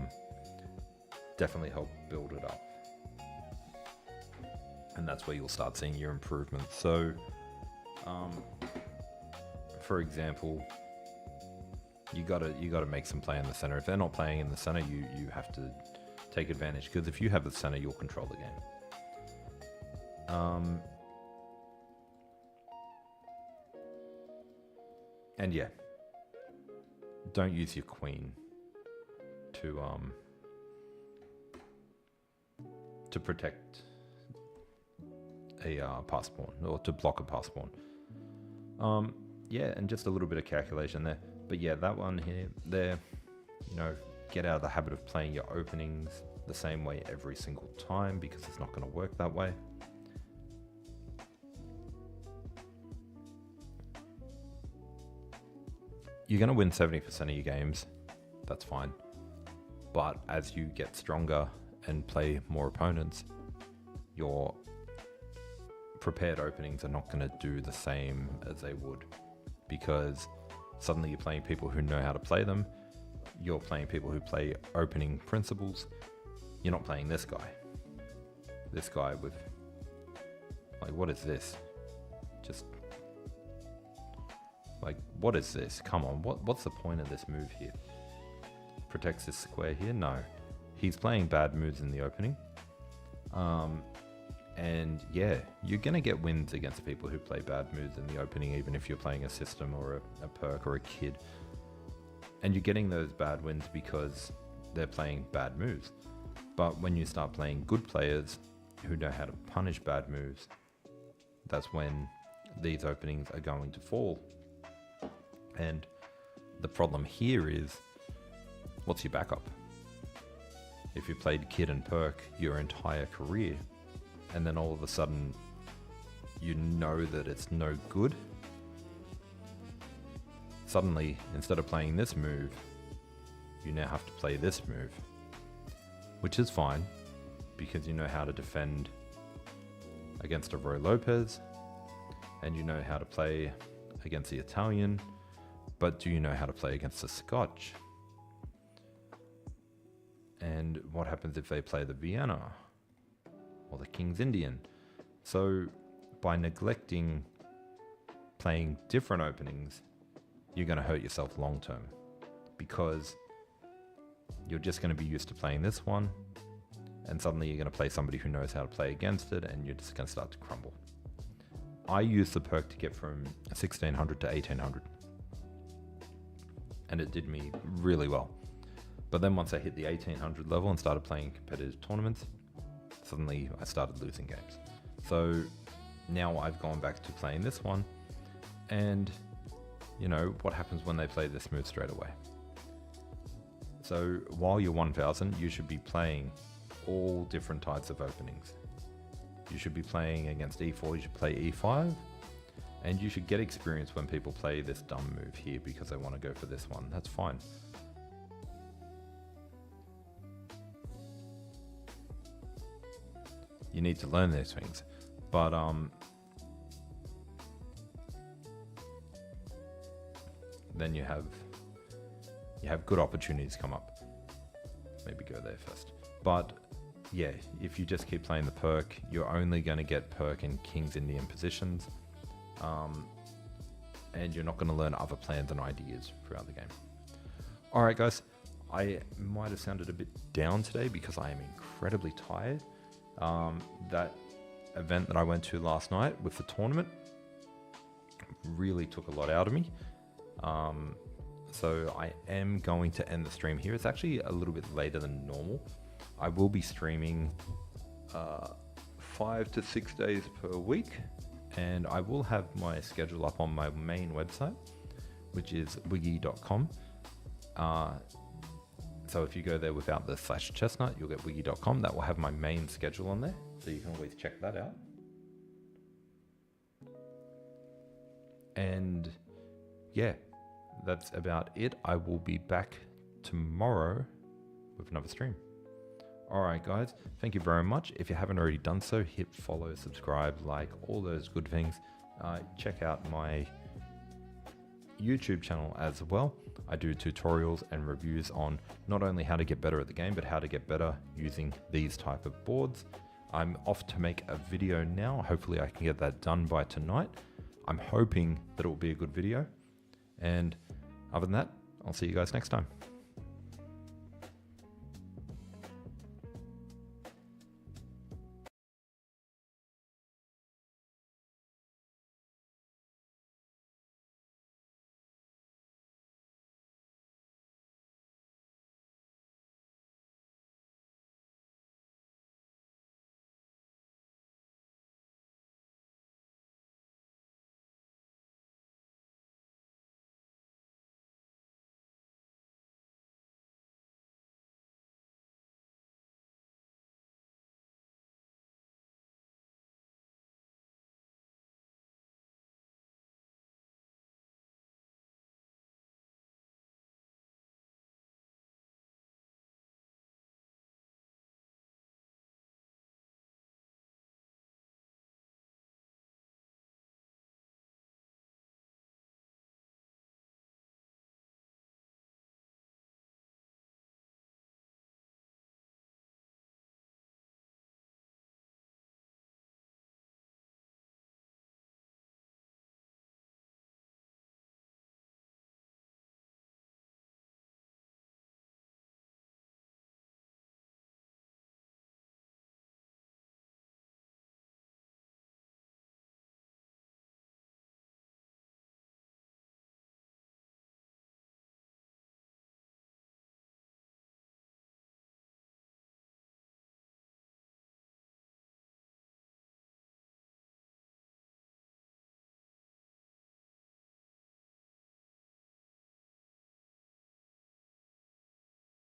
build it up. And that's where you'll start seeing your improvements. So, for example, you gotta make some play in the center. If they're not playing in the center, you have to take advantage, because if you have the center, you'll control the game. And yeah, don't use your queen to protect a pass pawn, or to block a pass pawn. Yeah, and just a little bit of calculation there. But yeah, that one here, there, get out of the habit of playing your openings the same way every single time, because it's not going to work that way. You're going to win 70% of your games, that's fine. But as you get stronger and play more opponents, your prepared openings are not going to do the same as they would, because suddenly you're playing people who know how to play them. You're playing people who play opening principles. You're not playing this guy. This guy with, like, what is this? Just, like, what is this? Come on, what's the point of this move here? Protects this square here? No. He's playing bad moves in the opening. And yeah, you're going to get wins against people who play bad moves in the opening, even if you're playing a system or a perk or a kid. And you're getting those bad wins because they're playing bad moves. But when you start playing good players who know how to punish bad moves, that's when these openings are going to fall. And the problem here is, what's your backup? If you played kid and perk your entire career, and then all of a sudden you know that it's no good, suddenly instead of playing this move, you now have to play this move, which is fine because you know how to defend against a Roy Lopez and you know how to play against the Italian, but do you know how to play against the Scotch? And what happens if they play the Vienna or the King's Indian? So by neglecting playing different openings, you're going to hurt yourself long term, because you're just going to be used to playing this one, and suddenly you're going to play somebody who knows how to play against it, and you're just going to start to crumble. I used the perk to get from 1600 to 1800, and it did me really well. But then once I hit the 1800 level and started playing competitive tournaments, suddenly I started losing games. So now I've gone back to playing this one, and what happens when they play this move straight away? So while you're 1000, you should be playing all different types of openings. You should be playing against e4, you should play e5, and you should get experience when people play this dumb move here because they want to go for this one. That's fine. You need to learn those things, but then you have good opportunities come up. Maybe go there first. But yeah, if you just keep playing the perk, you're only going to get perk in King's Indian positions, and you're not going to learn other plans and ideas throughout the game. All right, guys, I might have sounded a bit down today because I am incredibly tired. That event that I went to last night with the tournament really took a lot out of me. So I am going to end the stream here. It's actually a little bit later than normal. I will be streaming 5 to 6 days per week, and I will have my schedule up on my main website, which is wiggy.com. So if you go there without the /chessnut, you'll get wiggy.com. That will have my main schedule on there, so you can always check that out. And yeah, that's about it. I will be back tomorrow with another stream. All right, guys, thank you very much. If you haven't already done so, hit follow, subscribe, like, all those good things. Check out my YouTube channel as well. I do tutorials and reviews on not only how to get better at the game, but how to get better using these type of boards. I'm off to make a video now. Hopefully I can get that done by tonight. I'm hoping that it will be a good video. And other than that, I'll see you guys next time.